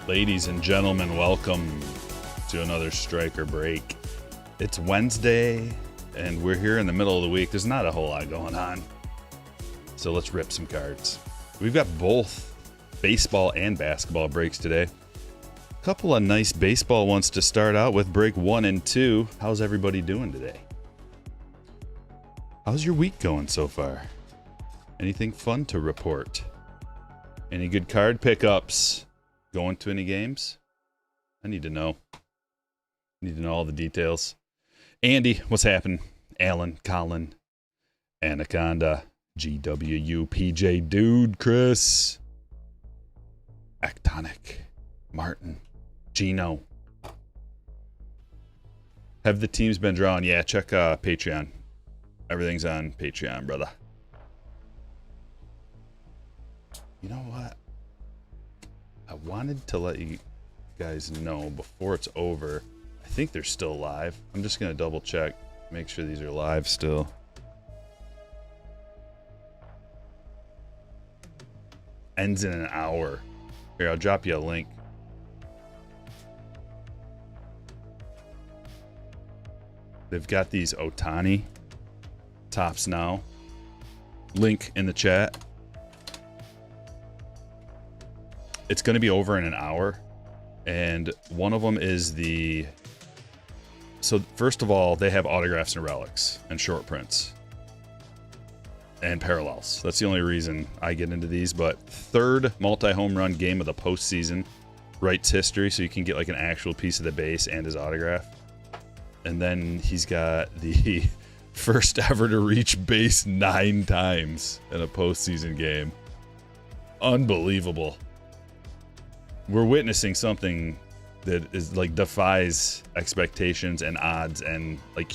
Ladies and gentlemen, welcome to another Stryker break. It's Wednesday, and we're here in the middle of the week. There's not a whole lot going on, so let's rip some cards. We've got both baseball and basketball breaks today. A couple of nice baseball ones to start out with, break 1 and 2. How's everybody doing today? How's your week going so far? Anything fun to report? Any good card pickups? Going to any games? I need to know. Need to know all the details. Andy, what's happening? Alan, Colin, Anaconda, GWU, PJ, Dude, Chris, Actonic, Martin, Gino. Have the teams been drawn? Yeah, check Patreon. Everything's on Patreon, brother. You know what? I wanted to let you guys know before it's over. I think they're still live. I'm just going to double check. Make sure these are live still. Ends in an hour. Here, I'll drop you a link. They've got these Otani tops now. Link in the chat. It's going to be over in an hour, and one of them is the... So first of all, they have autographs and relics and short prints and parallels. That's the only reason I get into these, but third multi-home run game of the postseason writes history, so you can get like an actual piece of the base and his autograph. And then he's got the first ever to reach base 9 times in a postseason game. Unbelievable. We're witnessing something that is like defies expectations and odds, and like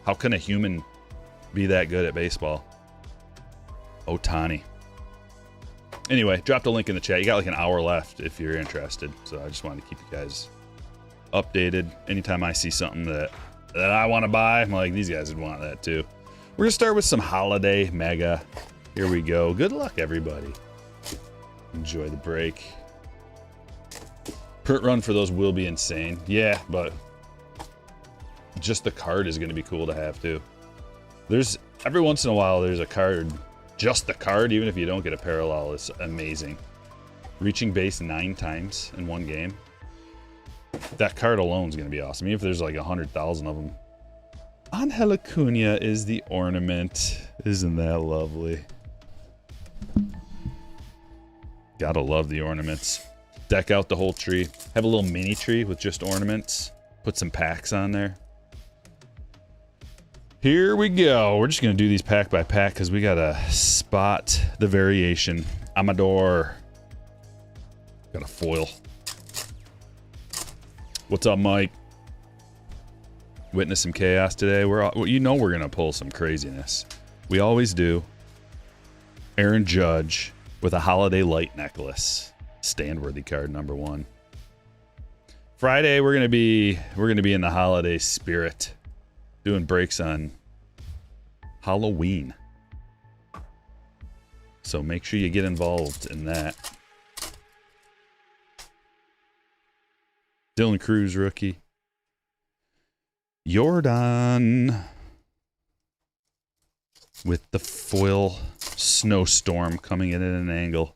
how can a human be that good at baseball? Otani. Anyway, drop the link in the chat. You got like an hour left if you're interested. So I just wanted to keep you guys updated. Anytime I see something that I want to buy, I'm like, these guys would want that too. We're gonna start with some holiday mega. Here we go. Good luck, everybody. Enjoy the break. Print run for those will be insane. Yeah, but just the card is going to be cool to have too. There's every once in a while there's a card, just the card, even if you don't get a parallel, is amazing. Reaching base 9 times in one game. That card alone is going to be awesome. Even if there's like 100,000 of them. Angel Acuna is the ornament. Isn't that lovely? Gotta love the ornaments. Deck out the whole tree. Have a little mini tree with just ornaments. Put some packs on there. Here we go. We're just going to do these pack by pack because we got to spot the variation. Amador. Got a foil. What's up, Mike? Witness some chaos today. You know we're going to pull some craziness. We always do. Aaron Judge with a holiday light necklace. Stand-worthy card number 1. Friday we're gonna be in the holiday spirit, doing breaks on Halloween. So make sure you get involved in that. Dylan Cruz rookie. Jordan with the foil snowstorm coming in at an angle.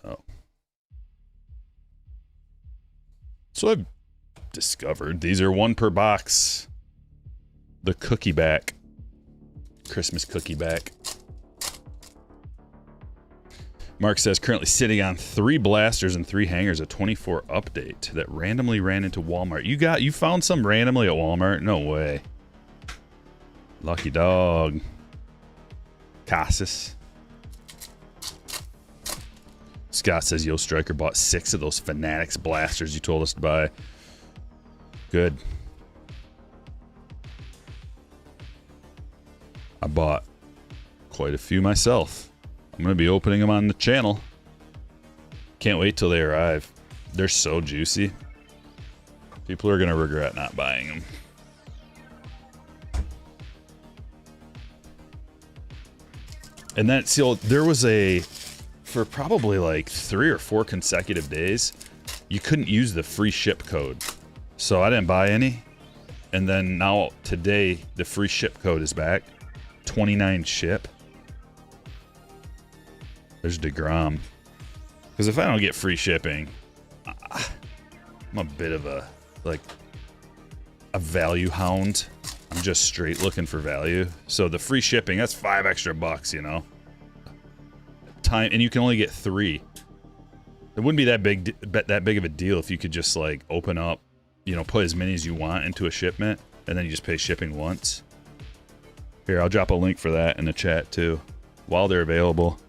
Oh. So I've discovered these are 1 per box. The cookie back. Christmas cookie back. Mark says currently sitting on 3 blasters and 3 hangers, a 24 update that randomly ran into Walmart. You found some randomly at Walmart? No way. Lucky dog. Casas. Scott says, yo, Stryker bought 6 of those Fanatics blasters you told us to buy. Good. I bought quite a few myself. I'm going to be opening them on the channel. Can't wait till they arrive. They're so juicy. People are going to regret not buying them. And then, see, there was a for probably like 3 or 4 consecutive days, you couldn't use the free ship code. So I didn't buy any. And then now today, the free ship code is back. 29 ship. There's DeGrom. Because if I don't get free shipping, I'm a bit of a value hound. I'm just straight looking for value. So the free shipping, that's $5 extra, you know. Time, and you can only get 3. It wouldn't be that big of a deal if you could just like open up, you know, put as many as you want into a shipment, and then you just pay shipping once. Here, I'll drop a link for that in the chat too, while they're available.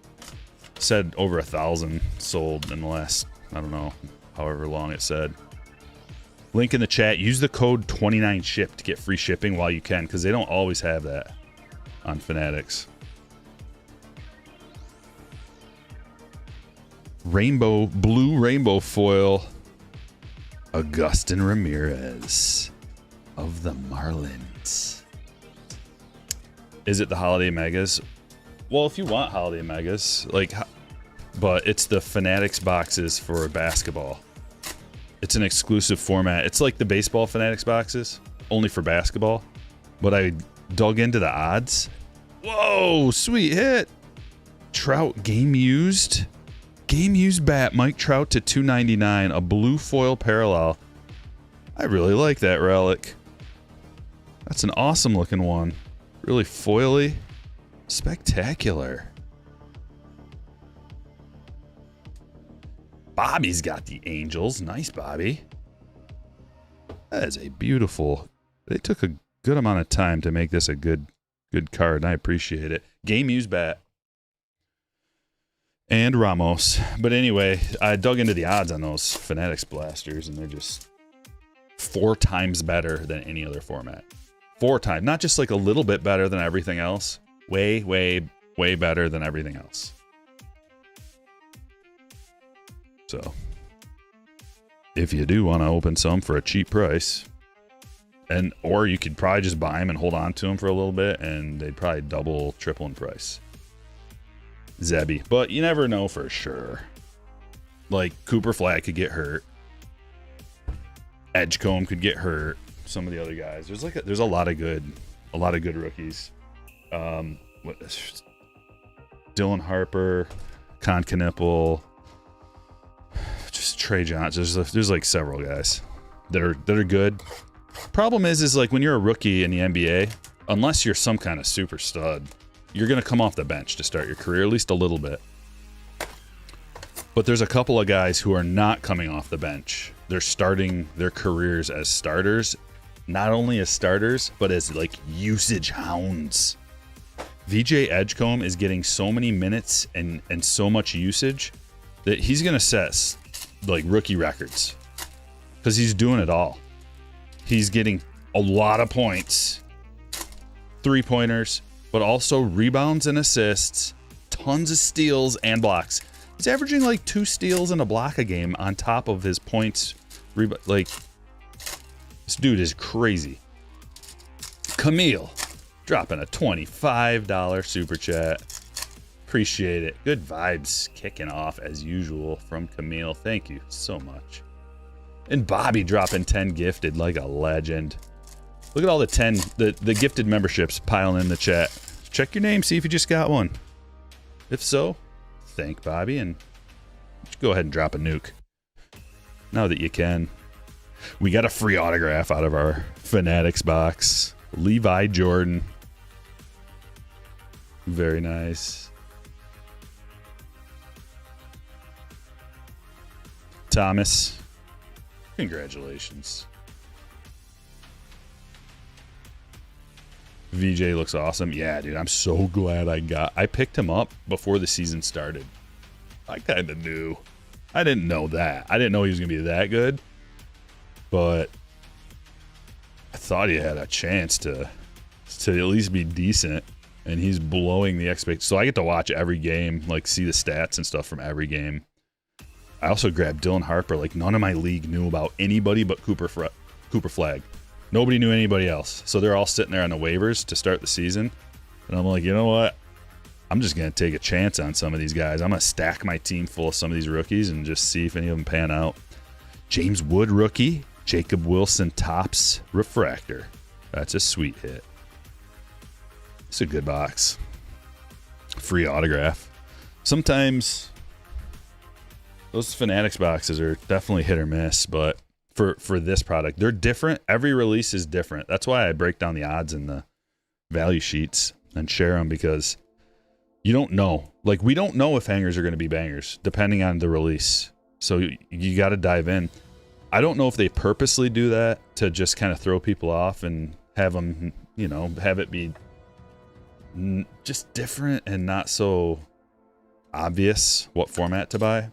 Said over 1,000 sold in the last, I don't know, however long it said. Link in the chat. Use the code 29SHIP to get free shipping while you can, because they don't always have that on Fanatics. Blue rainbow foil, Agustin Ramirez of the Marlins. Is it the Holiday Megas? Well, if you want Holiday Megas, but it's the Fanatics boxes for basketball. It's an exclusive format. It's like the baseball Fanatics boxes, only for basketball. But I dug into the odds. Whoa, sweet hit. Trout game used bat, Mike Trout to 299, a blue foil parallel. I really like that relic. That's an awesome looking one. Really foily. Spectacular. Bobby's got the Angels. Nice, Bobby. That is a beautiful... They took a good amount of time to make this a good card, and I appreciate it. Game used bat. And Ramos. But anyway, I dug into the odds on those Fanatics blasters, and they're just 4 times better than any other format. 4 times. Not just like a little bit better than everything else. Way, way, way better than everything else. So, if you do want to open some for a cheap price, or you could probably just buy them and hold on to them for a little bit, and they'd probably double, triple in price. Zebby. But you never know for sure. Like, Cooper Flag could get hurt. Edgecombe could get hurt. Some of the other guys. There's a lot of good rookies. Dylan Harper, Con Knipple, just Trey Johnson. There's like several guys that are good. Problem is like when you're a rookie in the NBA, unless you're some kind of super stud, you're gonna come off the bench to start your career, at least a little bit. But there's a couple of guys who are not coming off the bench. They're starting their careers as starters, not only as starters, but as like usage hounds. VJ Edgecombe is getting so many minutes and so much usage that he's gonna set like rookie records because he's doing it all. He's getting a lot of points, 3-pointers, but also rebounds and assists, tons of steals and blocks. He's averaging like 2 steals and a block a game on top of his points. Like, this dude is crazy. Camille dropping a $25 super chat. Appreciate it. Good vibes kicking off as usual from Camille. Thank you so much. And Bobby dropping 10 gifted like a legend. Look at all the 10, the gifted memberships piling in the chat. Check your name, see if you just got one. If so, thank Bobby and go ahead and drop a nuke. Now that you can. We got a free autograph out of our Fanatics box. Levi Jordan. Very nice. Thomas. Congratulations. VJ looks awesome. Yeah, dude, I'm so glad I picked him up before the season started. I kind of knew. I didn't know that. I didn't know he was going to be that good. But I thought he had a chance to at least be decent. And he's blowing the expectations. So I get to watch every game, like see the stats and stuff from every game. I also grabbed Dylan Harper. Like none of my league knew about anybody but Cooper Flag. Nobody knew anybody else. So they're all sitting there on the waivers to start the season. And I'm like, you know what? I'm just going to take a chance on some of these guys. I'm going to stack my team full of some of these rookies and just see if any of them pan out. James Wood rookie. Jacob Wilson Topps refractor. That's a sweet hit. It's a good box. Free autograph. Sometimes those Fanatics boxes are definitely hit or miss, but for this product, they're different. Every release is different. That's why I break down the odds in the value sheets and share them, because you don't know. Like, we don't know if hangers are going to be bangers depending on the release. So you got to dive in. I don't know if they purposely do that to just kind of throw people off and have them, you know, have it be just different and not so obvious what format to buy.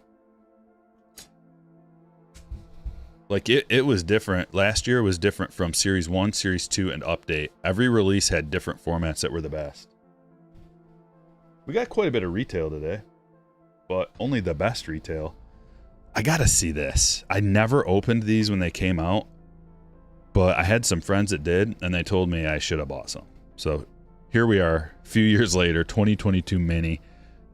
Like, it was different. Last year was different from Series 1, Series 2, and Update. Every release had different formats that were the best. We got quite a bit of retail today, but only the best retail. I gotta see this. I never opened these when they came out, but I had some friends that did, and they told me I should have bought some. So here we are, a few years later, 2022 Mini.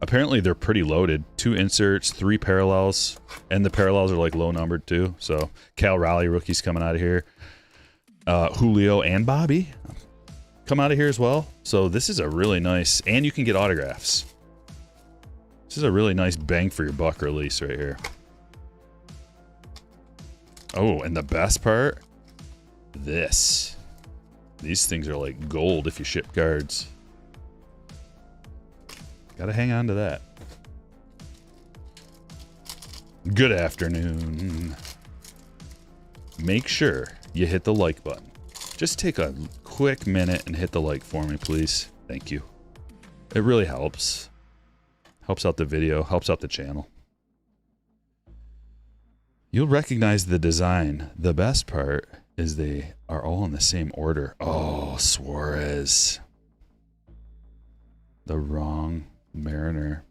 Apparently they're pretty loaded. 2 inserts, 3 parallels, and the parallels are like low numbered too. So Cal Raleigh rookies coming out of here. Julio and Bobby come out of here as well. So this is a really nice, and you can get autographs. This is a really nice bang for your buck release right here. Oh, and the best part, these things are like gold if you ship cards. Gotta hang on to that. Good afternoon. Make sure you hit the like button. Just take a quick minute and hit the like for me, please. Thank you. It really helps. Helps out the video, helps out the channel. You'll recognize the design. The best part is they are all in the same order. Oh, Suarez. The wrong Mariner.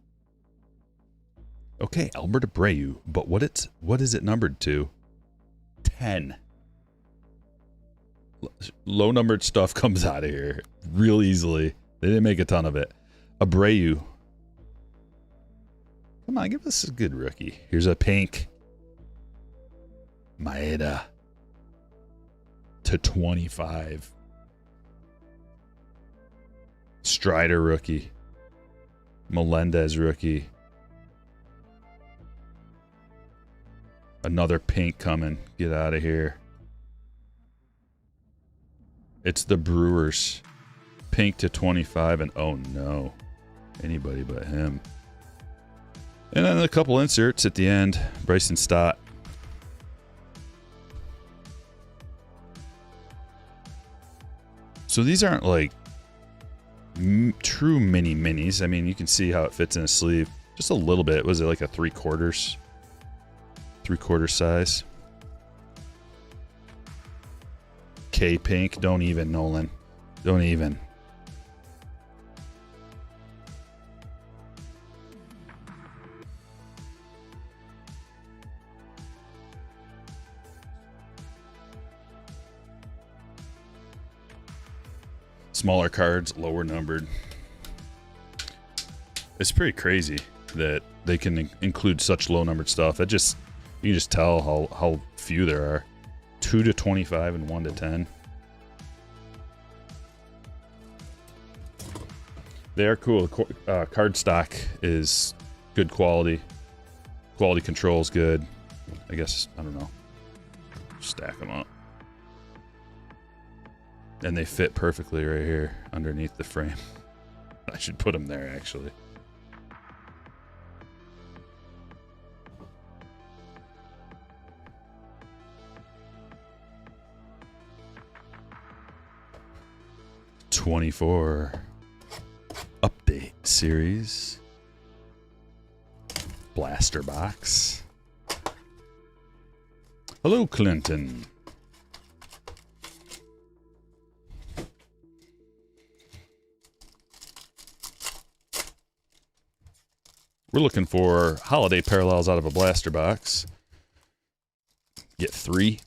Okay, Albert Abreu, but what is it numbered to? 10. Low numbered stuff comes out of here real easily. They didn't make a ton of it. Abreu. Come on, give us a good rookie. Here's a pink Maeda /25. Strider rookie. Melendez rookie. Another pink coming. Get out of here. It's the Brewers. Pink /25, and oh no. Anybody but him. And then a couple inserts at the end. Bryson Stott. So these aren't like true mini minis. I mean, you can see how it fits in a sleeve. Just a little bit. Was it like a 3/4? 3/4 size. K pink. Don't even, Nolan. Don't even. Smaller cards, lower numbered. It's pretty crazy that they can include such low numbered stuff. It just, you can just tell how few there are. 2 /25 and 1 /10. They are cool. Card stock is good quality. Quality control is good. I guess, I don't know. Stack them up. And they fit perfectly right here underneath the frame. I should put them there, actually. /24 Update Series. Blaster box. Hello, Clinton. We're looking for holiday parallels out of a blaster box. Get 3.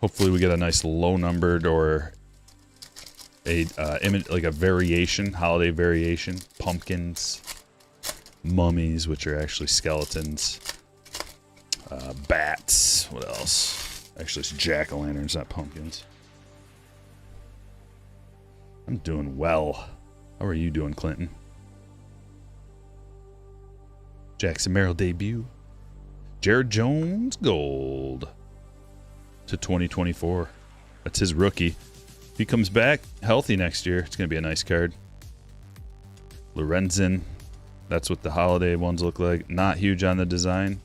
Hopefully we get a nice low numbered or like a variation, holiday variation. Pumpkins, mummies, which are actually skeletons. Bats. What else? Actually, it's jack-o'-lanterns, not pumpkins. I'm doing well. How are you doing, Clinton? Jackson Merrill debut. Jared Jones gold to 2024. That's his rookie. If he comes back healthy next year, it's going to be a nice card. Lorenzen. That's what the holiday ones look like. Not huge on the design,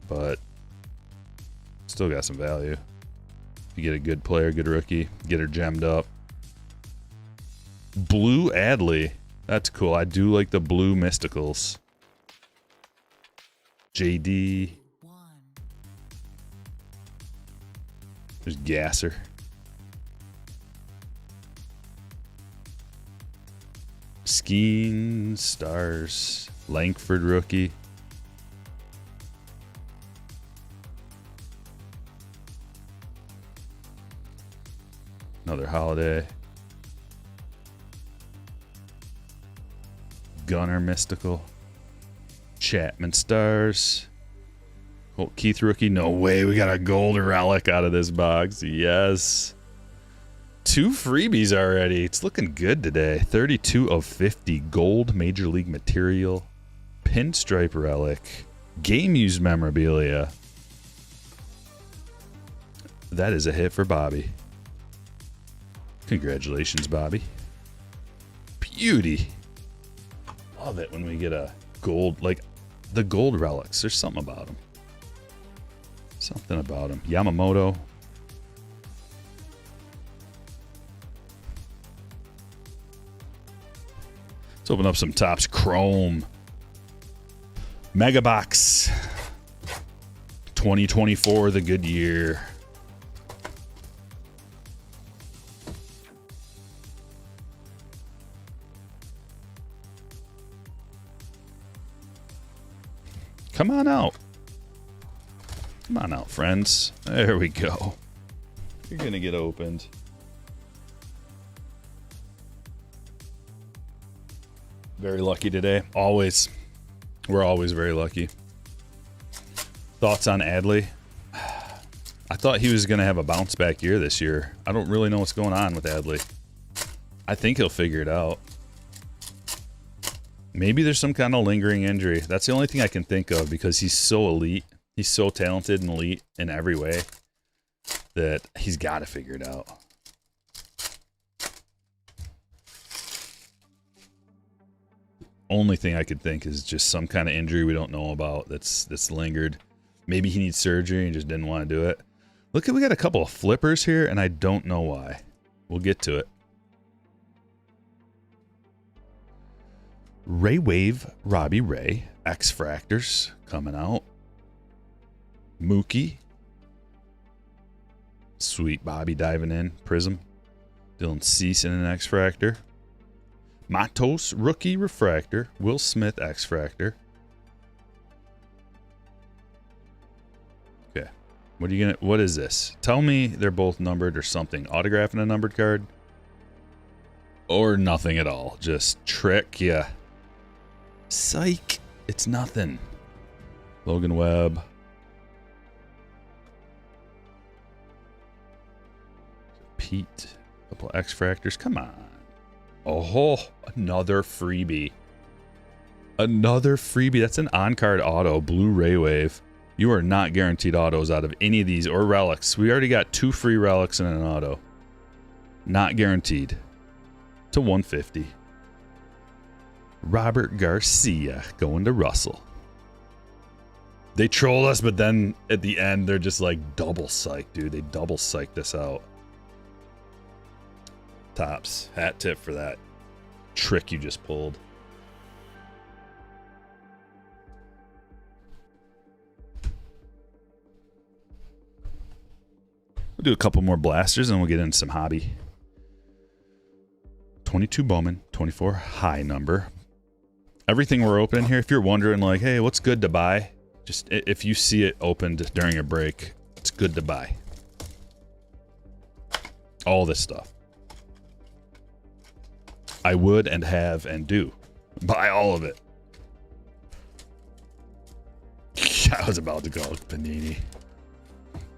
but still got some value. If you get a good player, good rookie, get her gemmed up. Blue Adley. That's cool. I do like the blue mysticals. JD. There's Gasser. Skeen Stars. Langford rookie. Another holiday. Gunner mystical. Chapman Stars. Oh, Keith rookie. No way. We got a gold relic out of this box. Yes. 2 freebies already. It's looking good today. 32 of 50 gold Major League material. Pinstripe relic. Game used memorabilia. That is a hit for Bobby. Congratulations, Bobby. Beauty. Love it when we get a gold, like the gold relics. There's something about them. Something about them. Yamamoto. Let's open up some Topps Chrome. Mega Box. 2024, the good year. Come on out. Come on out, friends. There we go. You're going to get opened. Very lucky today. Always. We're always very lucky. Thoughts on Adley? I thought he was going to have a bounce back year this year. I don't really know what's going on with Adley. I think he'll figure it out. Maybe there's some kind of lingering injury. That's the only thing I can think of because he's so elite. He's so talented and elite in every way that he's got to figure it out. Only thing I could think is just some kind of injury we don't know about that's lingered. Maybe he needs surgery and just didn't want to do it. Look, we got a couple of flippers here, and I don't know why. We'll get to it. Ray Wave, Robbie Ray, X-Fractors coming out. Mookie. Sweet Bobby diving in. Prism. Dylan Cease in an X-Fractor. Matos, Rookie Refractor. Will Smith, X-Fractor. Okay. What is this? Tell me they're both numbered or something. Autograph in a numbered card? Or nothing at all. Just trick ya. Psych. It's nothing. Logan Webb. Pete. Couple X-Fractors. Come on. Oh, another freebie. Another freebie. That's an on-card auto. Blue Ray Wave. You are not guaranteed autos out of any of these or relics. We already got 2 free relics and an auto. Not guaranteed. To 150. Robert Garcia going to Russell. They trolled us, but then at the end, they're just like double psyched, dude. They double psyched us out. Tops. Hat tip for that trick you just pulled. We'll do a couple more blasters and we'll get into some hobby. 22 Bowman, 24 high number. Everything we're opening here, if you're wondering like, hey, what's good to buy? Just if you see it opened during a break, it's good to buy. All this stuff. I would and have and do. Buy all of it. I was about to call it Panini.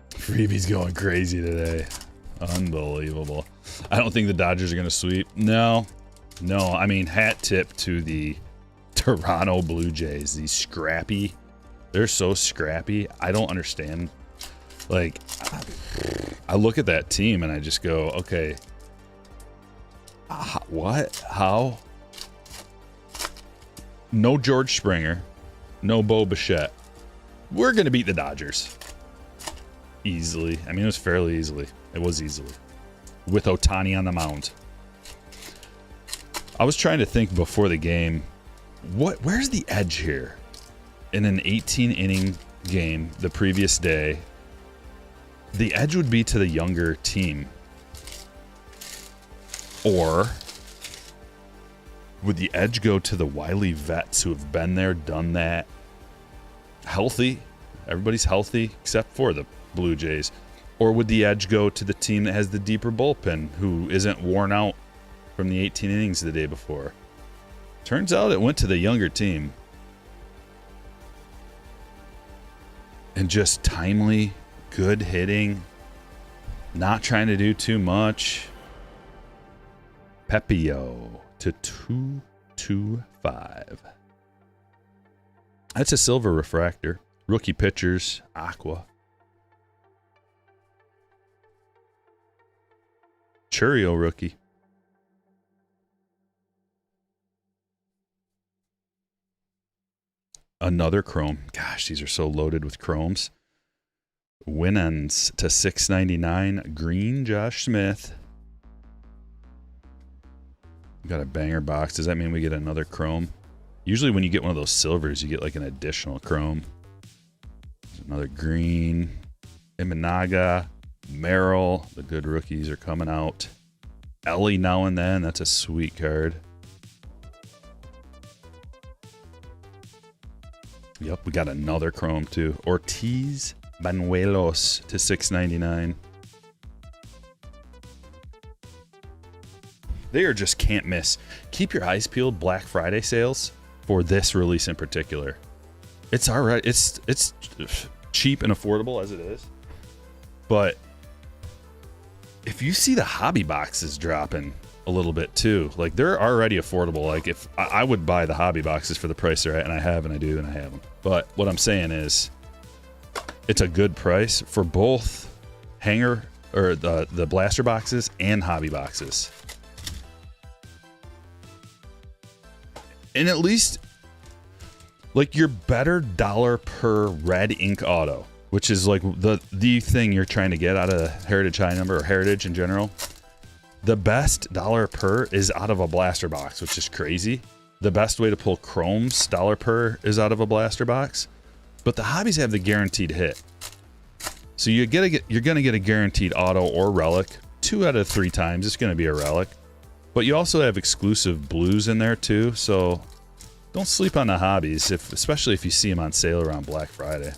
Freebie's going crazy today. Unbelievable. I don't think the Dodgers are going to sweep. No. No, I mean, hat tip to the Toronto Blue Jays. These scrappy. They're so scrappy. I don't understand. Like, I look at that team and I just go, okay. What? How? No George Springer. No Bo Bichette. We're going to beat the Dodgers. Easily. I mean, it was fairly easily. It was easily. With Ohtani on the mound. I was trying to think before the game, where's the edge here? In an 18-inning game the previous day, the edge would be to the younger team. Or would the edge go to the wily vets who have been there, done that, healthy? Everybody's healthy except for the Blue Jays. Or would the edge go to the team that has the deeper bullpen who isn't worn out from the 18 innings the day before? Turns out it went to the younger team. And just timely, good hitting, not trying to do too much. Pepio to 225. That's a silver refractor. Rookie pitchers, aqua. Churio rookie. Another chrome. Gosh, these are so loaded with chromes. Winans to 699. Green Josh Smith. Got a banger box. Does that mean we get another chrome? Usually when you get one of those silvers, you get like an additional chrome. There's another green. Imanaga. Merrill. The good rookies are coming out. Ellie now and then. That's a sweet card. Yep, we got another chrome too. Ortiz Banuelos to 699. They are just can't miss. Keep your eyes peeled. Black Friday sales for this release in particular. It's all right. It's cheap and affordable as it is. But if you see the hobby boxes dropping a little bit too, like they're already affordable. Like if I would buy the hobby boxes for the price they're at, and I have, and I do, and I have them. But what I'm saying is, it's a good price for both hanger or the blaster boxes and hobby boxes. And at least, like, your better dollar per red ink auto, which is like the thing you're trying to get out of Heritage High Number or Heritage in general. The best dollar per is out of a blaster box, which is crazy. The best way to pull chromes dollar per is out of a blaster box. But the hobbies have the guaranteed hit. So you're gonna get a guaranteed auto or relic. 2 out of 3 times it's gonna be a relic. But you also have exclusive blues in there too, so don't sleep on the hobbies, especially if you see them on sale around Black Friday.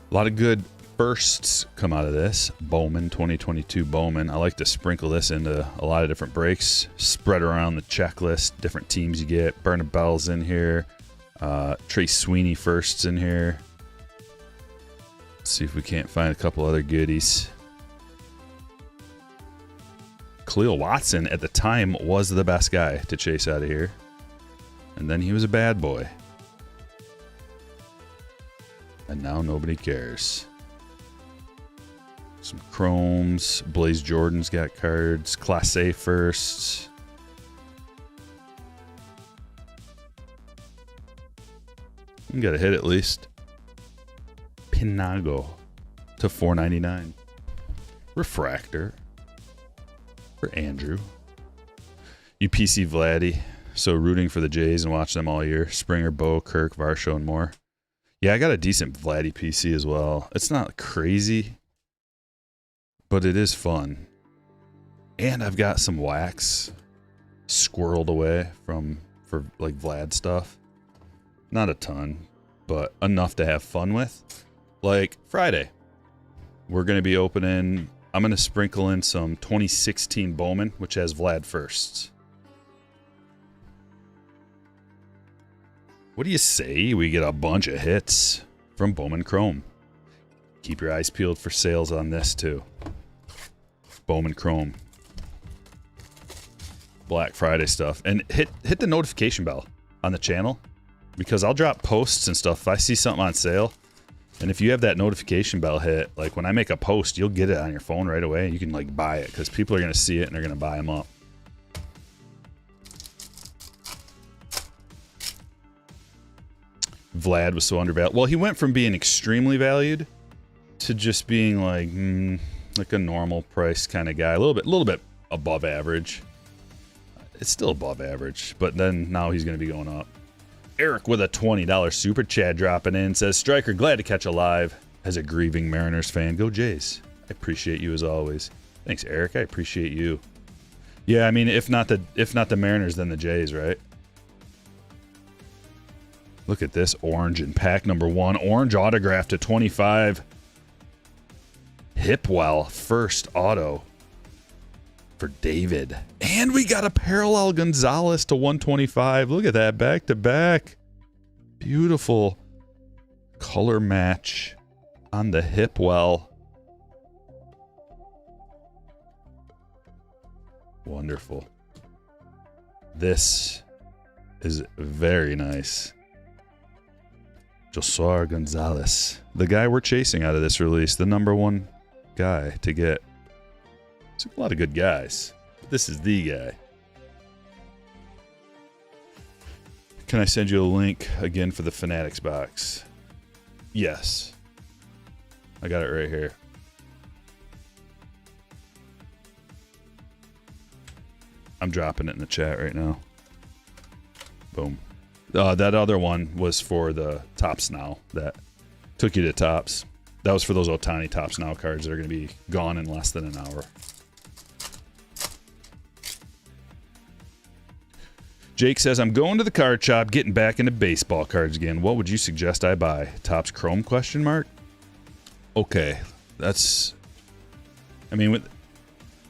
A lot of good firsts come out of this. Bowman, 2022 Bowman. I like to sprinkle this into a lot of different breaks. Spread around the checklist. Different teams you get. Bernard Bell's in here. Trace Sweeney firsts in here. Let's see if we can't find a couple other goodies. Khalil Watson at the time was the best guy to chase out of here. And then he was a bad boy. And now nobody cares. Some chromes. Blaze Jordan's got cards. Class A firsts. You got a hit at least. Pinago to $4.99. Refractor for Andrew. UPC Vladdy. So rooting for the Jays and watch them all year. Springer, Bo, Kirk, Varsho, and more. Yeah, I got a decent Vladdy PC as well. It's not crazy, but it is fun. And I've got some wax squirreled away for like Vlad stuff. Not a ton. but enough to have fun with. Like Friday, we're going to be opening, I'm going to sprinkle in some 2016 Bowman, which has Vlad firsts. What do you say we get a bunch of hits from Bowman Chrome? Keep your eyes peeled for sales on this too. Bowman Chrome. Black Friday stuff. And hit the notification bell on the channel, because I'll drop posts and stuff if I see something on sale. And if you have that notification bell hit, like when I make a post, you'll get it on your phone right away and you can like buy it, because people are going to see it and they're going to buy them up. Vlad was so undervalued. Well, he went from being extremely valued to just being like a normal price kind of guy, a little bit above average. It's still above average, but then now he's going to be going up. Eric with a $20 super chat dropping in says, Stryker, glad to catch a live. As a grieving Mariners fan, go Jays. I appreciate you as always. Thanks, Eric. I appreciate you. Yeah, I mean, if not the Mariners, then the Jays, right? Look at this orange in pack number 1. Orange autograph to 25. Hipwell first auto for David. And we got a parallel Gonzalez to 125. Look at that, back to back. Beautiful color match on the Hipwell. Wonderful. This is very nice. Josar Gonzalez, the guy we're chasing out of this release, the #1 guy to get. It's a lot of good guys, but this is the guy. Can I send you a link again for the Fanatics box? Yes. I got it right here. I'm dropping it in the chat right now. Boom. That other one was for the Tops Now. That took you to Tops. That was for those Ohtani Tops Now cards that are going to be gone in less than an hour. Jake says, I'm going to the card shop, getting back into baseball cards again. What would you suggest I buy? Topps Chrome question mark? Okay. That's... I mean, with...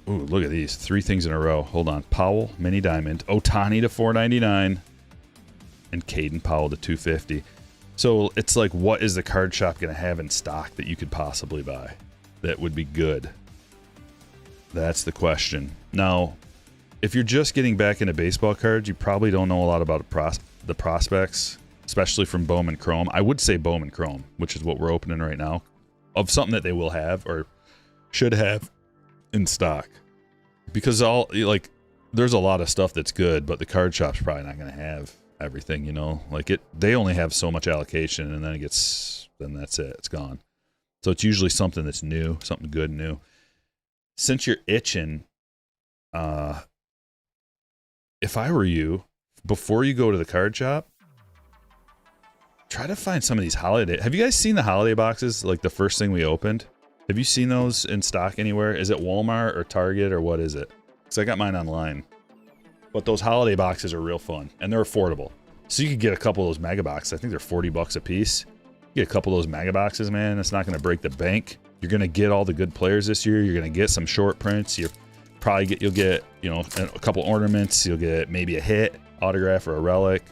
Ooh, look at these. 3 things in a row. Hold on. Powell, Mini Diamond. Ohtani to $4.99. And Caden Powell to $2.50. So it's like, what is the card shop going to have in stock that you could possibly buy that would be good? That's the question. Now, if you're just getting back into baseball cards, you probably don't know a lot about the prospects, especially from Bowman Chrome. I would say Bowman Chrome, which is what we're opening right now, of something that they will have or should have in stock. Because there's a lot of stuff that's good, but the card shop's probably not going to have everything, you know, like they only have so much allocation, and then that's it, it's gone. So it's usually something that's new, something good and new. Since you're itching, if I were you, before you go to the card shop, try to find some of these holiday. Have you guys seen the holiday boxes? Like the first thing we opened, have you seen those in stock anywhere? Is it Walmart or Target or what is it? Because I got mine online. But those holiday boxes are real fun, and they're affordable. So you could get a couple of those mega boxes. I think they're $40 a piece. You get a couple of those mega boxes, man. It's not going to break the bank. You're going to get all the good players this year. You're going to get some short prints. You'll get, you know, a couple ornaments. You'll get maybe a hit, autograph, or a relic.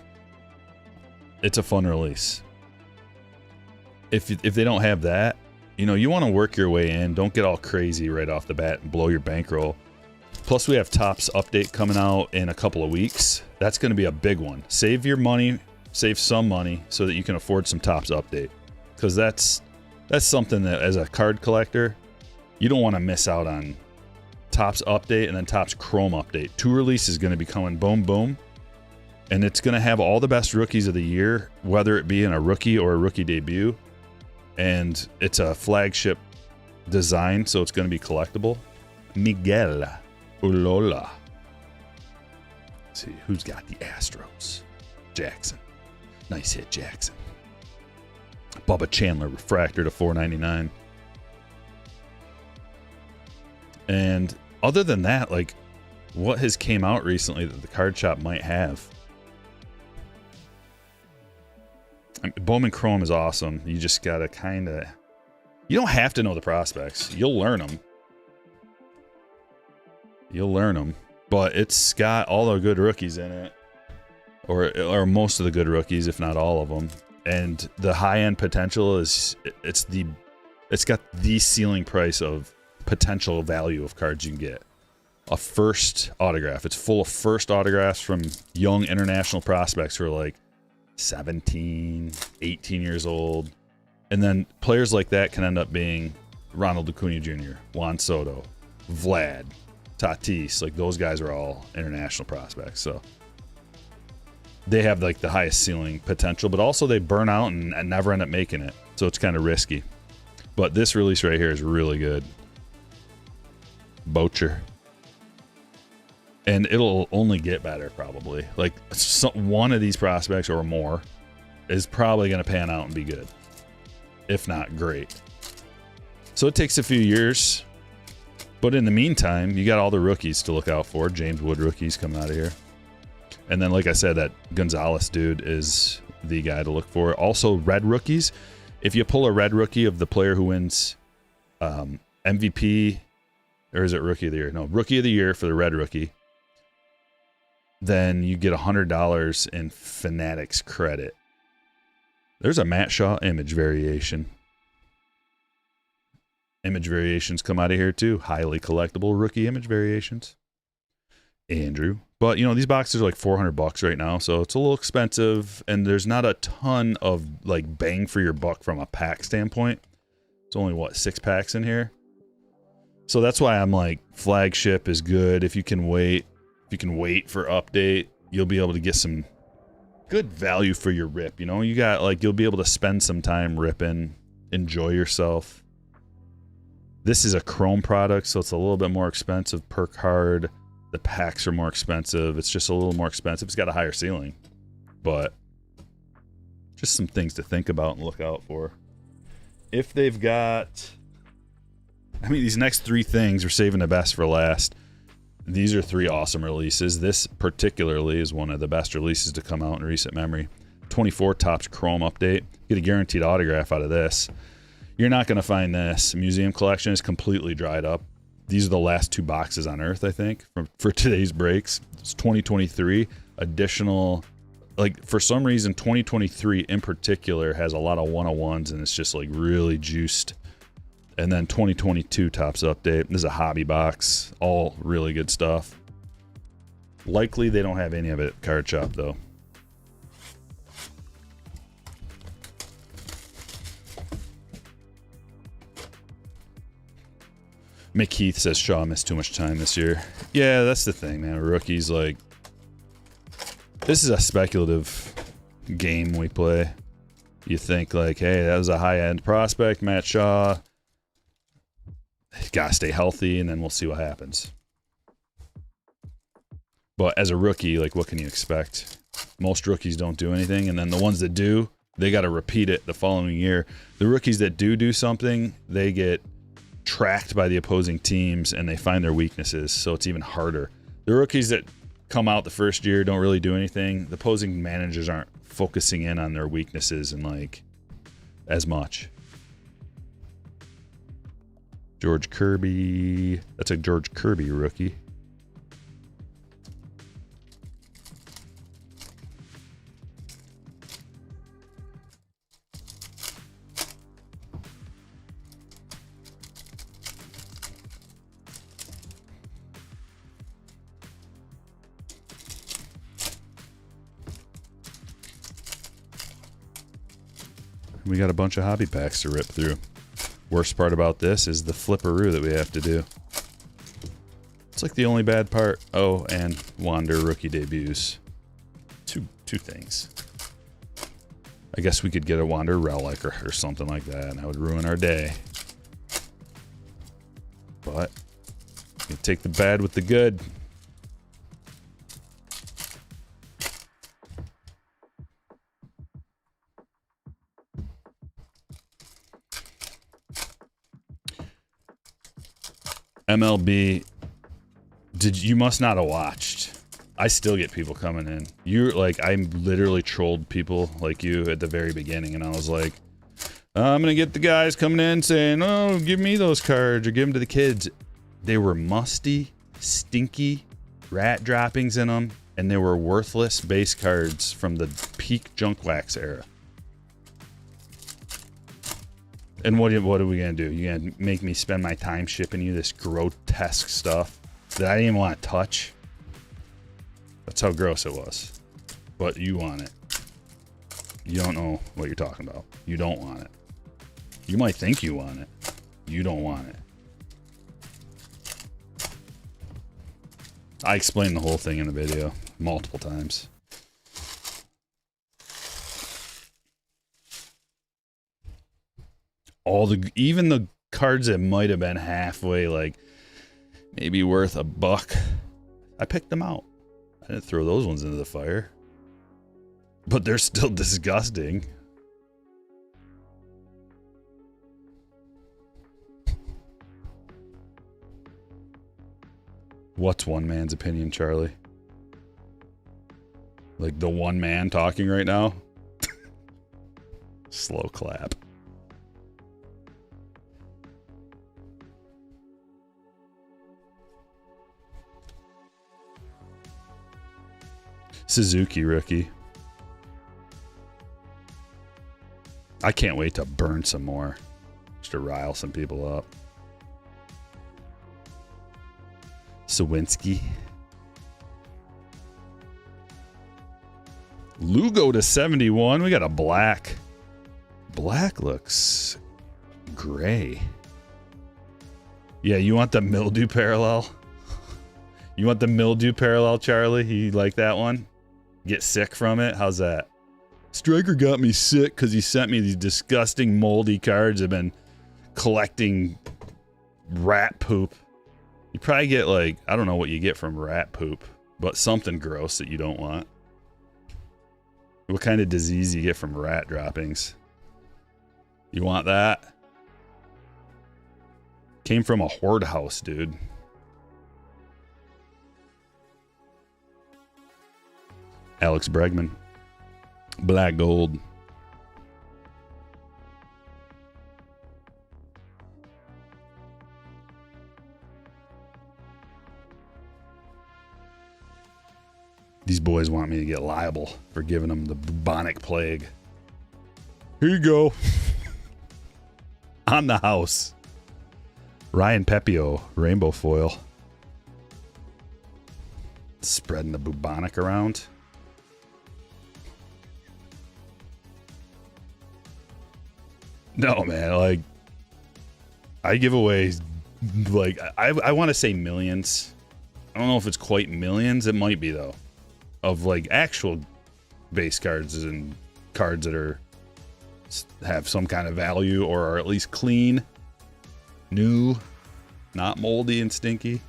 It's a fun release. If they don't have that, you know, you want to work your way in. Don't get all crazy right off the bat and blow your bankroll. Plus, we have Topps update coming out in a couple of weeks. That's going to be a big one. Save your money, save some money so that you can afford some Topps update. Because that's something that, as a card collector, you don't want to miss out on. Topps update and then Topps Chrome update. 2 releases going to be coming, boom, boom. And it's going to have all the best rookies of the year, whether it be in a rookie or a rookie debut. And it's a flagship design, so it's going to be collectible. Miguel Ulola. Let's see, who's got the Astros? Jackson. Nice hit, Jackson. Bubba Chandler, refractor to $4.99. And other than that, like, what has came out recently that the card shop might have? I mean, Bowman Chrome is awesome. You just gotta kind of... You don't have to know the prospects. You'll learn them. You'll learn them. But it's got all the good rookies in it. Or most of the good rookies, if not all of them. And the high-end potential is... It's got the ceiling price of potential value of cards you can get. A first autograph. It's full of first autographs from young international prospects who are like 17, 18 years old. And then players like that can end up being Ronald Acuna Jr., Juan Soto, Vlad, Tatis. Like, those guys are all international prospects. So they have like the highest ceiling potential, but also they burn out and never end up making it. So it's kind of risky. But this release right here is really good. Boucher. And it'll only get better, probably. Like, one of these prospects or more is probably going to pan out and be good. If not great. So it takes a few years. But in the meantime, you got all the rookies to look out for. James Wood rookies coming out of here. And then, like I said, that Gonzalez dude is the guy to look for. Also, red rookies. If you pull a red rookie of the player who wins MVP, or is it Rookie of the Year? No, Rookie of the Year for the red rookie. Then you get $100 in Fanatics credit. There's a Matt Shaw image variation. Image variations come out of here too. Highly collectible rookie image variations. Andrew. But, you know, these boxes are like $400 right now, so it's a little expensive, and there's not a ton of, like, bang for your buck from a pack standpoint. It's only, what, 6 packs in here? So that's why I'm like, Flagship is good. If you can wait for update, you'll be able to get some good value for your rip. You know, you got, like, you'll be able to spend some time ripping, enjoy yourself. This is a Chrome product, so it's a little bit more expensive per card. The packs are more expensive. It's just a little more expensive. It's got a higher ceiling, but just some things to think about and look out for. If they've got, I mean, these next 3 things are saving the best for last. These are 3 awesome releases. This particularly is one of the best releases to come out in recent memory. 24 Topps Chrome update. Get a guaranteed autograph out of this. You're not going to find this. Museum collection is completely dried up. These are the last 2 boxes on Earth, I think, for today's breaks. It's 2023. Additional, like, for some reason, 2023 in particular has a lot of 101s, and it's just, like, really juiced. And then 2022 Topps update. This is a hobby box. All really good stuff. Likely they don't have any of it at Card Shop, though. Mick Heath says Shaw missed too much time this year. Yeah, that's the thing, man. Rookies, like, this is a speculative game we play. You think, like, hey, that was a high-end prospect, Matt Shaw. Gotta stay healthy, and then we'll see what happens. But as a rookie, like, what can you expect? Most rookies don't do anything, and then the ones that do, they got to repeat it the following year. The rookies that do something, they get tracked by the opposing teams, and they find their weaknesses, so it's even harder. The rookies that come out the first year don't really do anything. The opposing managers aren't focusing in on their weaknesses and, like, as much. George Kirby. That's a George Kirby rookie. We got a bunch of hobby packs to rip through. Worst part about this is the flipperoo that we have to do. It's like the only bad part. Oh, and Wander rookie debuts. Two things. I guess we could get a Wander relic or something like that, and that would ruin our day. But you take the bad with the good. MLB, you must not have watched. I still get people coming in. You're like, I'm literally trolled people like you at the very beginning, and I was like, I'm gonna get the guys coming in saying, oh, give me those cards or give them to the kids. They were musty, stinky, rat droppings in them, and they were worthless base cards from the peak junk wax era. And what are we gonna do? You gonna make me spend my time shipping you this grotesque stuff that I didn't even want to touch? That's how gross it was. But you want it. You don't know what you're talking about. You don't want it. You might think you want it. You don't want it. I explained the whole thing in the video multiple times. Even the cards that might have been halfway, like maybe worth $1, I picked them out. I didn't throw those ones into the fire, but they're still disgusting. What's one man's opinion, Charlie? Like the one man talking right now? Slow clap. Suzuki rookie. I can't wait to burn some more. Just to rile some people up. Sawinski. Lugo to 71. We got a black. Black looks gray. Yeah, you want the mildew parallel? You want the mildew parallel, Charlie? You like that one? Get sick from it? How's that? Stryker got me sick because he sent me these disgusting moldy cards. I've been collecting rat poop. You probably get like, I don't know what you get from rat poop, but something gross that you don't want. What kind of disease you get from rat droppings? You want that? Came from a horde house, dude. Alex Bregman. Black gold. These boys want me to get liable for giving them the bubonic plague. Here you go. On the house. Ryan Pepio, rainbow foil. Spreading the bubonic around. No, man, like, I give away, like, I want to say millions. I don't know if it's quite millions. It might be, though. Of, like, actual base cards and cards that have some kind of value or are at least clean, new, not moldy and stinky.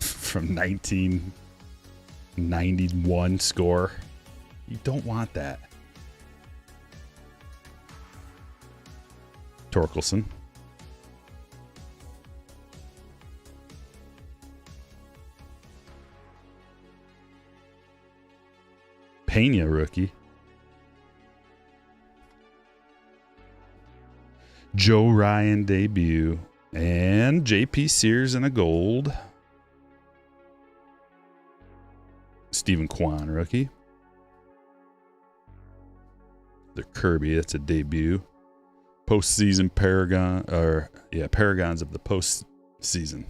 From 1991 score. You don't want that. Torkelson. Pena rookie. Joe Ryan debut. And JP Sears in a gold. Stephen Kwan rookie. The Kirby, that's a debut. Postseason Paragon, or yeah, Paragons of the postseason.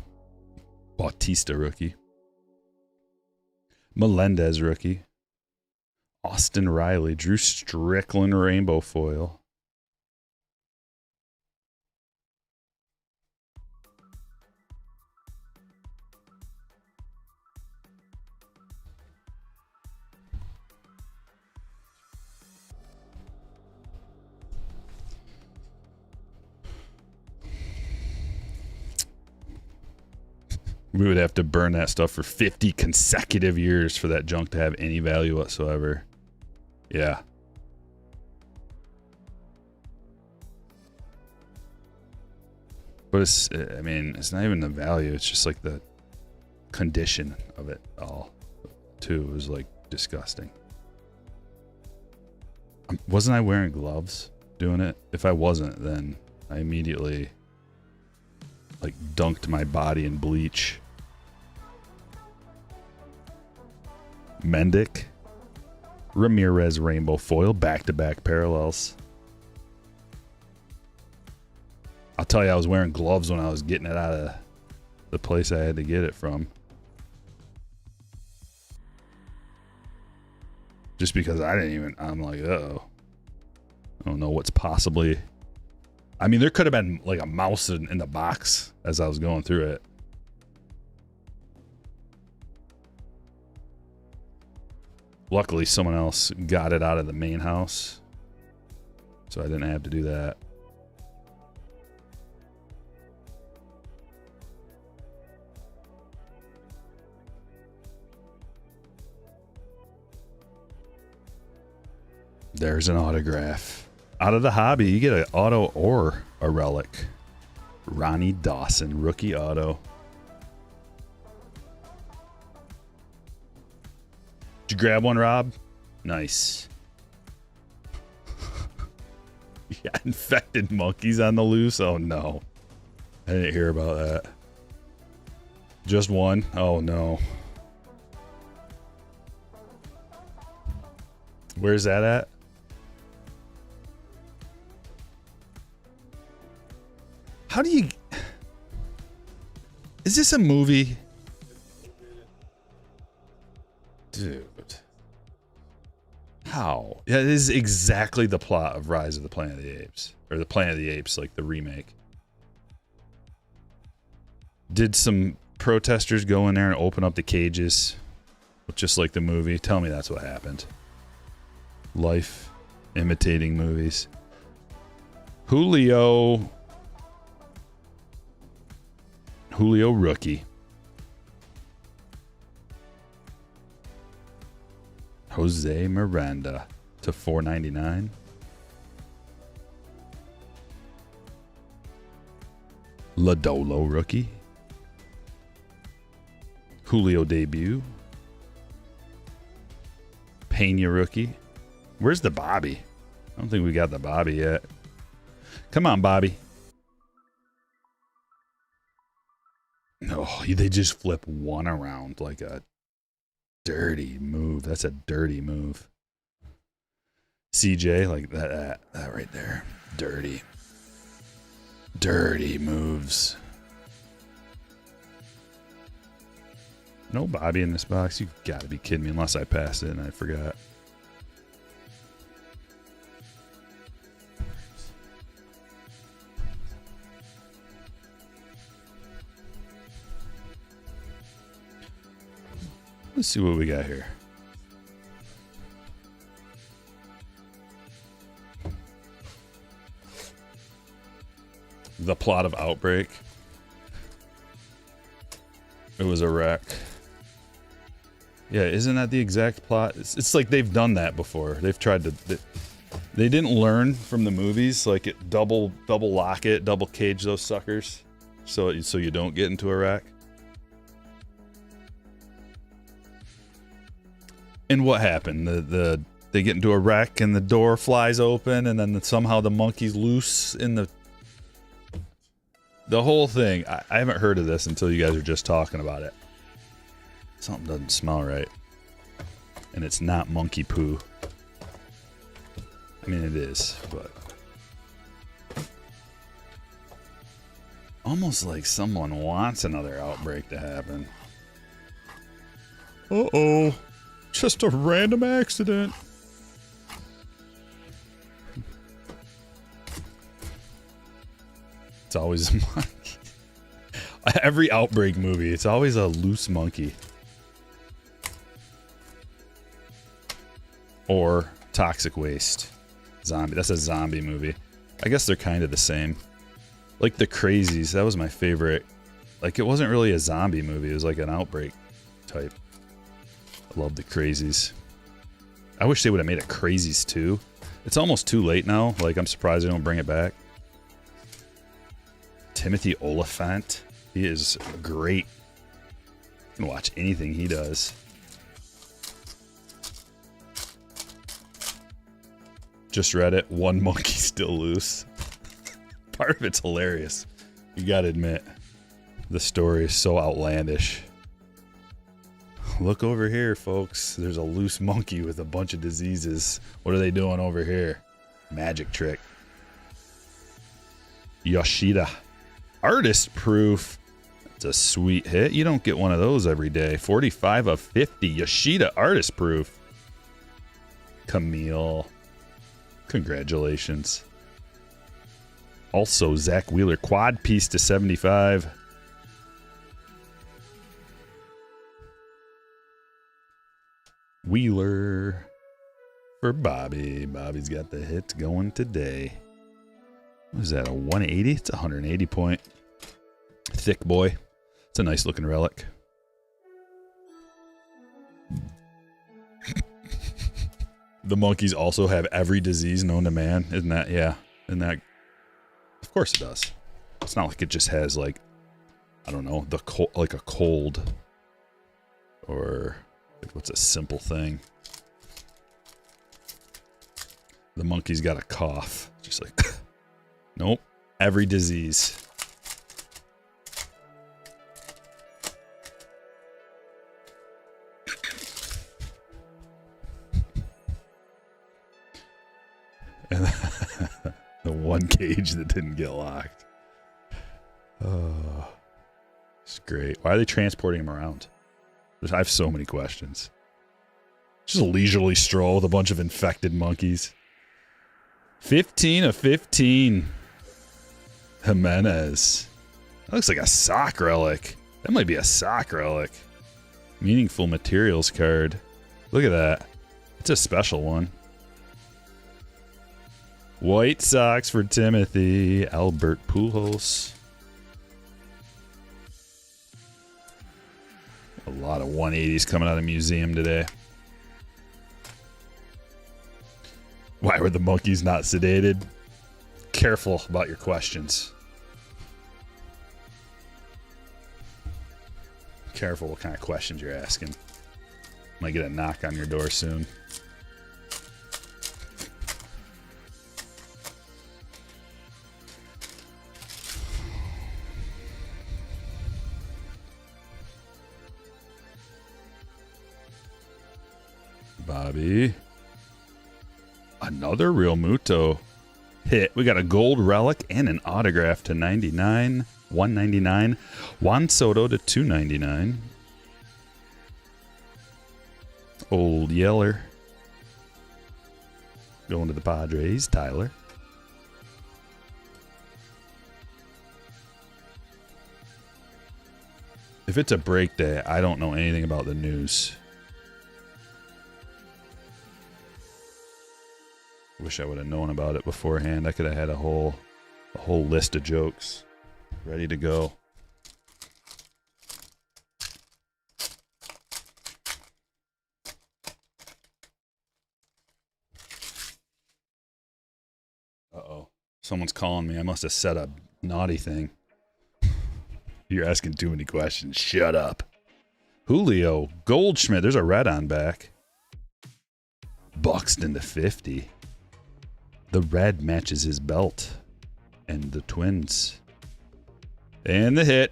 Bautista rookie. Melendez rookie. Austin Riley, Drew Strickland rainbow foil. We would have to burn that stuff for 50 consecutive years for that junk to have any value whatsoever. Yeah. But it's, I mean, it's not even the value. It's just like the condition of it all, too. It was like disgusting. Wasn't I wearing gloves doing it? If I wasn't, then I immediately like dunked my body in bleach. Mendick, Ramirez rainbow foil, back-to-back parallels. I'll tell you, I was wearing gloves when I was getting it out of the place I had to get it from. Just because I'm like, uh-oh. I don't know what's possibly... I mean, there could have been like a mouse in the box as I was going through it. Luckily, someone else got it out of the main house, so I didn't have to do that. There's an autograph. Out of the hobby, you get an auto or a relic. Ronnie Dawson, rookie auto. Did you grab one, Rob? Nice. Yeah, infected monkeys on the loose? Oh, no. I didn't hear about that. Just one? Oh, no. Where's that at? How do you... Is this a movie? Dude. How? Yeah, it is exactly the plot of Rise of the Planet of the Apes. Or the Planet of the Apes, like the remake. Did some protesters go in there and open up the cages? Just like the movie? Tell me that's what happened. Life imitating movies. Julio rookie. Jose Miranda to $4.99. Lodolo rookie. Julio debut. Pena rookie. Where's the Bobby? I don't think we got the Bobby yet. Come on, Bobby. No, they just flip one around like a dirty move. That's a dirty move. CJ, like that right there. Dirty. Dirty moves. No Bobby in this box. You've got to be kidding me, unless I passed it and I forgot. Let's see what we got here. The plot of Outbreak. It was a wreck. Yeah, isn't that the exact plot? It's like they've done that before. They've tried to... They didn't learn from the movies. Like, it double lock it, double cage those suckers. So you don't get into a wreck. And what happened? They get into a wreck and the door flies open and then somehow the monkey's loose in the whole thing. I haven't heard of this until you guys are just talking about it. Something doesn't smell right. And it's not monkey poo. I mean, it is, but... Almost like someone wants another outbreak to happen. Uh-oh. Just a random accident. It's always a monkey. Every Outbreak movie, it's always a loose monkey. Or Toxic Waste. Zombie. That's a zombie movie. I guess they're kind of the same. Like The Crazies, that was my favorite. Like, it wasn't really a zombie movie, it was like an Outbreak type. I love The Crazies. I wish they would have made a Crazies 2. It's almost too late now. Like, I'm surprised they don't bring it back. Timothy Oliphant. He is great. I can watch anything he does. Just read it. One monkey still loose. Part of it's hilarious. You gotta admit, the story is so outlandish. Look over here, folks. There's a loose monkey with a bunch of diseases. What are they doing over here? Magic trick. Yoshida. Artist proof. It's a sweet hit. You don't get one of those every day. 45 of 50. Yoshida artist proof. Camille. Congratulations. Also, Zach Wheeler quad piece to 75. Wheeler for Bobby. Bobby's got the hits going today. What is that, a 180? It's a 180 point. Thick boy. It's a nice looking relic. The monkeys also have every disease known to man. Isn't that, yeah. Isn't that, of course it does. It's not like it just has like, I don't know, like a cold or like what's a simple thing. The monkey's got a cough. Just like, nope, every disease. And the one cage that didn't get locked. Oh, it's great. Why are they transporting him around? I have so many questions. Just a leisurely stroll with a bunch of infected monkeys. 15 of 15. Jimenez. That looks like a sock relic. That might be a sock relic. Meaningful materials card. Look at that. It's a special one. White socks for Timothy. Albert Pujols. A lot of 180s coming out of the museum today. Why were the monkeys not sedated? Careful about your questions. Careful what kind of questions you're asking. Might get a knock on your door soon. Bobby. Another Real Muto hit. We got a gold relic and an autograph to 99. 199. Juan Soto to 299. Old Yeller. Going to the Padres. Tyler. If it's a break day, I don't know anything about the news. Wish I would have known about it beforehand. I could have had a whole list of jokes ready to go. Uh-oh. Someone's calling me. I must have said a naughty thing. You're asking too many questions. Shut up. Julio Goldschmidt. There's a red on back. Buxton to 50. The red matches his belt. And the Twins. And the hit.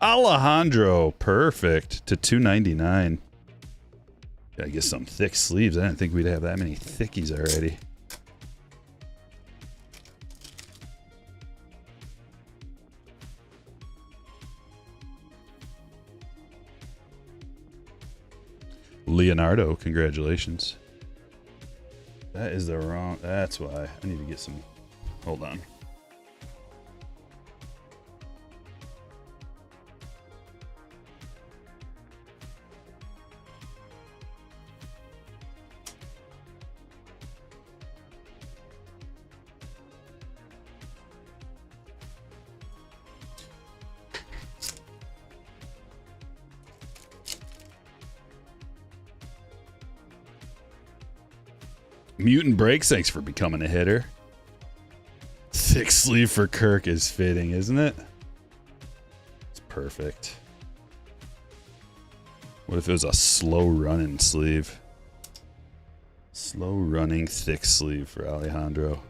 Alejandro. Perfect. To 299. Gotta get some thick sleeves. I didn't think we'd have that many thickies already. Leonardo, congratulations. That is the wrong... That's why. I need to get some... Hold on. Mutant Breaks, thanks for becoming a hitter. Thick sleeve for Kirk is fitting, isn't it? perfect. What if it was a slow running sleeve? Slow running thick sleeve for Alejandro.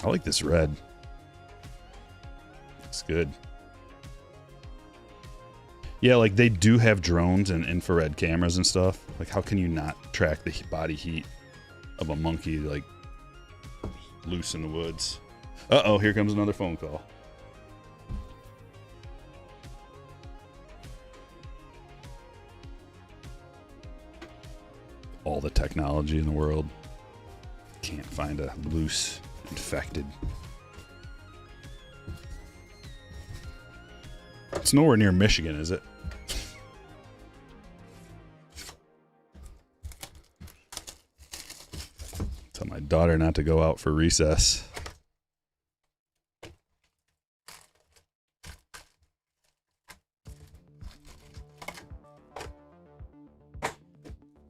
I like this red. Looks good. Yeah, like they do have drones and infrared cameras and stuff. Like how can you not track the body heat of a monkey like loose in the woods? Uh-oh, here comes another phone call. All the technology in the world. Can't find a loose infected. It's nowhere near Michigan, is it? Tell my daughter not to go out for recess.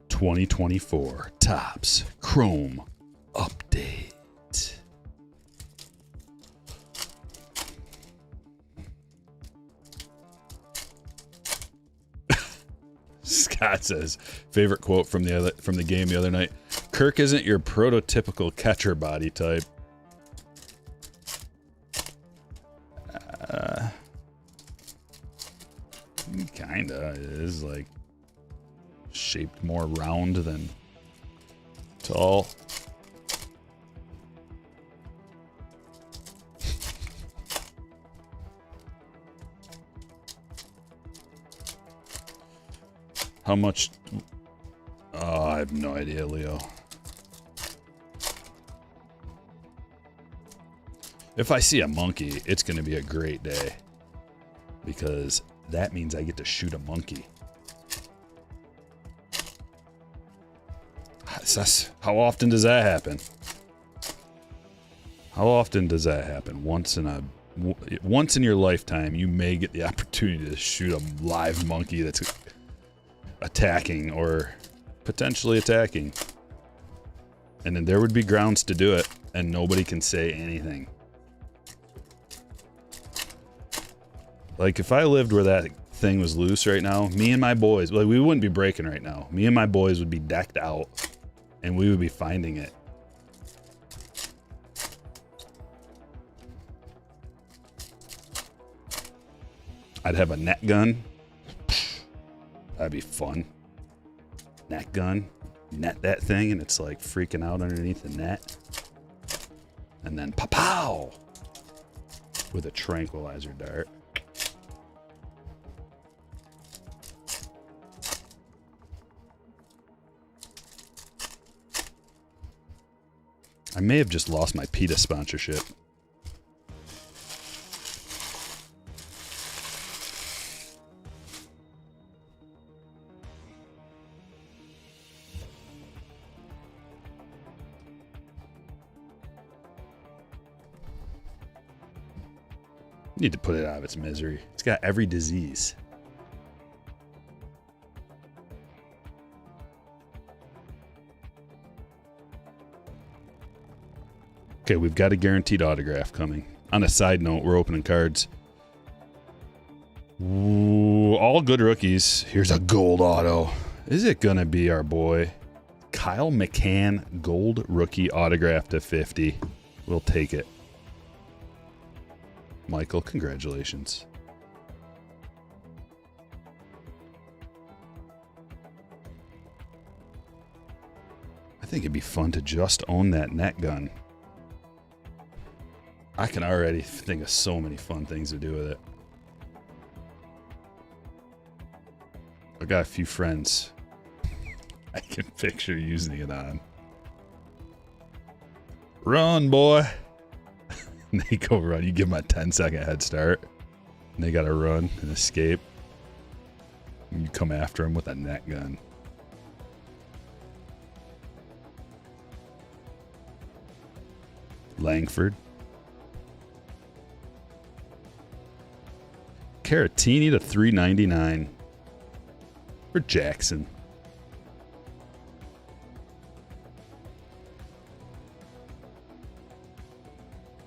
"2024 Topps Chrome Update." Scott says, favorite quote from the game the other night: "Kirk isn't your prototypical catcher body type." Kinda is, like shaped more round than tall. How much? Oh, I have no idea, Leo. If I see a monkey, it's going to be a great day. Because that means I get to shoot a monkey. How often does that happen? How often does that happen? Once in your lifetime, you may get the opportunity to shoot a live monkey that's attacking or potentially attacking. And then there would be grounds to do it, and nobody can say anything. Like, if I lived where that thing was loose right now, me and my boys, like, we wouldn't be breaking right now. Me and my boys would be decked out, and we would be finding it. I'd have a net gun. That'd be fun. Net gun. Net that thing, and it's like freaking out underneath the net. And then pow! With a tranquilizer dart. I may have just lost my PETA sponsorship. Need to put it out of its misery. It's got every disease. Okay, we've got a guaranteed autograph coming. On a side note, we're opening cards. Ooh, all good rookies. Here's a gold auto. Is it gonna be our boy Kyle McCann gold rookie autograph to 50? We'll take it. Michael, congratulations. I think it'd be fun to just own that net gun. I can already think of so many fun things to do with it. I've got a few friends I can picture using it on. Run, boy. And they go run. You give them a 10-second head start. And they got to run and escape. And you come after them with a net gun. Langford. Caratini to 399. For Jackson.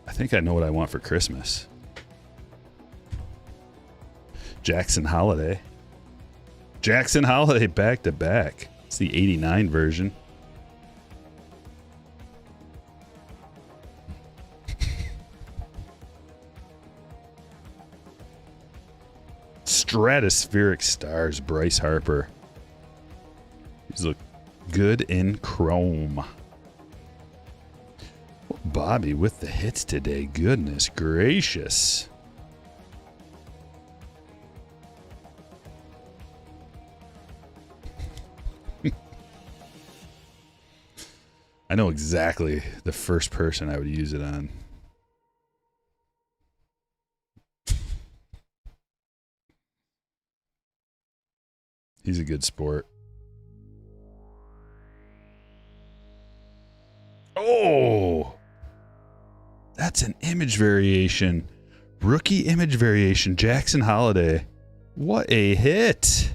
I think I know what I want for Christmas. Jackson Holiday. Jackson Holiday back to back. It's the 89 version. Stratospheric Stars, Bryce Harper. These look good in chrome. Bobby with the hits today. Goodness gracious. I know exactly the first person I would use it on. He's a good sport. Oh! That's an image variation. Rookie image variation. Jackson Holiday. What a hit.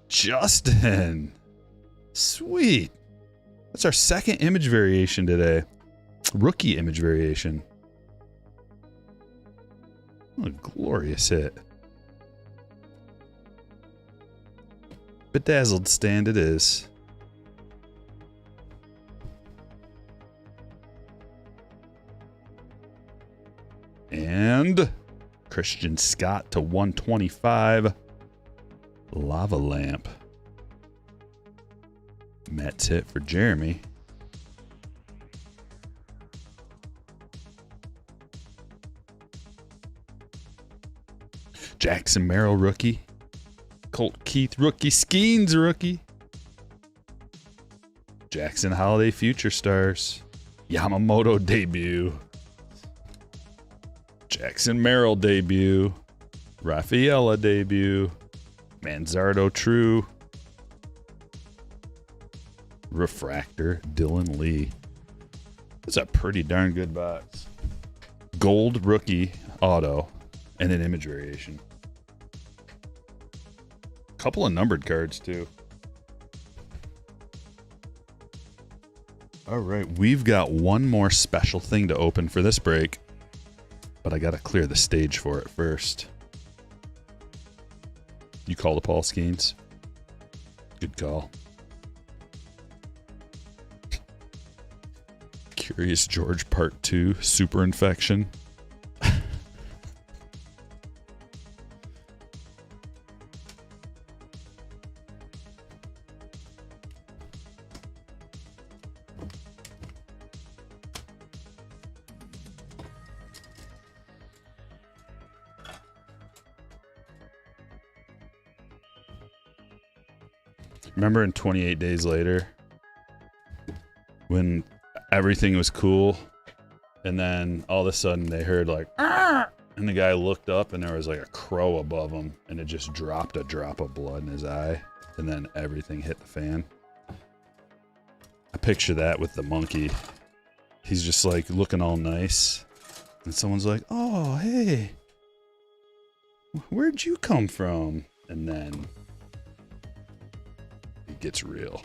Justin. Sweet. That's our second image variation today. Rookie image variation. What a glorious hit. Bedazzled stand it is. And Christian Scott to 125. Lava Lamp. Matt's hit for Jeremy. Jackson Merrill rookie. Colt Keith rookie. Skeens rookie. Jackson Holiday Future Stars. Yamamoto debut. Jackson Merrill debut. Rafaela debut. Manzardo True. Refractor Dylan Lee. That's a pretty darn good box. Gold rookie auto and an image variation. Couple of numbered cards too. All right, we've got one more special thing to open for this break, but I gotta clear the stage for it first. You call the Paul Skeens? Good call. Curious George Part 2, Super Infection. Remember in 28 Days Later when everything was cool and then all of a sudden they heard like "Arr!" and the guy looked up and there was like a crow above him and it just dropped a drop of blood in his eye and then everything hit the fan. I picture that with the monkey. He's just like looking all nice and someone's like, "Oh, hey, where'd you come from?" And then it gets real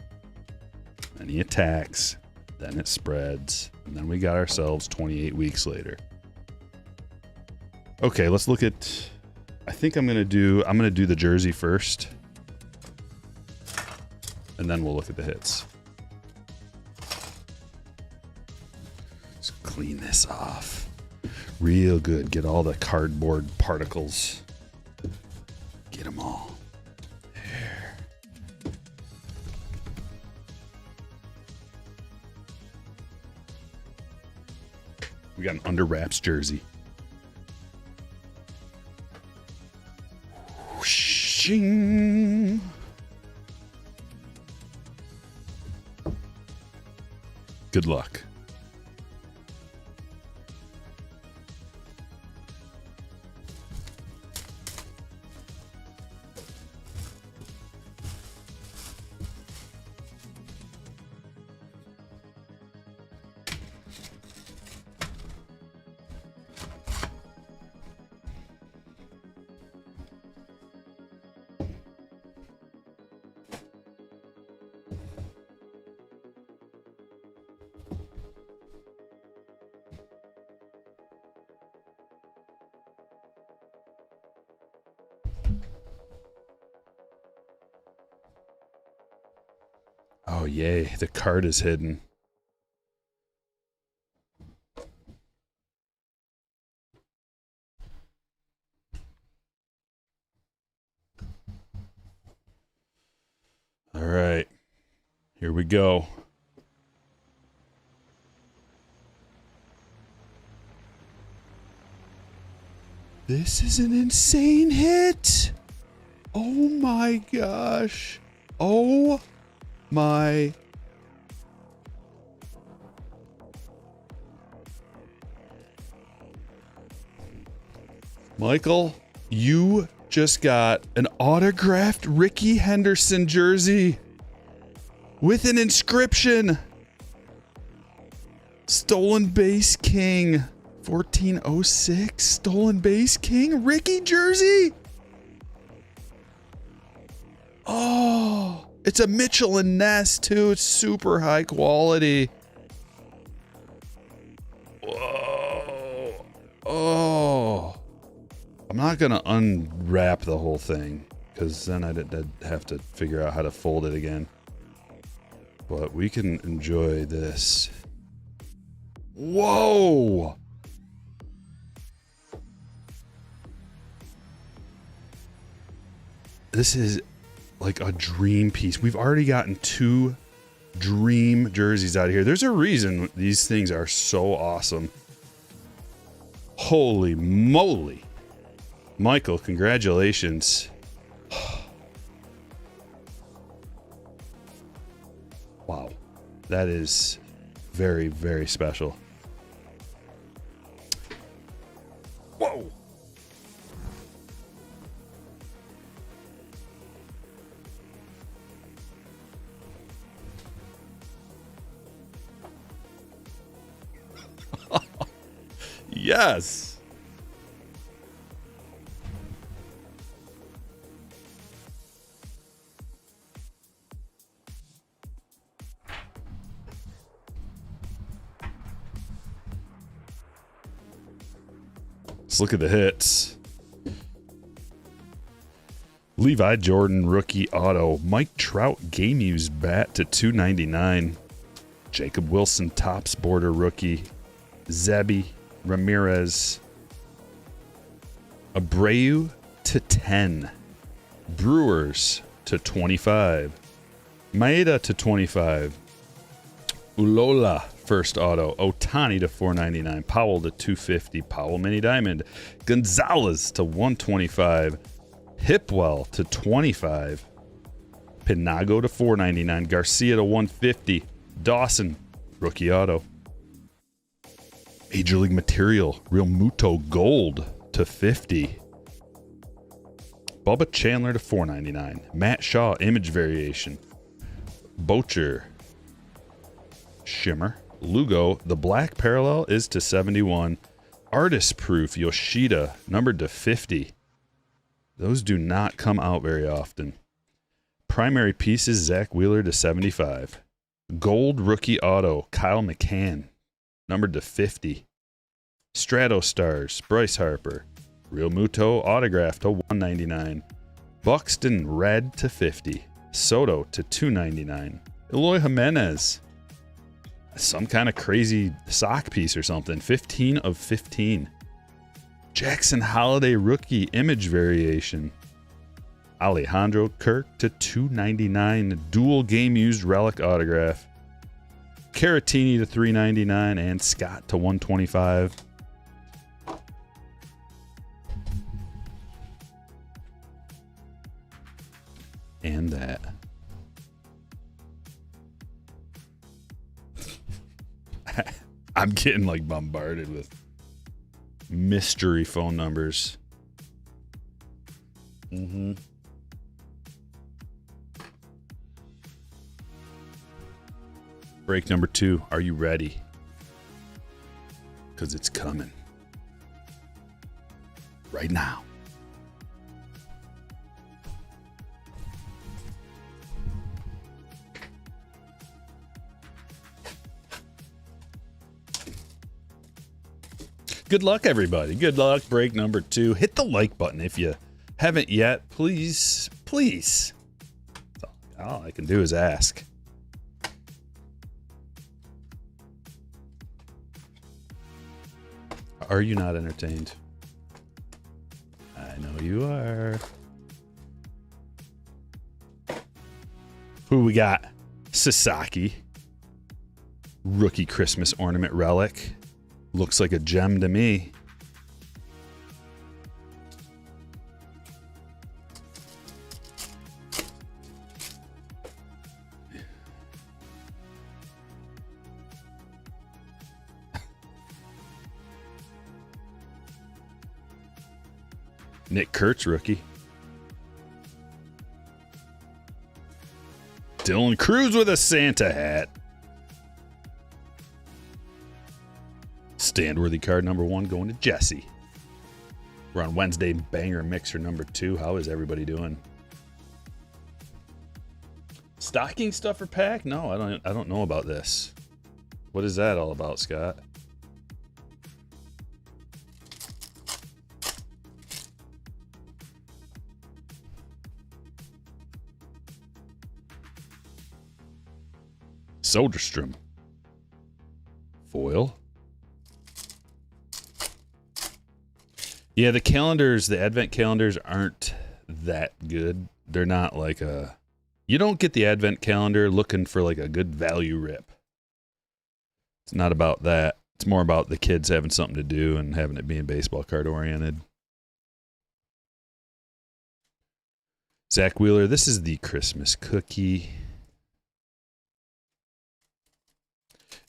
and he attacks. Then it spreads, and then we got ourselves 28 weeks later. Okay, let's look at. I think I'm gonna do the jersey first, and then we'll look at the hits. Let's clean this off, real good. Get all the cardboard particles. Get them all. We got an under wraps jersey. Whooshing. Good luck. Oh, yay. The card is hidden. All right. Here we go. This is an insane hit. Oh my gosh. Oh my. Michael, you just got an autographed Ricky Henderson jersey with an inscription. Stolen Base King. 1406 Stolen Base King Ricky jersey. Oh, it's a Mitchell and Ness too. It's super high quality. Whoa. Oh. I'm not going to unwrap the whole thing because then I'd have to figure out how to fold it again. But we can enjoy this. Whoa. This is like a dream piece. We've already gotten 2 dream jerseys out of here. There's a reason these things are so awesome. Holy moly. Michael, congratulations. Wow. That is very, very special. Whoa. Yes. Let's look at the hits. Levi Jordan rookie auto. Mike Trout game used bat to 299. Jacob Wilson Topps border rookie. Zebby Ramirez. Abreu to 10. Brewers to 25. Maeda to 25. Ulola first auto. Otani to 499. Powell to 250. Powell mini diamond. Gonzalez to 125. Hipwell to 25. Pinago to 499. Garcia to 150. Dawson rookie auto. Major League Material, Real Muto Gold to 50. Bubba Chandler to 499. Matt Shaw image variation. Bocher. Shimmer. Lugo, the black parallel is to 71. Artist proof Yoshida, numbered to 50. Those do not come out very often. Primary pieces Zach Wheeler to 75. Gold rookie auto Kyle McCann, numbered to 50. Strato Stars, Bryce Harper. Real Muto autograph to 199. Buxton red to 50. Soto to 299. Eloy Jimenez. Some kind of crazy sock piece or something. 15 of 15. Jackson Holiday rookie image variation. Alejandro Kirk to 299. Dual game used relic autograph. Caratini to 399 and Scott to 125. And that. I'm getting like bombarded with mystery phone numbers. Break number 2. Are you ready? Because it's coming. Right now. Good luck, everybody. Good luck. Break number 2. Hit the like button if you haven't yet. Please, please. All I can do is ask. Are you not entertained? I know you are. Who we got? Sasaki. Rookie Christmas ornament relic. Looks like a gem to me. Nick Kurtz rookie. Dylan Cruz with a Santa hat. Stand-worthy card number 1 going to Jesse. We're on Wednesday banger mixer number 2. How is everybody doing? Stocking stuffer pack? No, I don't know about this. What is that all about, Scott? Soderstrom. Foil. Yeah, the calendars, the advent calendars aren't that good. They're not like a... You don't get the advent calendar looking for like a good value rip. It's not about that. It's more about the kids having something to do and having it being baseball card oriented. Zach Wheeler, this is the Christmas cookie.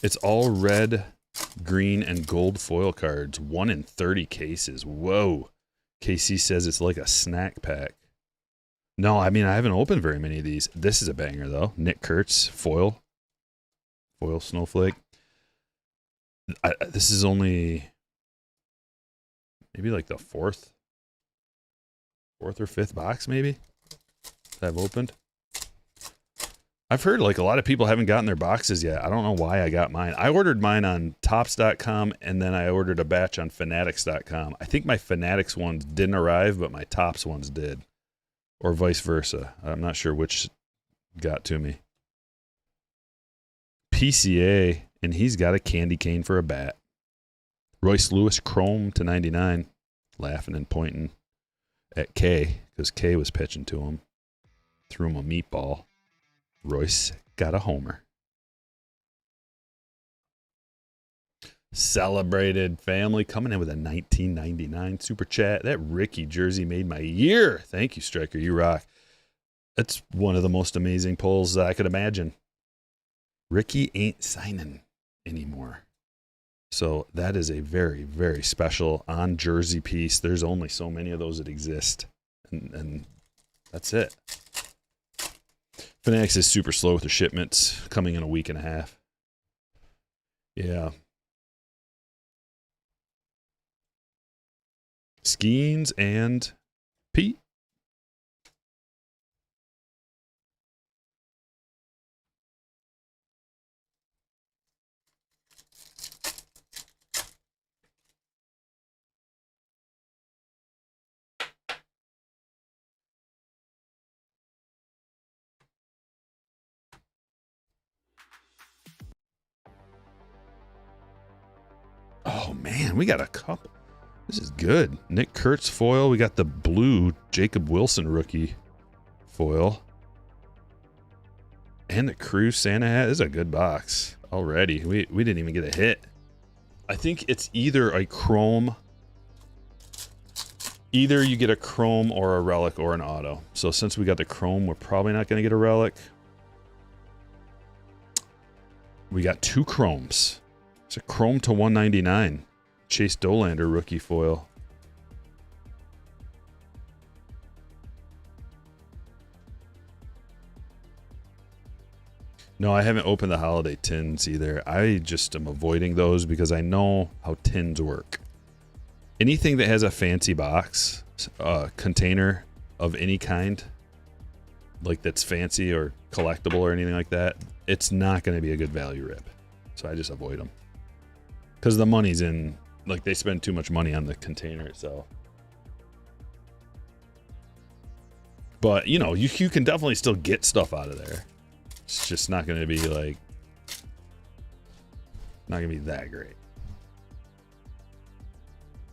It's all red, green, and gold foil cards. 1 in 30 cases. Whoa. KC says it's like a snack pack. No, I mean, I haven't opened very many of these. This is a banger, though. Nick Kurtz, foil. Foil snowflake. This is only maybe like the fourth or 5th box, maybe, that I've opened. I've heard like a lot of people haven't gotten their boxes yet. I don't know why I got mine. I ordered mine on Topps.com and then I ordered a batch on Fanatics.com. I think my Fanatics ones didn't arrive, but my Topps ones did. Or vice versa. I'm not sure which got to me. PCA, and he's got a candy cane for a bat. Royce Lewis, chrome to 99. Laughing and pointing at K because K was pitching to him. Threw him a meatball. Royce got a homer. Celebrated family coming in with a 1999 super chat. That Ricky jersey made my year. Thank you, Stryker. You rock. That's one of the most amazing pulls that I could imagine. Ricky ain't signing anymore. So that is a very, very special on jersey piece. There's only so many of those that exist. And that's it. Fanatics is super slow with the shipments, coming in a week and a half. Yeah. Skeens and Pete. Oh, man, we got a couple. This is good. Nick Kurtz foil. We got the blue Jacob Wilson rookie foil. And the Cruz Santa hat. This is a good box already. We didn't even get a hit. I think it's either a chrome. Either you get a chrome or a relic or an auto. So since we got the chrome, we're probably not going to get a relic. We got 2 chromes. It's a chrome to 199. Chase Dolander rookie foil. No, I haven't opened the holiday tins either. I just am avoiding those because I know how tins work. Anything that has a fancy box, container of any kind, like that's fancy or collectible or anything like that, it's not going to be a good value rip. So I just avoid them. Because the money's in, like they spend too much money on the container itself. But, you know, you can definitely still get stuff out of there. It's just not going to be like, not going to be that great.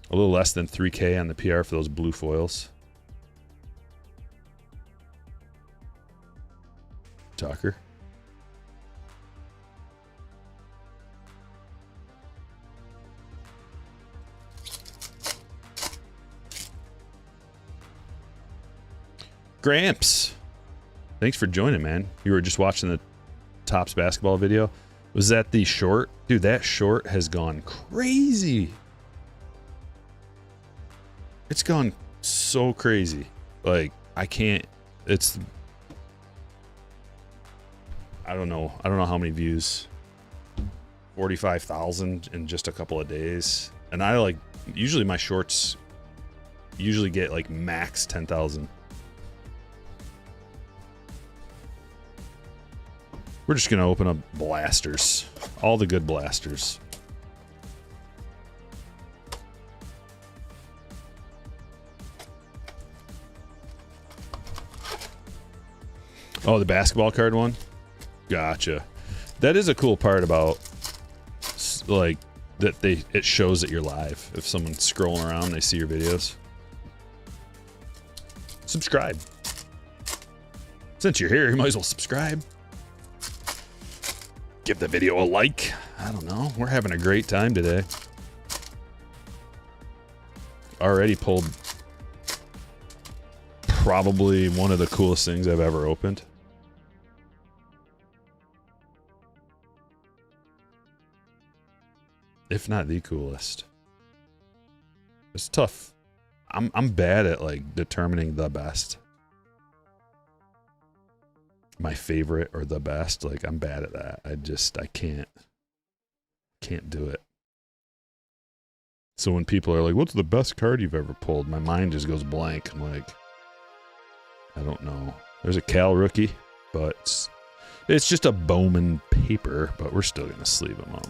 A little less than 3K on the PR for those blue foils. Tucker. Gramps, thanks for joining, man. You were just watching the Topps basketball video. Was that the short? Dude, that short has gone crazy. It's gone so crazy. Like, I can't, it's, I don't know how many views. 45,000 in just a couple of days. And I like, usually my shorts usually get like max 10,000. We're just going to open up blasters. All the good blasters. Oh, the basketball card one? Gotcha. That is a cool part about, like, that it shows that you're live. If someone's scrolling around, they see your videos. Subscribe. Since you're here, you might as well subscribe. Give the video a like. I don't know. We're having a great time today. Already pulled probably one of the coolest things I've ever opened. If not the coolest. It's tough. I'm bad at like determining the best. My favorite or the best, like I'm bad at that. I can't do it. So when people are like, what's the best card you've ever pulled? My mind just goes blank. I'm like, I don't know. There's a Cal rookie, but it's just a Bowman paper, but we're still going to sleeve them up.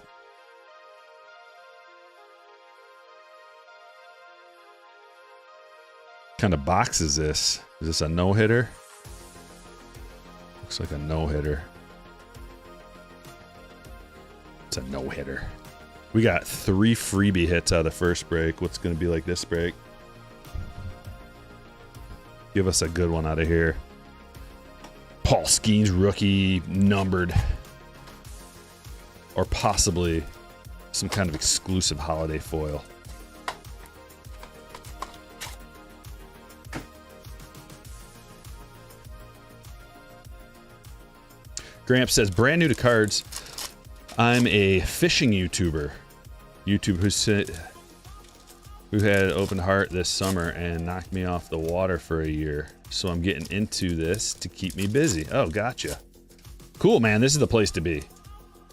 What kind of box is this? Is this a no-hitter? Looks like a no-hitter. It's a no-hitter. We got 3 freebie hits out of the first break. What's going to be like this break? Give us a good one out of here. Paul Skeens rookie numbered. Or possibly some kind of exclusive holiday foil. Gramps says, brand new to cards. I'm a fishing YouTuber. Who had an open heart this summer and knocked me off the water for a year. So I'm getting into this to keep me busy. Oh, gotcha. Cool, man. This is the place to be.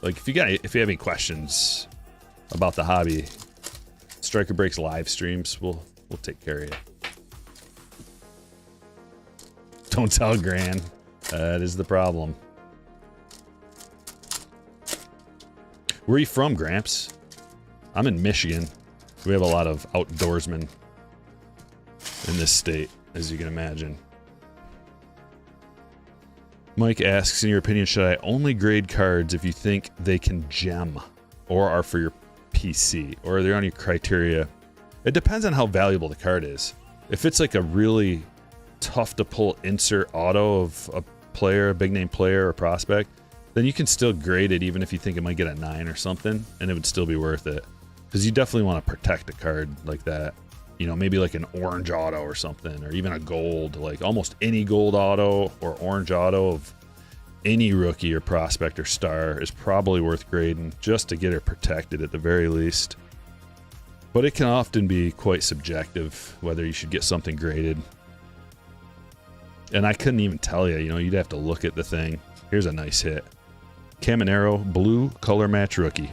Like, if you have any questions about the hobby, Stryker Breaks live streams, we'll take care of you. Don't tell Gran. That is the problem. Where are you from, Gramps? I'm in Michigan. We have a lot of outdoorsmen in this state, as you can imagine. Mike asks, in your opinion, should I only grade cards if you think they can gem or are for your PC? Or are there any criteria? It depends on how valuable the card is. If it's like a really tough to pull insert auto of a player, a big name player or prospect, then you can still grade it even if you think it might get a 9 or something, and it would still be worth it. Because you definitely want to protect a card like that. You know, maybe like an orange auto or something, or even a gold, like almost any gold auto or orange auto of any rookie or prospect or star is probably worth grading just to get it protected at the very least. But it can often be quite subjective whether you should get something graded. And I couldn't even tell you, you'd have to look at the thing. Here's a nice hit. Caminero blue color match rookie.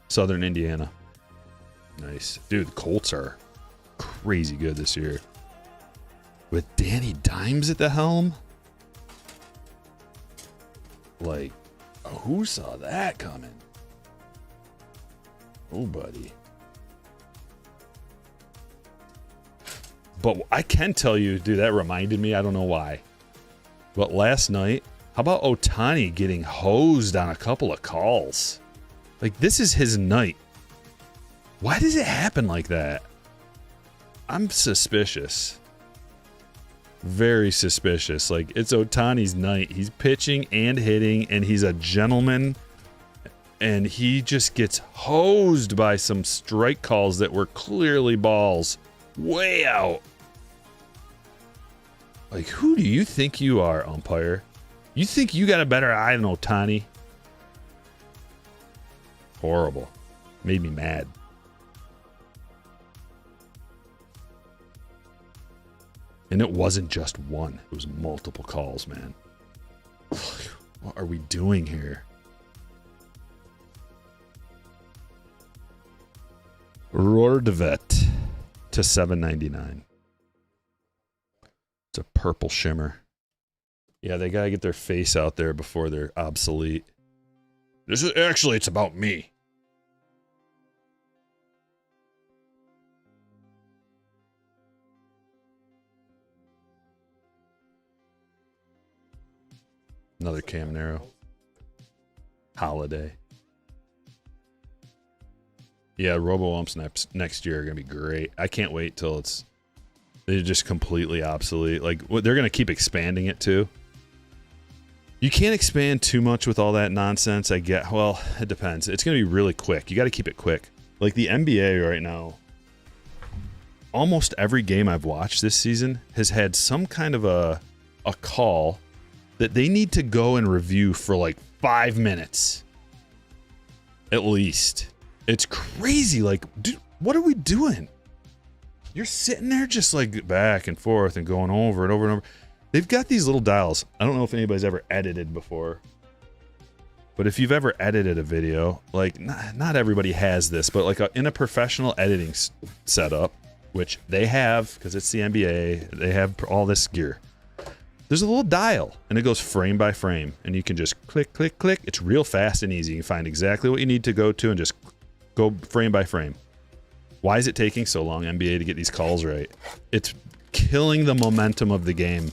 Southern Indiana. Nice. Dude, the Colts are crazy good this year. With Danny Dimes at the helm? Like, who saw that coming? Oh, buddy. But I can tell you, dude, that reminded me, I don't know why. But last night, How about Ohtani getting hosed on a couple of calls? Like, this is his night. Why does it happen like that? I'm suspicious. Very suspicious. Like, it's Ohtani's night. He's pitching and hitting, and he's a gentleman. And he just gets hosed by some strike calls that were clearly balls. Way out. Like, who do you think you are, umpire? You think you got a better eye than Ohtani? Horrible. Made me mad. And it wasn't just one. It was multiple calls, man. What are we doing here? Roordevet to $7.99. It's a purple shimmer. Yeah, they gotta get their face out there before they're obsolete. This is actually, it's about me. Another Cam Nero. Holiday. Yeah, robo-umps next year are going to be great. I can't wait till they're just completely obsolete. Like, they're going to keep expanding it too. You can't expand too much with all that nonsense, I get. Well, it depends. It's going to be really quick. You got to keep it quick. Like the NBA right now, almost every game I've watched this season has had some kind of a call that they need to go and review for like 5 minutes. At least. It's crazy. Like, dude, what are we doing? You're sitting there just like back and forth and going over and over and over. They've got these little dials. I don't know if anybody's ever edited before. But if you've ever edited a video, like, not everybody has this, but like in a professional editing setup, which they have, because it's the NBA, they have all this gear. There's a little dial, and it goes frame by frame, and you can just click, click, click. It's real fast and easy. You can find exactly what you need to go to and just go frame by frame. Why is it taking so long, NBA, to get these calls right? It's killing the momentum of the game.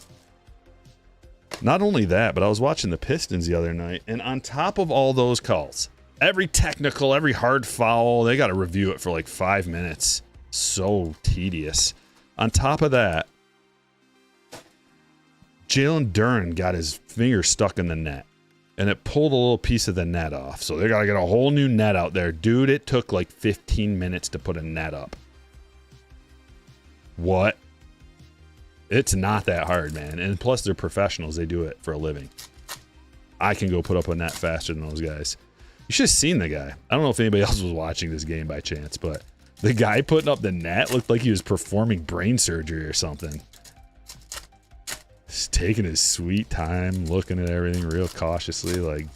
Not only that, but I was watching the Pistons the other night, and on top of all those calls, every technical, every hard foul, they got to review it for like 5 minutes. So tedious. On top of that, Jalen Duren got his finger stuck in the net, and it pulled a little piece of the net off. So they got to get a whole new net out there. Dude, it took like 15 minutes to put a net up. What? It's not that hard, man. And plus, they're professionals. They do it for a living. I can go put up a net faster than those guys. You should have seen the guy. I don't know if anybody else was watching this game by chance, but the guy putting up the net looked like he was performing brain surgery or something. Just taking his sweet time, looking at everything real cautiously, like.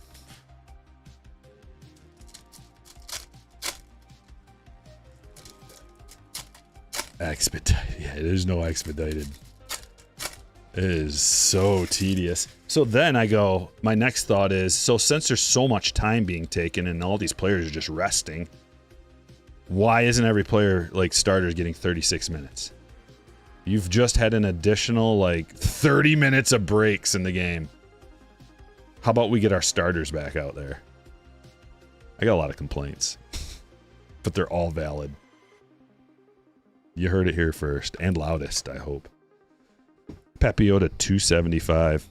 Expedited. Yeah, there's no expedited. It is so tedious. So then I go, my next thought is, so since there's so much time being taken and all these players are just resting, why isn't every player, like starters, getting 36 minutes? You've just had an additional, like, 30 minutes of breaks in the game. How about we get our starters back out there? I got a lot of complaints, but they're all valid. You heard it here first, and loudest, I hope. Pepiota 275.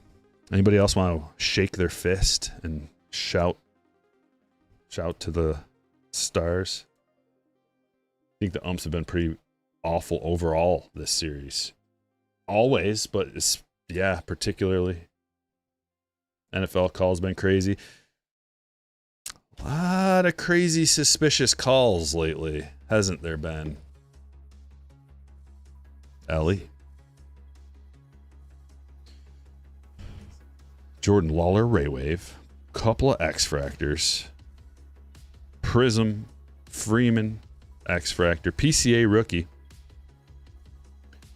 Anybody else want to shake their fist and shout to the stars? I think the umps have been pretty awful overall this series. Always, but it's, yeah, particularly. NFL calls been crazy. A lot of crazy, suspicious calls lately, hasn't there been? Ellie. Jordan Lawler, Raywave. Couple of X-Fractors. Prism, Freeman, X-Fractor. PCA rookie.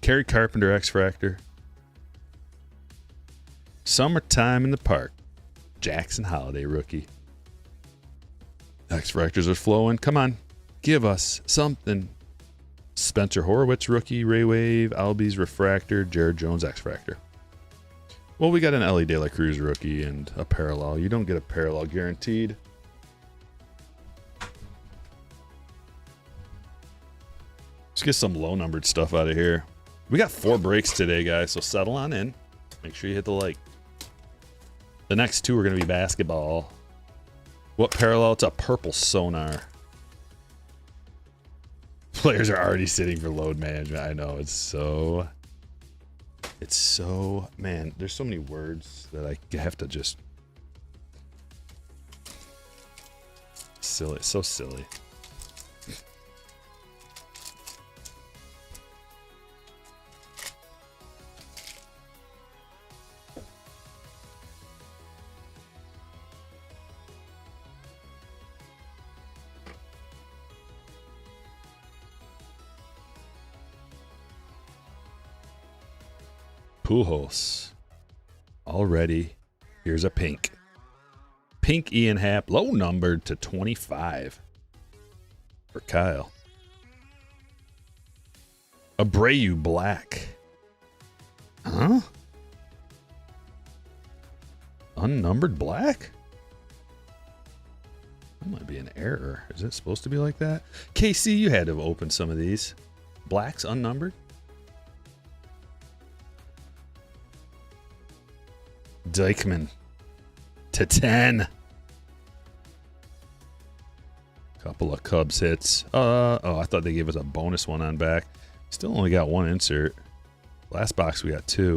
Kerry Carpenter, X-Fractor. Summertime in the Park. Jackson Holiday, rookie. X-Fractors are flowing. Come on. Give us something. Spencer Horowitz, rookie. Raywave. Albies, Refractor. Jared Jones, X-Fractor. Well, we got an Ellie De La Cruz rookie and a parallel. You don't get a parallel guaranteed. Let's get some low-numbered stuff out of here. We got 4 breaks today, guys, so settle on in. Make sure you hit the like. The next 2 are going to be basketball. What parallel? It's a purple sonar. Players are already sitting for load management. I know, it's so... Man, there's so many words that I have to just... Silly, it's so silly. Pujols. Already. Here's a pink. Pink Ian Happ. Low numbered to 25. For Kyle. Abreu black. Huh? Unnumbered black? That might be an error. Is it supposed to be like that? KC, you had to have opened some of these. Blacks unnumbered? Dykman to 10. Couple of Cubs hits. Oh, I thought they gave us a bonus one on back. Still only got 1 insert. Last box we got 2.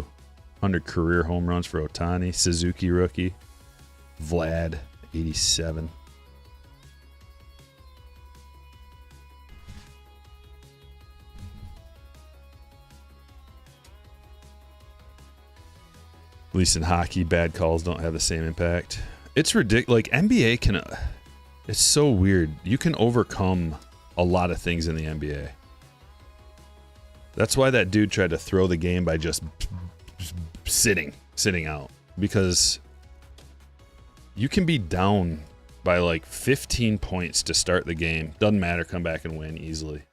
100 career home runs for Ohtani. Suzuki rookie. Vlad 87. At least in hockey, bad calls don't have the same impact. It's ridiculous. Like, NBA can... it's so weird. You can overcome a lot of things in the NBA. That's why that dude tried to throw the game by just sitting out. Because you can be down by like 15 points to start the game. Doesn't matter. Come back and win easily.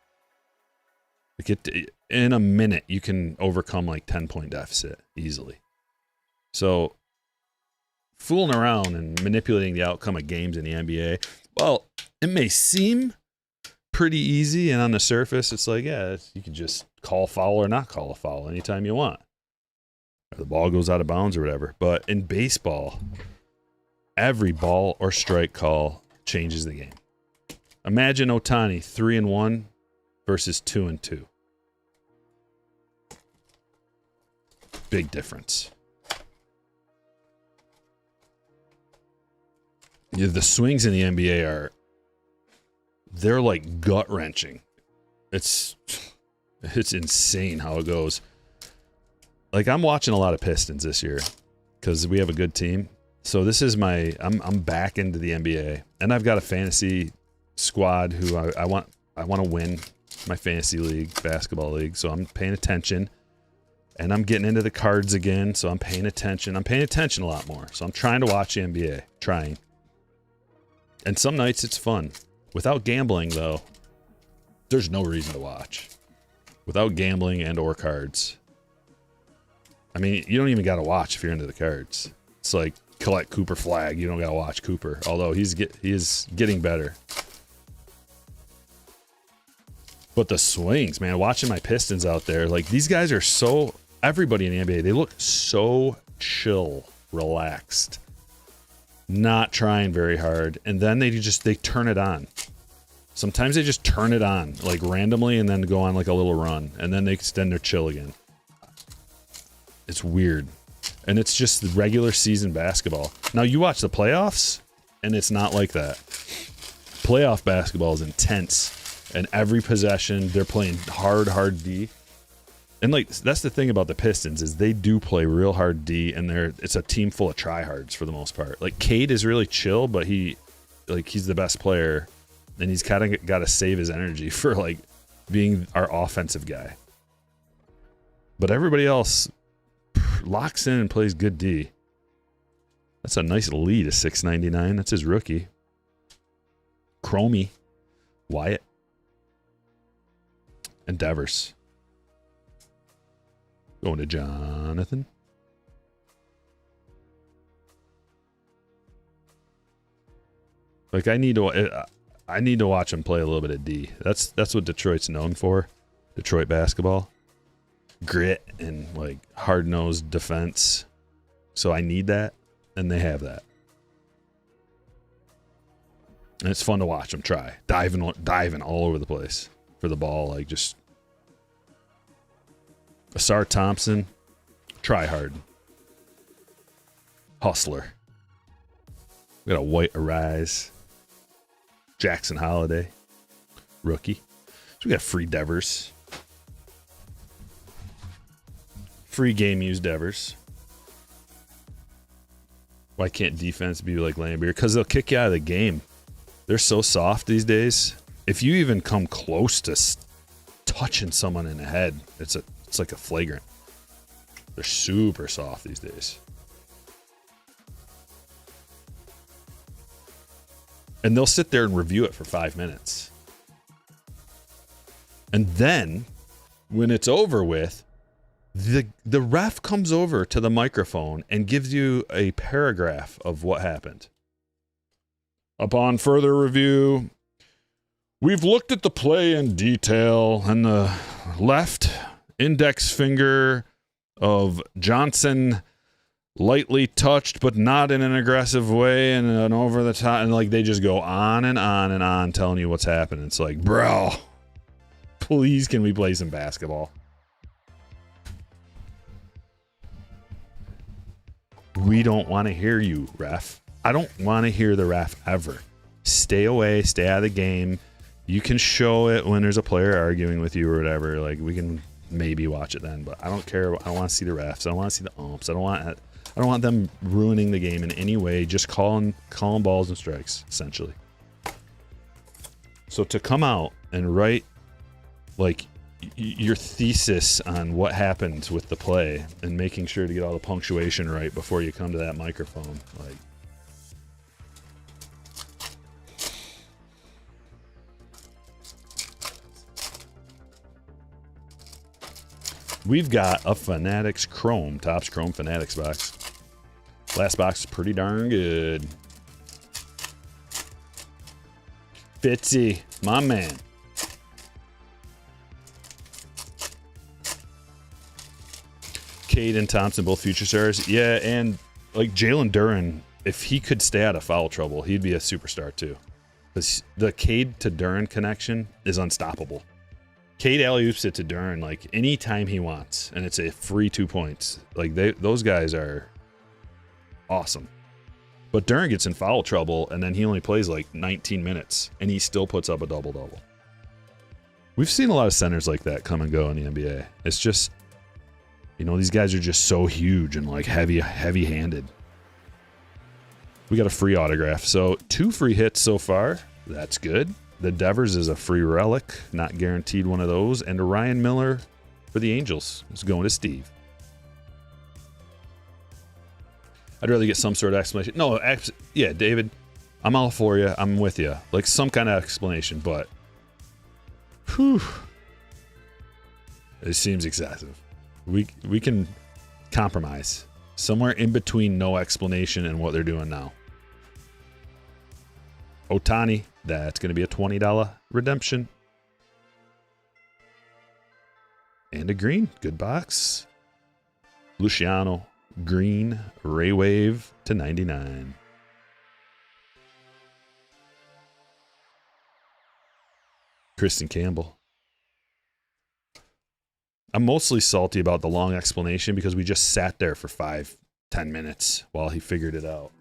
Like in a minute, you can overcome like 10-point deficit easily. So, fooling around and manipulating the outcome of games in the NBA, well, it may seem pretty easy, and on the surface, it's like, yeah, you can just call a foul or not call a foul anytime you want. Or the ball goes out of bounds or whatever. But in baseball, every ball or strike call changes the game. Imagine Ohtani 3-1 versus 2-2. Big difference. Yeah, the swings in the NBA they're like gut-wrenching. It's insane how it goes. Like, I'm watching a lot of Pistons this year because we have a good team. So this is I'm back into the NBA, and I've got a fantasy squad who I want to win my fantasy league, basketball league. So I'm paying attention, and I'm getting into the cards again. So I'm paying attention. I'm paying attention a lot more. So I'm trying to watch the NBA, trying. And some nights it's fun. Without gambling, though, there's no reason to watch. Without gambling and or cards. I mean, you don't even got to watch if you're into the cards. It's like collect Cooper flag. You don't got to watch Cooper. Although he is getting better. But the swings, man, watching my Pistons out there, like, these guys are so... Everybody in the NBA, they look so chill, relaxed. Not trying very hard, and then they turn it on. Sometimes they just turn it on like randomly and then go on like a little run, and then they extend their chill again. It's weird, and it's just regular season basketball. Now you watch the playoffs, and it's not like that. Playoff basketball is intense, and every possession they're playing hard D. And like, that's the thing about the Pistons is they do play real hard D, and it's a team full of tryhards for the most part. Like, Cade is really chill, but he's the best player, and he's kind of got to save his energy for like being our offensive guy. But everybody else locks in and plays good D. That's a nice lead, a $6.99. That's his rookie. Chromie, Wyatt, and Devers. Going to Jonathan. Like I need to watch him play a little bit of D. That's what Detroit's known for. Detroit basketball. Grit and like hard-nosed defense. So I need that, and they have that. And it's fun to watch them try. Diving all over the place for the ball. Like just Asar Thompson, try hard. Hustler. We got a White Arise. Jackson Holiday. Rookie. So we got free Devers. Free game used Devers. Why can't defense be like Lapeer? Because they'll kick you out of the game. They're so soft these days. If you even come close to touching someone in the head, it's like a flagrant. They're super soft these days. And they'll sit there and review it for 5 minutes. And then, when it's over with, the ref comes over to the microphone and gives you a paragraph of what happened. Upon further review, we've looked at the play in detail, and the left index finger of Johnson lightly touched, but not in an aggressive way, and an over the top, and like they just go on and on and on telling you what's happening. It's like, bro, please can we play some basketball? We don't want to hear you, ref. I don't want to hear the ref ever. Stay away, stay out of the game. You can show it when there's a player arguing with you or whatever. Like, we can maybe watch it then, but I don't care. I don't want to see the refs. I don't want to see the umps. I don't want them ruining the game in any way. Just calling balls and strikes, essentially. So to come out and write like your thesis on what happened with the play and making sure to get all the punctuation right before you come to that microphone, like, we've got a Fanatics Chrome, Topps Chrome Fanatics box. Last box is pretty darn good. Fitzy, my man. Cade and Thompson, both future stars. Yeah, and like Jalen Duren, if he could stay out of foul trouble, he'd be a superstar too. Because the Cade to Duren connection is unstoppable. Cade alley-oops it to Duren like anytime he wants, and it's a free 2 points. Like those guys are awesome. But Duren gets in foul trouble, and then he only plays like 19 minutes, and he still puts up a double-double. We've seen a lot of centers like that come and go in the NBA. It's just, you know, these guys are just so huge and like heavy-handed. We got a free autograph, so 2 free hits so far. That's good. The Devers is a free relic, not guaranteed one of those. And a Ryan Miller for the Angels is going to Steve. I'd rather get some sort of explanation. No, yeah, David, I'm all for you. I'm with you. Like some kind of explanation, but whew, it seems excessive. We can compromise somewhere in between no explanation and what they're doing now. Otani, that's going to be a $20 redemption. And a green. Good box. Luciano, green, Ray Wave to 99. Kristen Campbell. I'm mostly salty about the long explanation because we just sat there for 5-10 minutes while he figured it out.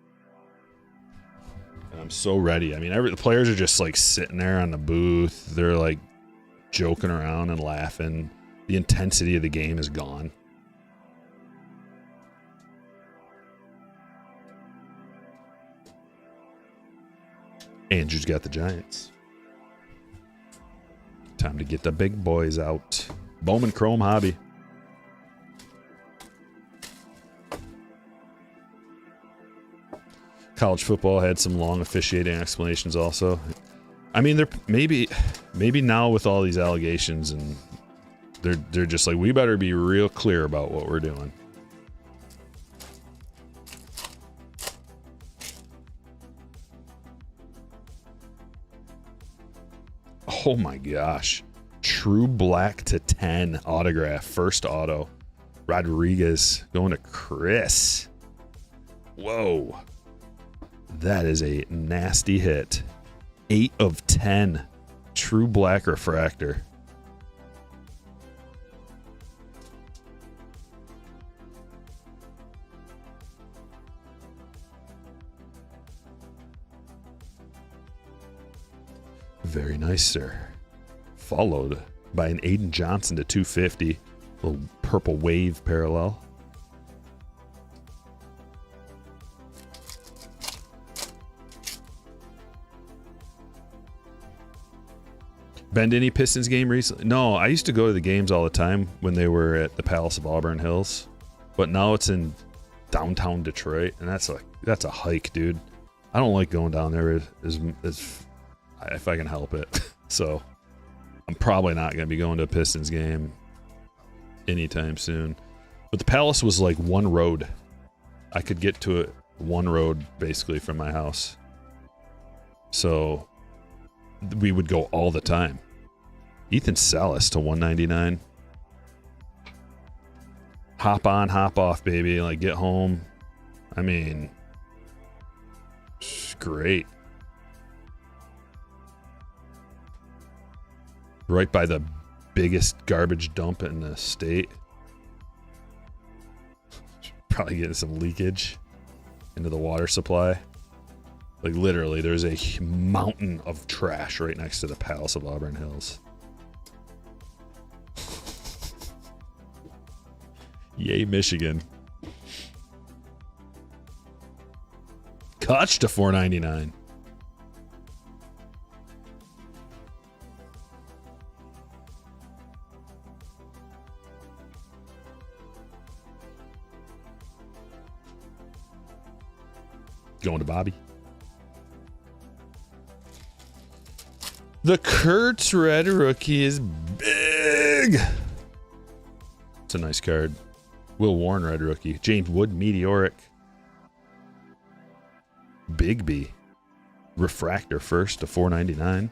And I'm so ready. I mean, the players are just like sitting there on the booth. They're like joking around and laughing. The intensity of the game is gone. Andrew's got the Giants. Time to get the big boys out. Bowman Chrome Hobby. College football had some long officiating explanations also. I mean, they're maybe now with all these allegations, and they're just like, we better be real clear about what we're doing. Oh my gosh. True black to 10 autograph. First auto. Rodriguez going to Chris. Whoa. That is a nasty hit. 8 of 10. True black refractor. Very nice, sir. Followed by an Aiden Johnson to 250. Little purple wave parallel. Been to any Pistons game recently? No, I used to go to the games all the time when they were at the Palace of Auburn Hills. But now it's in downtown Detroit, and that's a hike, dude. I don't like going down there as if I can help it. So I'm probably not going to be going to a Pistons game anytime soon. But the Palace was like one road. I could get to it one road basically from my house. So we would go all the time. Ethan Salas to 199. Hop on, hop off, baby. Like, get home. I mean, it's great. Right by the biggest garbage dump in the state. Probably getting some leakage into the water supply. Like, literally, there's a mountain of trash right next to the Palace of Auburn Hills. Yay, Michigan. Kutch to 499. Going to Bobby. The Kurtz red rookie is big. It's a nice card. Will Warren red rookie. James Wood meteoric. Bigby. Refractor first to 499.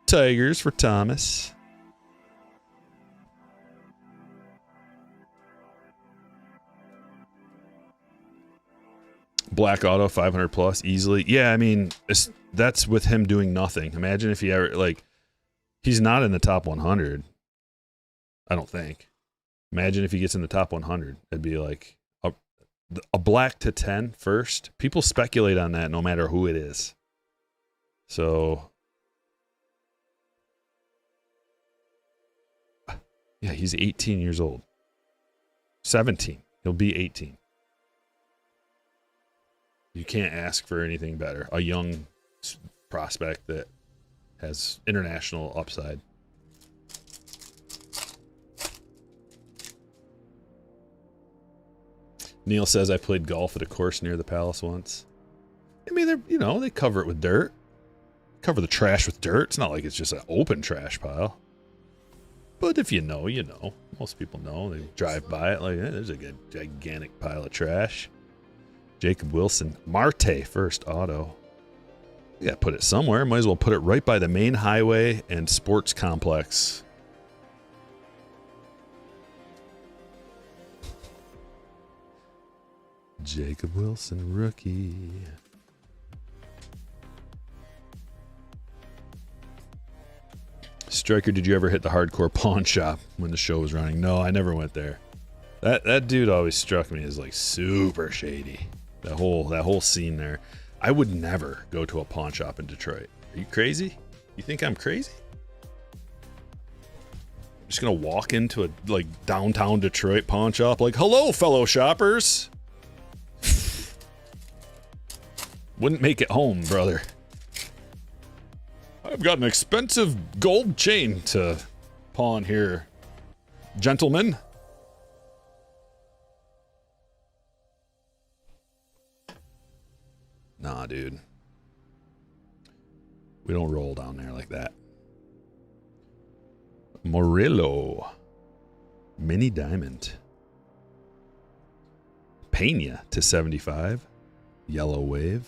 Tigers for Thomas. Black auto 500 plus easily. Yeah, I mean, that's with him doing nothing. Imagine if he ever, like, he's not in the top 100. I don't think. Imagine if he gets in the top 100. It'd be like a black to 10 first. People speculate on that no matter who it is. So, yeah, he's 18 years old. 17. He'll be 18. You can't ask for anything better. A young prospect that has international upside. Neil says, I played golf at a course near the Palace once. I mean, they cover it with dirt. Cover the trash with dirt. It's not like it's just an open trash pile. But if you know, you know. Most people know. They drive by it like, there's a good gigantic pile of trash. Jacob Wilson. Marte first auto. You gotta put it somewhere. Might as well put it right by the main highway and sports complex. Jacob Wilson, rookie. Stryker, did you ever hit the hardcore pawn shop when the show was running? No, I never went there. That dude always struck me as like super shady. That whole scene there. I would never go to a pawn shop in Detroit. Are you crazy? You think I'm crazy? I'm just gonna walk into a like downtown Detroit pawn shop like, hello, fellow shoppers. Wouldn't make it home, brother. I've got an expensive gold chain to pawn here, gentlemen. Nah, dude. We don't roll down there like that. Murillo. Mini diamond. Pena to 75. Yellow wave.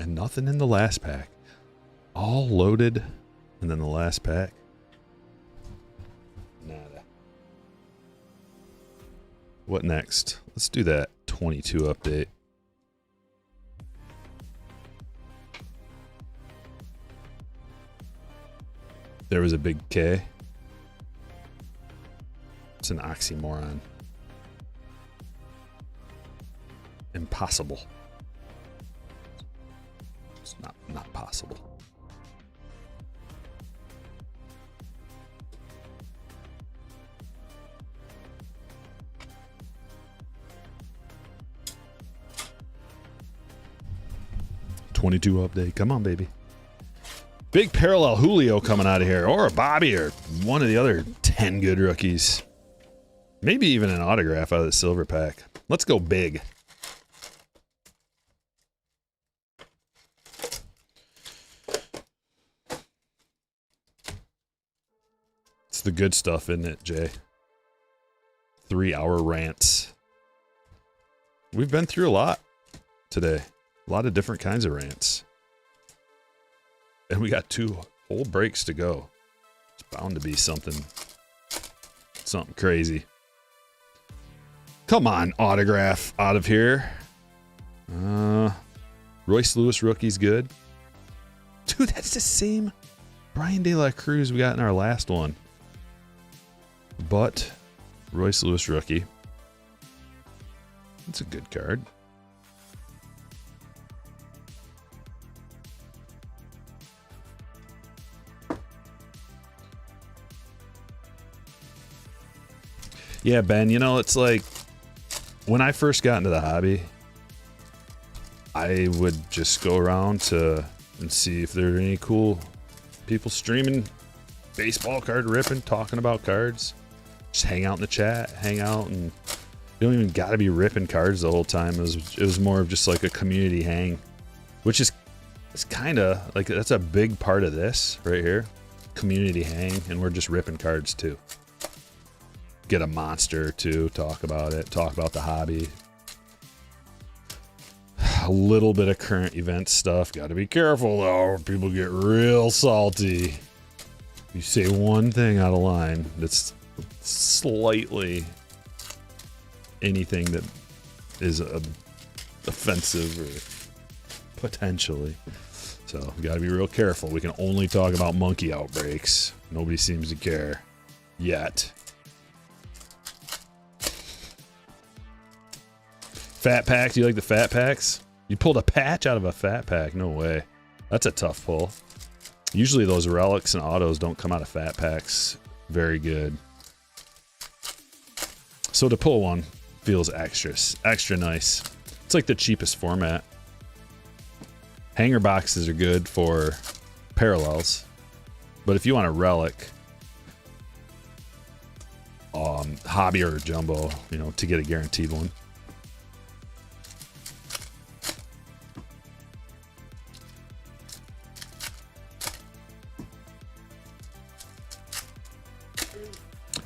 And nothing in the last pack. All loaded. And then the last pack. Nada. What next? Let's do that 22 update. There was a big K. It's an oxymoron. Impossible. It's not possible. '22 update. Come on, baby. Big parallel Julio coming out of here, or a Bobby, or one of the other 10 good rookies. Maybe even an autograph out of the silver pack. Let's go big. It's the good stuff, isn't it, Jay? 3-hour rants. We've been through a lot today. A lot of different kinds of rants. And we got 2 whole breaks to go. It's bound to be something crazy. Come on, autograph out of here. Royce Lewis rookie's good. Dude, that's the same Brian De La Cruz we got in our last one. But Royce Lewis rookie. That's a good card. Yeah, Ben, you know, it's like when I first got into the hobby, I would just go around and see if there are any cool people streaming baseball card ripping, talking about cards. Just hang out in the chat, hang out, and you don't even got to be ripping cards the whole time. It was more of just like a community hang, which is it's kind of like that's a big part of this right here, community hang, and we're just ripping cards too. Get a monster or two, talk about it, talk about the hobby. A little bit of current event stuff. Got to be careful though, people get real salty. You say one thing out of line that's slightly anything that is offensive or potentially. So we got to be real careful. We can only talk about monkey outbreaks. Nobody seems to care yet. Fat pack, do you like the fat packs? You pulled a patch out of a fat pack, no way. That's a tough pull. Usually those relics and autos don't come out of fat packs very good. So to pull one feels extra nice. It's like the cheapest format. Hanger boxes are good for parallels, but if you want a relic, hobby or jumbo, you know, to get a guaranteed one.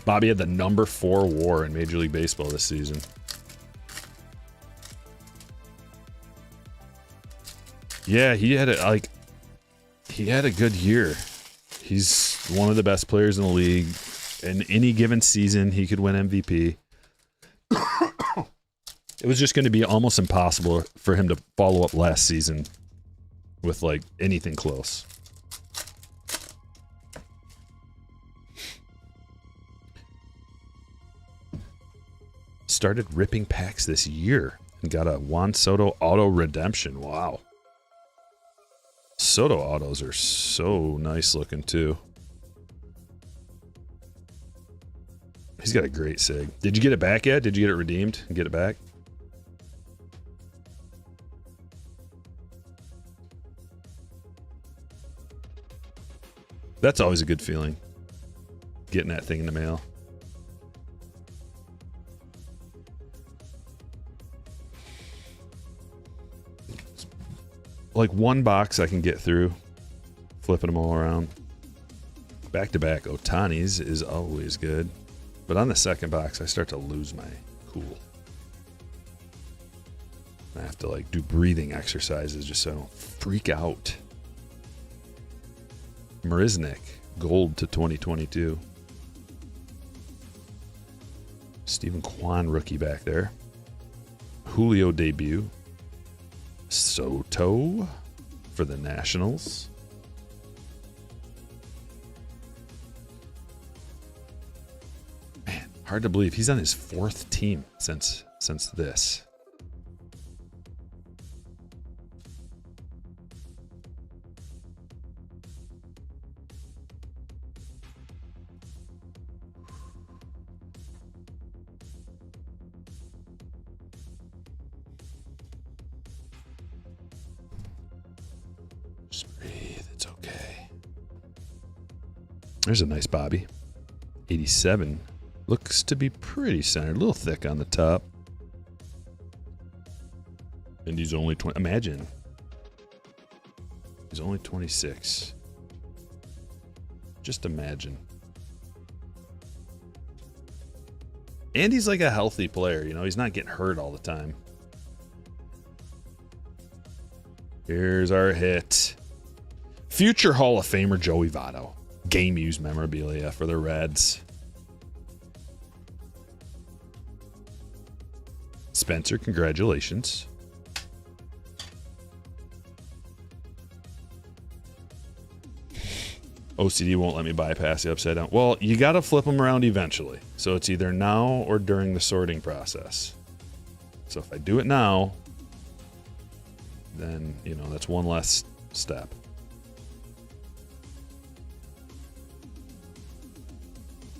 Bobby had the number 4 WAR in Major League Baseball this season. Yeah, he had a good year. He's one of the best players in the league. In any given season, he could win MVP. It was just going to be almost impossible for him to follow up last season with like anything close. Started ripping packs this year and got a Juan Soto auto redemption. Wow. Soto autos are so nice looking too. He's got a great sig. Did you get it back yet? Did you get it redeemed and get it back? That's always a good feeling. Getting that thing in the mail. Like one box I can get through, flipping them all around. Back to back Ohtani's is always good, but on the second box I start to lose my cool. I have to like do breathing exercises just so I don't freak out. Marisnik, gold to 2022. Stephen Kwan, rookie back there. Julio debut. Soto for the Nationals. Man, hard to believe he's on his 4th team since this. Just breathe, it's okay. There's a nice Bobby. 87. Looks to be pretty centered. A little thick on the top. And he's only 20. Imagine. He's only 26. Just imagine. And he's like a healthy player, you know, he's not getting hurt all the time. Here's our hit. Future Hall of Famer Joey Votto. Game used memorabilia for the Reds. Spencer, congratulations. OCD won't let me bypass the upside down. Well, you got to flip them around eventually. So it's either now or during the sorting process. So if I do it now, then, you know, that's one less step.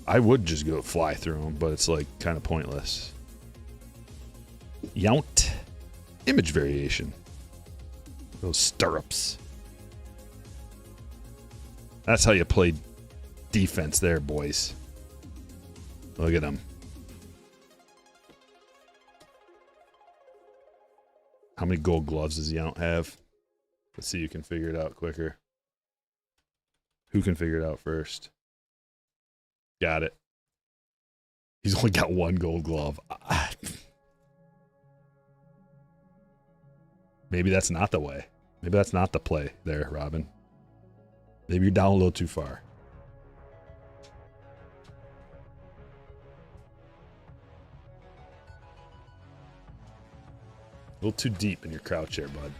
I would just go fly through them, but it's like kind of pointless. Yount. Image variation. Those stirrups. That's how you play defense there, boys. Look at them. How many gold gloves does Yount have? Let's see who can figure it out quicker. Who can figure it out first? Got it. He's only got 1 gold glove. Maybe that's not the way. Maybe that's not the play there, Robin. Maybe you're down a little too far. A little too deep in your crouch there, bud.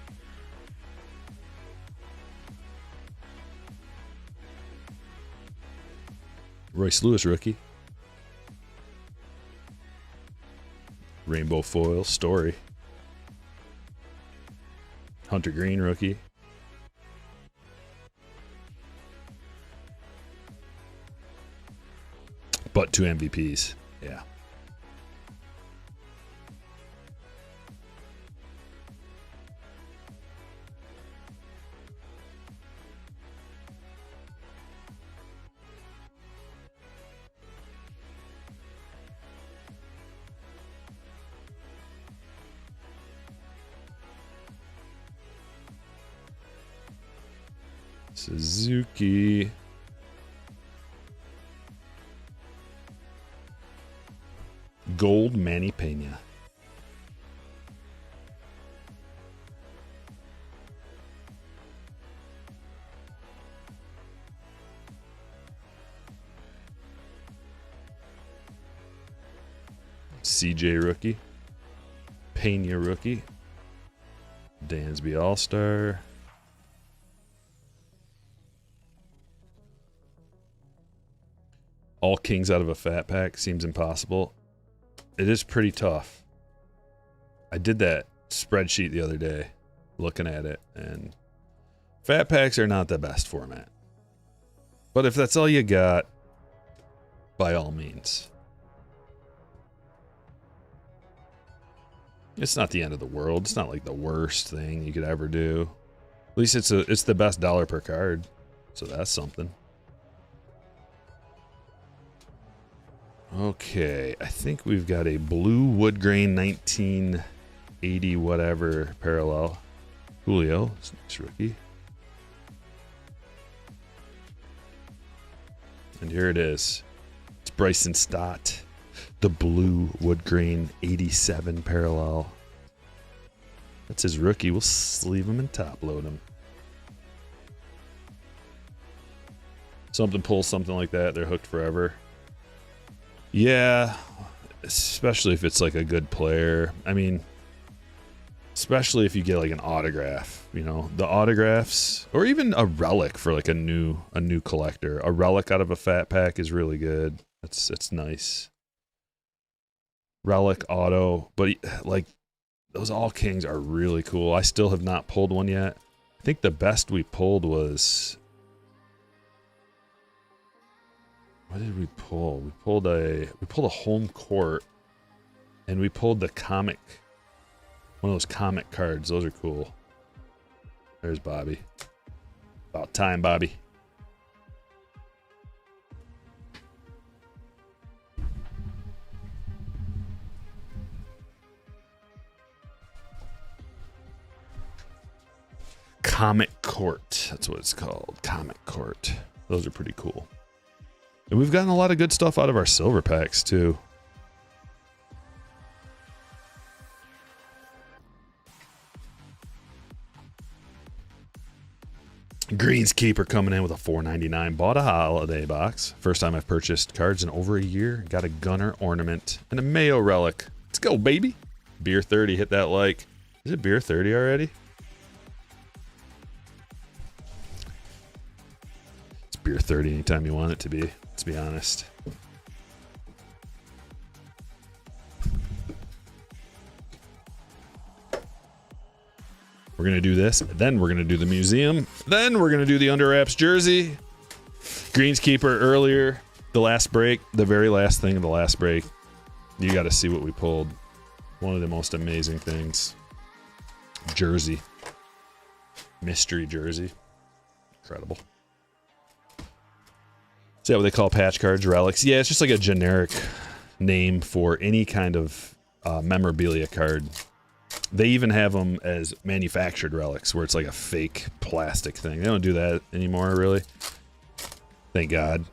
Royce Lewis, rookie. Rainbow foil, Story. Hunter Green, rookie. But 2 MVPs. Yeah. Suzuki. Gold Manny Pena. CJ rookie. Pena rookie. Dansby All-Star. All Kings out of a fat pack seems impossible. It is pretty tough. I did that spreadsheet the other day, looking at it, and fat packs are not the best format. But if that's all you got, by all means. It's not the end of the world. It's not like the worst thing you could ever do. At least it's the best dollar per card, so that's something. Okay, I think we've got a blue wood grain 1980 whatever parallel. Julio, nice rookie. And here it is. It's Bryson Stott, the blue wood grain 87 parallel. That's his rookie. We'll sleeve him and top load him. Something pulls something like that, they're hooked forever. Yeah, especially if it's like a good player. I mean, especially if you get like an autograph, you know, the autographs, or even a relic for like a new collector. A relic out of a fat pack is really good. It's nice. Relic auto, but like those all kings are really cool. I still have not pulled one yet. I think the best we pulled was, what did we pull? We pulled a home court, and we pulled the comic, one of those comic cards. Those are cool. There's Bobby. About time, Bobby. Comic Court. That's what it's called. Comic Court. Those are pretty cool. And we've gotten a lot of good stuff out of our silver packs, too. Greenskeeper coming in with a $4.99. Bought a holiday box. First time I've purchased cards in over a year. Got a Gunner ornament and a Mayo relic. Let's go, baby. Beer 30. Hit that like. Is it Beer 30 already? It's Beer 30 anytime you want it to be. Let's be honest. We're going to do this, then we're going to do the museum, then we're going to do the Under Wraps jersey. Greenskeeper earlier, the last break, the very last thing of the last break. You got to see what we pulled. One of the most amazing things. Jersey. Mystery jersey. Incredible. Is that what they call patch cards? Relics? Yeah, it's just like a generic name for any kind of memorabilia card. They even have them as manufactured relics, where it's like a fake plastic thing. They don't do that anymore, really. Thank God.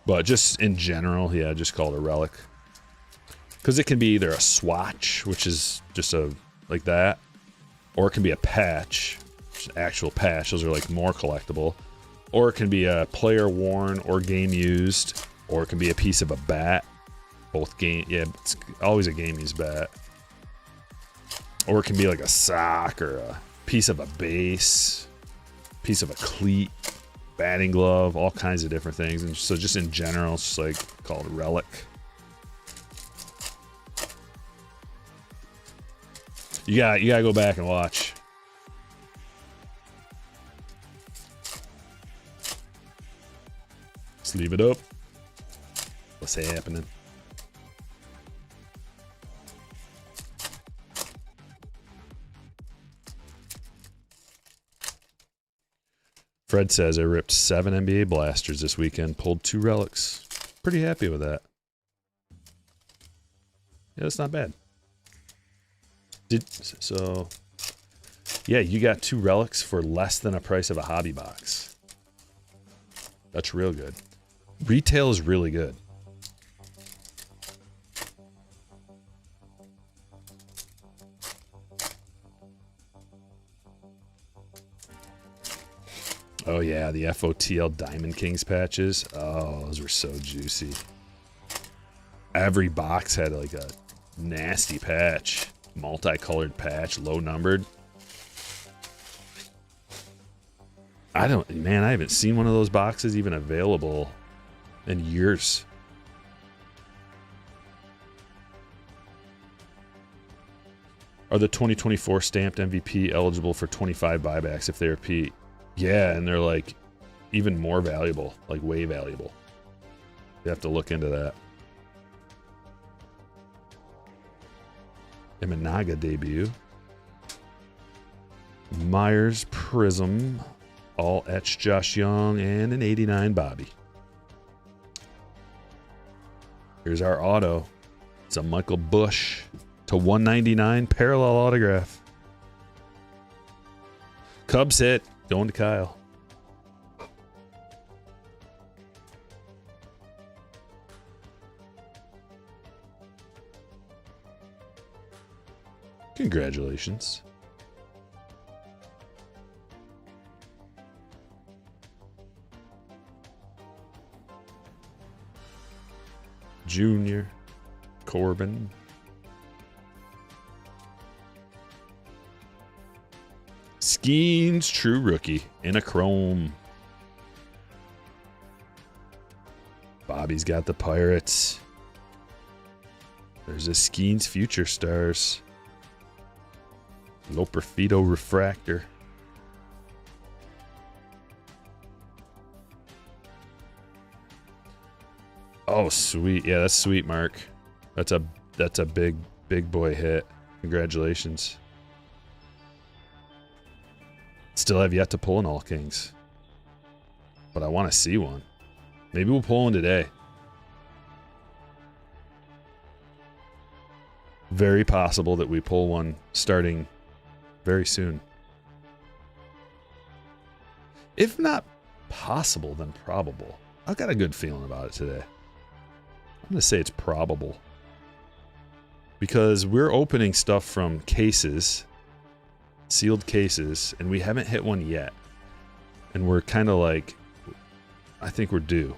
But just in general, yeah, just call it a relic. Because it can be either a swatch, which is just a like that, or it can be a patch, an actual patch. Those are like more collectible. Or it can be a player worn or game used, or it can be a piece of a bat. Both game, yeah, it's always a game used bat. Or it can be like a sock or a piece of a base, piece of a cleat, batting glove, all kinds of different things. And so just in general, it's just like called a relic. You gotta go back and watch. Let's leave it up. What's happening? Fred says I ripped 7 NBA blasters this weekend, pulled 2 relics. Pretty happy with that. Yeah, that's not bad. Yeah, you got 2 relics for less than a price of a hobby box. That's real good. Retail is really good. Oh yeah, the FOTL Diamond Kings patches. Oh, those were so juicy. Every box had like a nasty patch. Multicolored patch, low numbered. I haven't seen one of those boxes even available in years. Are the 2024 stamped MVP eligible for 25 buybacks if they repeat? Yeah, and they're like even more valuable, like way valuable. You have to look into that. Imanaga debut. Myers Prism. All etched Josh Young and an 89 Bobby. Here's our auto. It's a Michael Bush to 199 parallel autograph. Cubs hit. Going to Kyle. Congratulations. Junior Corbin. Skeens true rookie in a chrome. Bobby's got the Pirates. There's a Skeens Future Stars. Loperfido Refractor. Oh, sweet. Yeah, that's sweet, Mark. That's a big boy hit. Congratulations. Still have yet to pull an All Kings. But I want to see one. Maybe we'll pull one today. Very possible that we pull one starting very soon. If not possible, then probable. I've got a good feeling about it today. I'm going to say it's probable. Because we're opening stuff from cases, sealed cases, and we haven't hit one yet. And we're kind of like, I think we're due.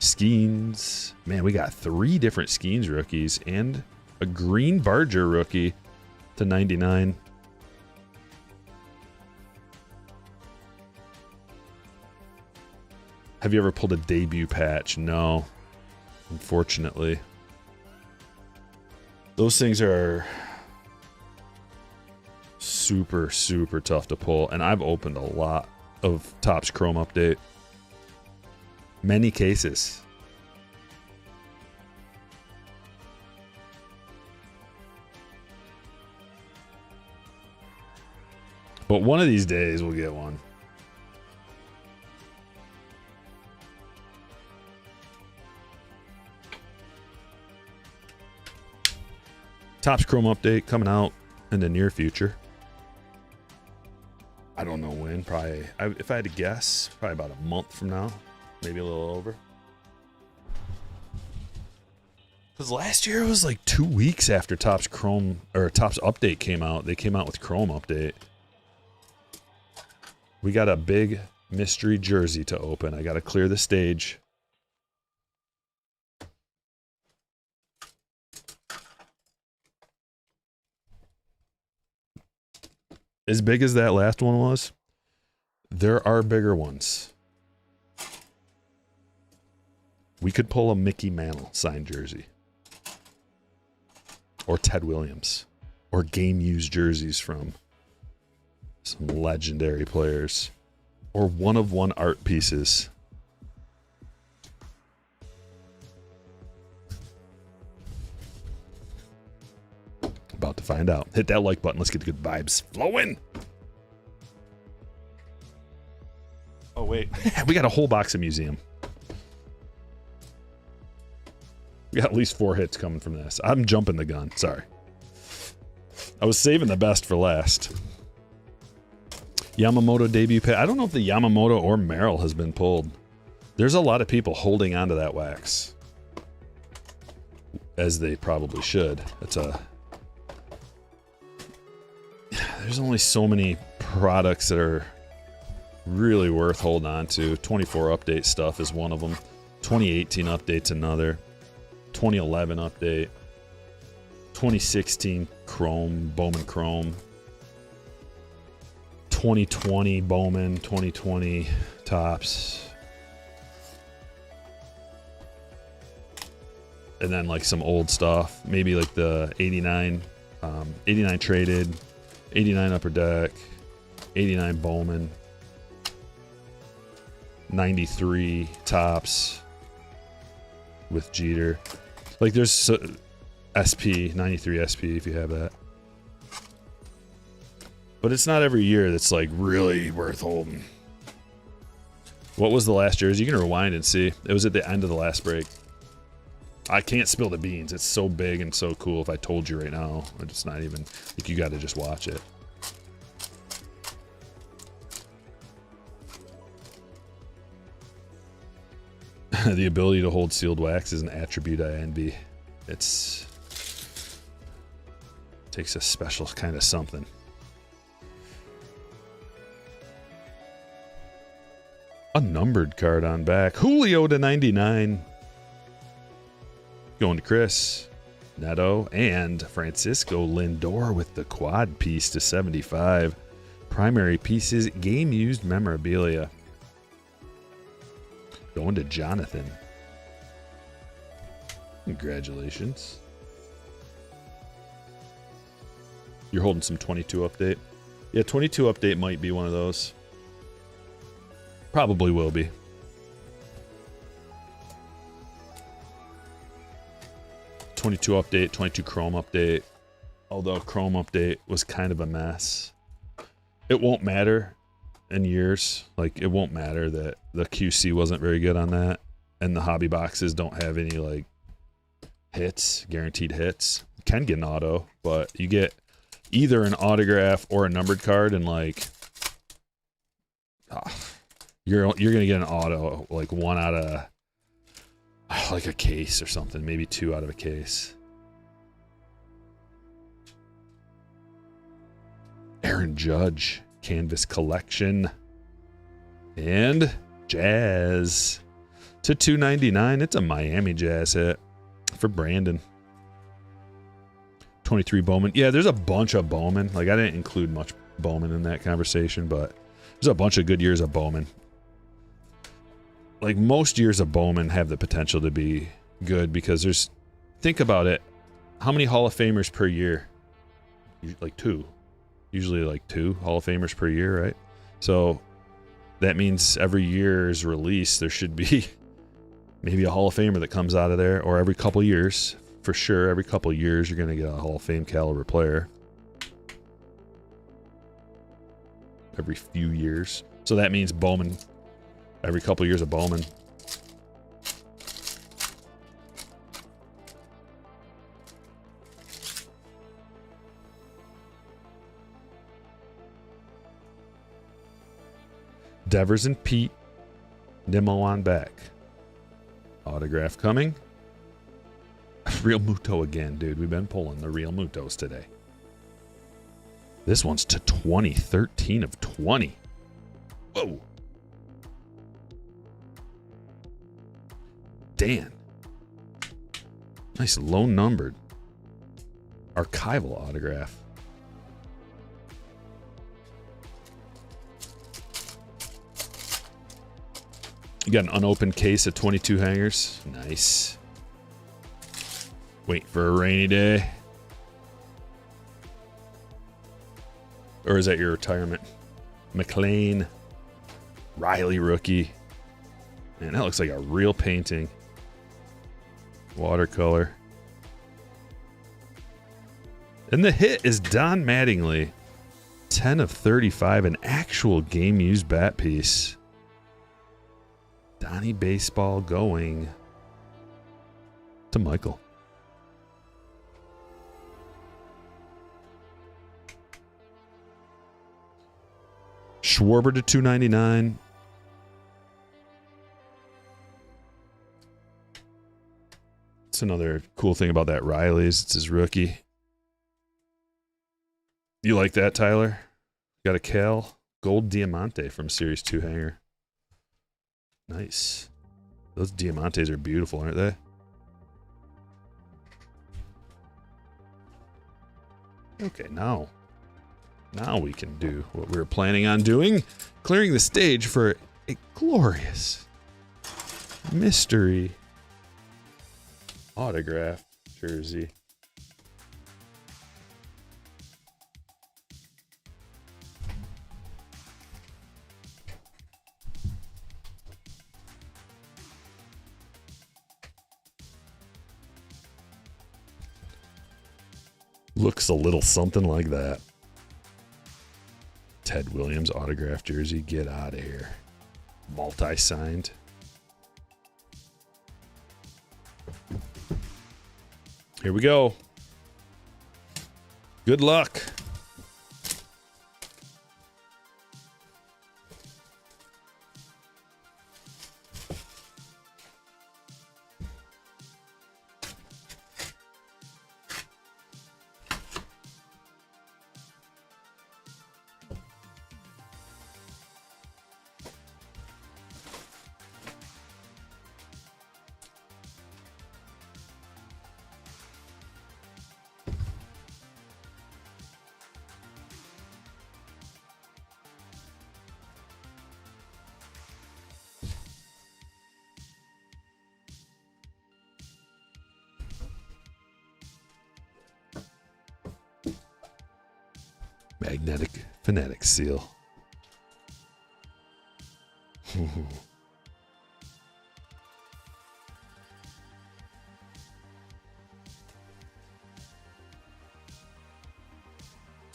Skeens. Man, we got 3 different Skeens rookies and a green Barger rookie to 99. Have you ever pulled a debut patch? No, unfortunately. Those things are super, super tough to pull, and I've opened a lot of Topps Chrome Update. Many cases. But one of these days we'll get one. Topps Chrome Update coming out in the near future. I don't know when. Probably, if I had to guess, probably about a month from now. Maybe a little over. Because last year it was like 2 weeks after Topps Chrome or Topps Update came out. They came out with Chrome Update. We got a big mystery jersey to open. I got to clear the stage. As big as that last one was, there are bigger ones. We could pull a Mickey Mantle signed jersey. Or Ted Williams. Or game used jerseys from some legendary players. Or one of one art pieces. About to find out. Hit that like button. Let's get the good vibes flowing. Oh, wait. We got a whole box of museum. We got at least 4 hits coming from this. I'm jumping the gun. Sorry. I was saving the best for last. Yamamoto debut pit. I don't know if the Yamamoto or Merrill has been pulled. There's a lot of people holding onto that wax. As they probably should. It's a... There's only so many products that are really worth holding on to. 24 update stuff is one of them. 2018 update's another. 2011 update. 2016 Chrome, Bowman Chrome. 2020 Bowman, 2020 Topps. And then like some old stuff. Maybe like the 89, 89 traded, 89 Upper Deck, 89 Bowman, 93 Topps with Jeter. Like there's SP, 93 SP if you have that. But it's not every year that's like really worth holding. What was the last jersey? You can rewind and see. It was at the end of the last break. I can't spill the beans. It's so big and so cool. If I told you right now, it's not even, like, you got to just watch it. The ability to hold sealed wax is an attribute I envy. It's Takes a special kind of something. A numbered card on back. Julio to 99. Going to Chris. Neto and Francisco Lindor with the quad piece to 75. Primary pieces, game used memorabilia. Going to Jonathan. Congratulations. You're holding some 22 update. Yeah, 22 update might be one of those. Probably will be. '22 update, 22 Chrome update. Although Chrome update was kind of a mess. It won't matter in years. Like, it won't matter that the QC wasn't very good on that. And the hobby boxes don't have any, like, hits, guaranteed hits. You can get an auto, but you get either an autograph or a numbered card, and, like, you're gonna get an auto, like, one out of, like, a case or something. Maybe two out of a case. Aaron Judge, Canvas Collection. And Jazz to 299. It's a Miami Jazz hit for Brandon. 23 Bowman. Yeah, there's a bunch of Bowman. Like, I didn't include much Bowman in that conversation, but there's a bunch of good years of Bowman. Like, most years of Bowman have the potential to be good because there's, think about it, how many Hall of Famers per year? Like two. Usually like 2 Hall of Famers per year, right? So that means every year's release, there should be maybe a Hall of Famer that comes out of there, or every couple years. For sure, every couple years, you're going to get a Hall of Fame caliber player. Every few years. So that means Bowman, every couple years of Bowman. Devers and Pete. Nimmo on back. Autograph coming. Real Muto again, dude. We've been pulling the Real Mutos today. This one's to 20. 13 of 20. Whoa. Dan. Nice low numbered. Archival autograph. You got an unopened case of 22 hangers. Nice. Wait for a rainy day. Or is that your retirement? McLean. Riley rookie. Man, that looks like a real painting. Watercolor. And the hit is Don Mattingly. 10 of 35. An actual game-used bat piece. Donnie Baseball going to Michael. Schwarber to 299. That's another cool thing about that Riley's. It's his rookie. You like that, Tyler? Got a Cal Gold Diamante from Series 2 hanger. Nice. Those Diamantes are beautiful, aren't they? Okay, now we can do what we were planning on doing. Clearing the stage for a glorious mystery autograph jersey. Looks a little something like that. Ted Williams autograph jersey. Get out of here. Multi-signed. Here we go. Good luck. Magnetic Fanatic seal.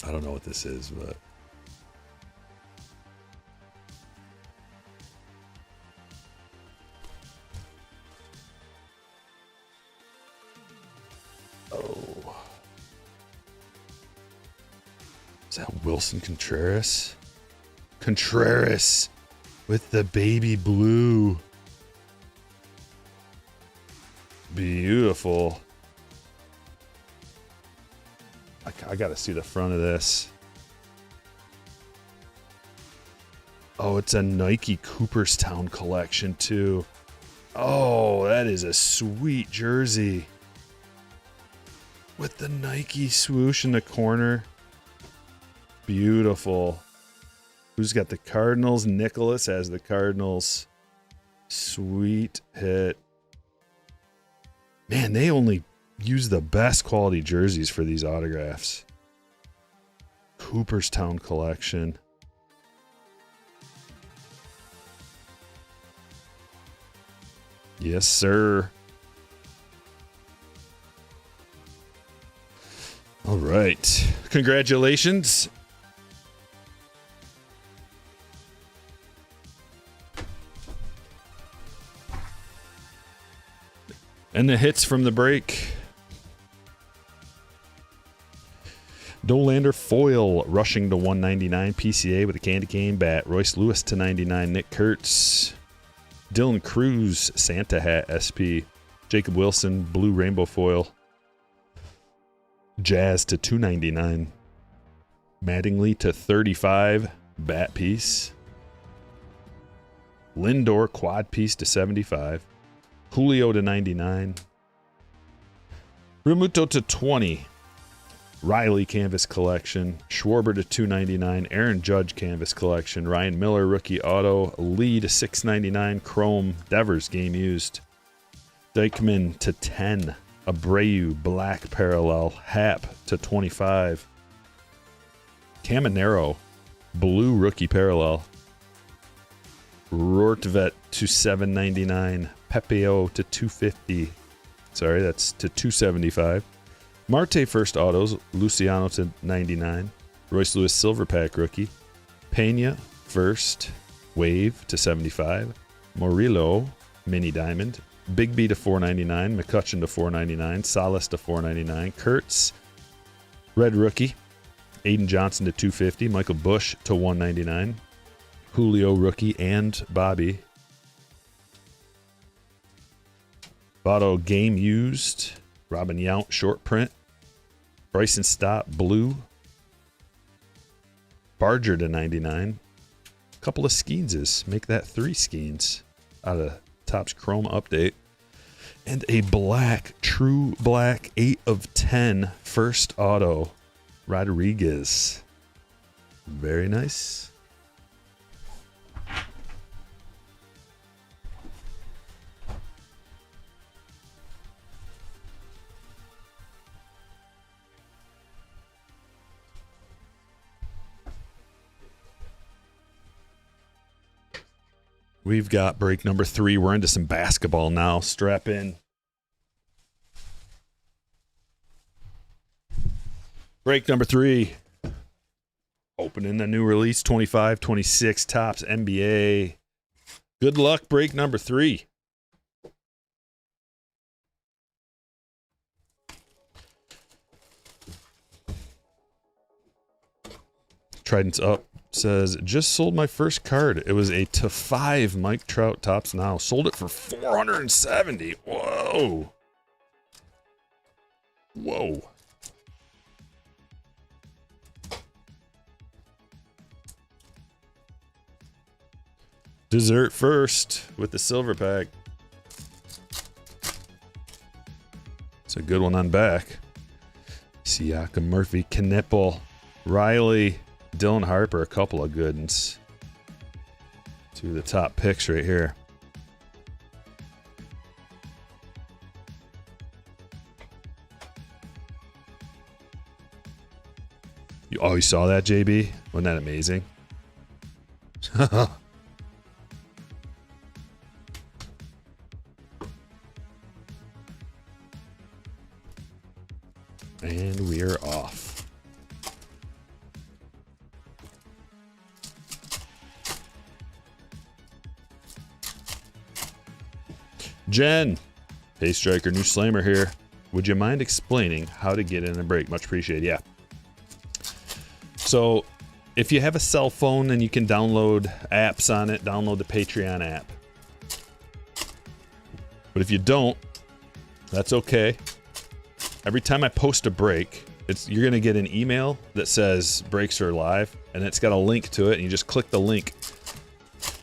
I don't know what this is, but oh, is that Wilson Contreras? Contreras with the baby blue. Beautiful. I gotta see the front of this. Oh, it's a Nike Cooperstown collection too. Oh, that is a sweet jersey. With the Nike swoosh in the corner. Beautiful. Who's got the Cardinals? Nicholas has the Cardinals. Sweet hit. Man, they only use the best quality jerseys for these autographs. Cooperstown collection. Yes, sir. All right. Congratulations. And the hits from the break. Dolander foil rushing to 199. PCA with a candy cane bat. Royce Lewis to 99. Nick Kurtz. Dylan Cruz Santa hat SP. Jacob Wilson blue rainbow foil. Jazz to 299. Mattingly to 35. Bat piece. Lindor quad piece to 75. Julio to 99. Realmuto to 20. Riley canvas collection. Schwarber to 299. Aaron Judge canvas collection. Ryan Miller rookie auto. Lee to 699. Chrome Devers game used. Dykman to 10. Abreu black parallel. Hap to 25. Caminero blue rookie parallel. Rortvet to 799. Pepeo to 250. Sorry, that's to 275. Marte first autos. Luciano to 99. Royce Lewis silver pack rookie. Pena first. Wave to 75. Murillo mini diamond. Big B to 499. McCutcheon to 499. Salas to 499. Kurtz red rookie. Aiden Johnson to 250. Michael Bush to 199. Julio rookie and Bobby. Votto game used. Robin Yount short print. Bryson Stott blue. Barger to 99. Couple of Skeenses. Make that 3 Skeens out of Topps Chrome update. And a black, true black 8 of 10 first auto. Rodriguez. Very nice. We've got break number 3. We're into some basketball now. Strap in. Break number 3. Opening the new release 25-26 Topps NBA. Good luck, break number 3. Trident's up. Says, just sold my first card. It was a /5 Mike Trout Topps Now. Sold it for $470. Whoa. Whoa. Dessert first with the silver pack. It's a good one on back. Siakam, Murphy, Knipple, Riley, Dylan Harper, a couple of good ones. 2 of the top picks right here. Oh, you saw that, JB? Wasn't that amazing? And we're off. Jen. Hey, Stryker, new slammer here. Would you mind explaining how to get in a break? Much appreciated. Yeah. So if you have a cell phone and you can download apps on it, download the Patreon app. But if you don't, that's okay. Every time I post a break, you're going to get an email that says breaks are live, and it's got a link to it, and you just click the link.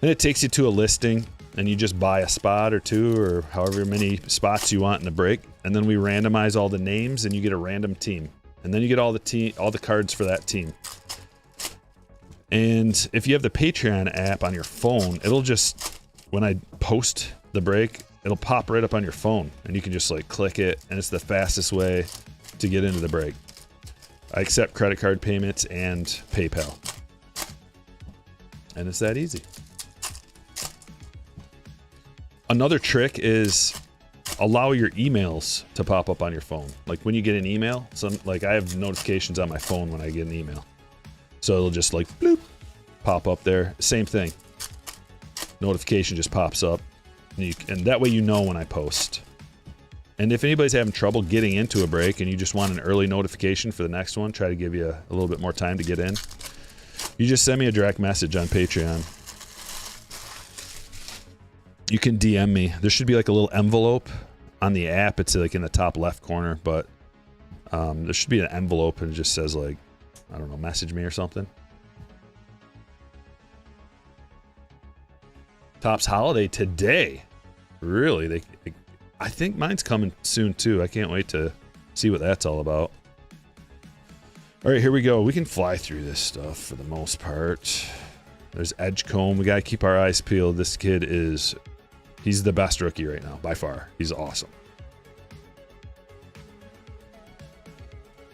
And it takes you to a listing, and you just buy a spot or two or however many spots you want in the break, and then we randomize all the names, and you get a random team. And then you get all the cards for that team. And if you have the Patreon app on your phone, it'll just, when I post the break, it'll pop right up on your phone, and you can just like click it, and it's the fastest way to get into the break. I accept credit card payments and PayPal. And it's that easy. Another trick is allow your emails to pop up on your phone. Like when you get an email, like I have notifications on my phone when I get an email. So it'll just like bloop, pop up there. Same thing. Notification just pops up. And that way you know when I post. And if anybody's having trouble getting into a break and you just want an early notification for the next one, try to give you a little bit more time to get in, you just send me a direct message on Patreon. You can DM me. There should be like a little envelope on the app. It's like in the top left corner, but there should be an envelope and it just says like, I don't know, message me or something. Topps holiday today. Really? I think mine's coming soon too. I can't wait to see what that's all about. All right, here we go. We can fly through this stuff for the most part. There's Edgecombe. We got to keep our eyes peeled. This kid he's the best rookie right now, by far. He's awesome.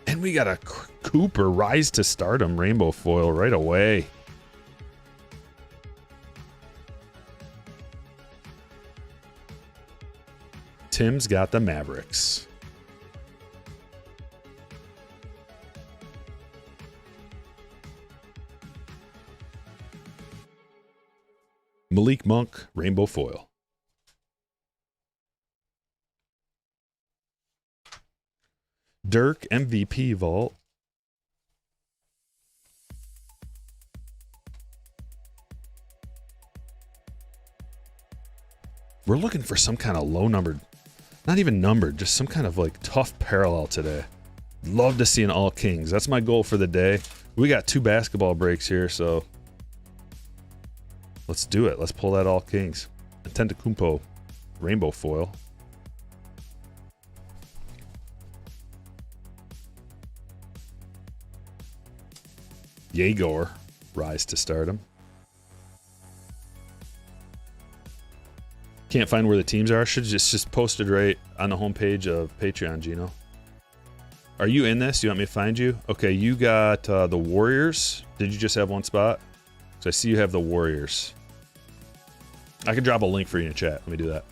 And we got a Cooper Rise to Stardom rainbow foil right away. Tim's got the Mavericks. Malik Monk, rainbow foil. Dirk, MVP vault. We're looking for some kind of low numbered, not even numbered, just some kind of like tough parallel today. Love to see an all kings. That's my goal for the day. We got 2 basketball breaks here, so let's do it. Let's pull that all kings. Antetokounmpo, rainbow foil. Yegor, rise to stardom. Can't find where the teams are. Should just posted right on the homepage of Patreon, Gino. Are you in this? You want me to find you? Okay, you got the Warriors. Did you just have one spot? So I see you have the Warriors. I can drop a link for you in chat. Let me do that.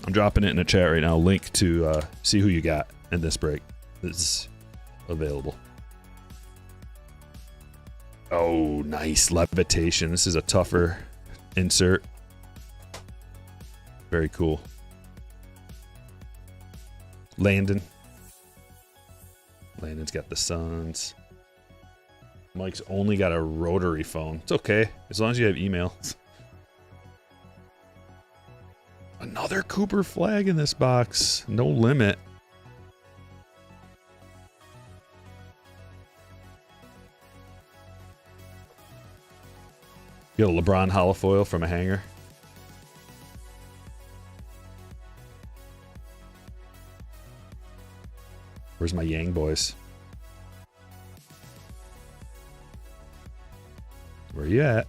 I'm dropping it in the chat right now. Link to see who you got in this break. This is available. Oh, nice. Levitation. This is a tougher insert. Very cool. Landon. Landon's got the Suns. Mike's only got a rotary phone. It's okay, as long as you have email. Another Cooper flag in this box. No limit. You got a LeBron holofoil from a hanger. Where's my Yang boys? Where you at?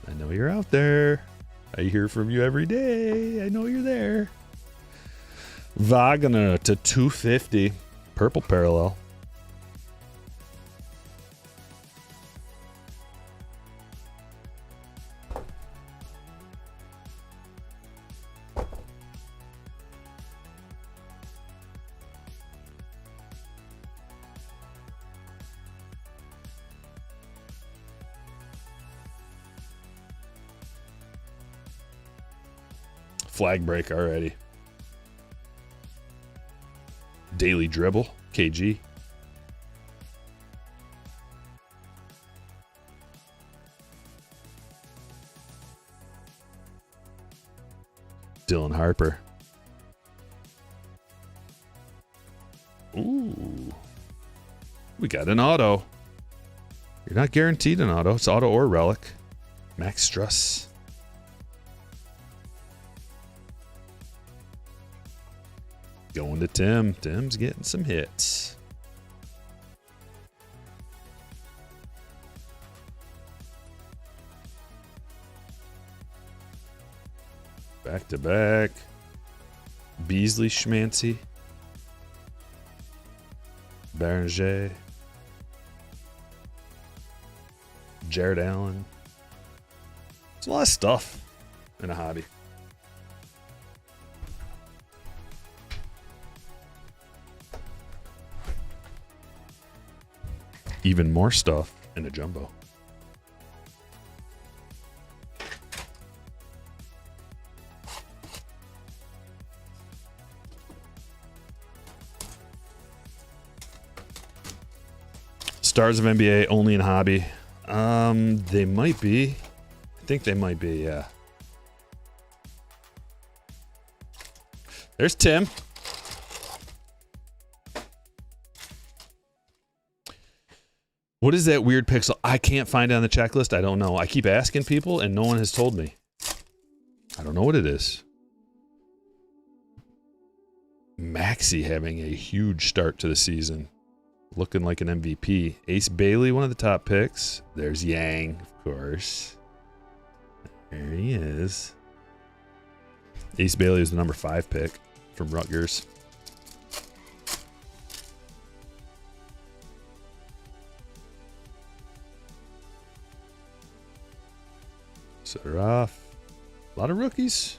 I know you're out there. I hear from you every day. I know you're there. Wagner to 250. Purple parallel. Flag break already. Daily dribble, KG. Dylan Harper. Ooh. We got an auto. You're not guaranteed an auto. It's auto or relic. Max Struss. Going to Tim. Tim's getting some hits. Back to back. Beasley Schmancy. Beranger. Jared Allen. There's a lot of stuff in a hobby. Even more stuff in a jumbo. Stars of NBA only in hobby. They might be. I think they might be, yeah. There's Tim. What is that weird pixel? I can't find it on the checklist. I don't know. I keep asking people and no one has told me. I don't know what it is. Maxey having a huge start to the season. Looking like an MVP. Ace Bailey, one of the top picks. There's Yang, of course. There he is. Ace Bailey was the number 5 pick from Rutgers. Set her off. A lot of rookies.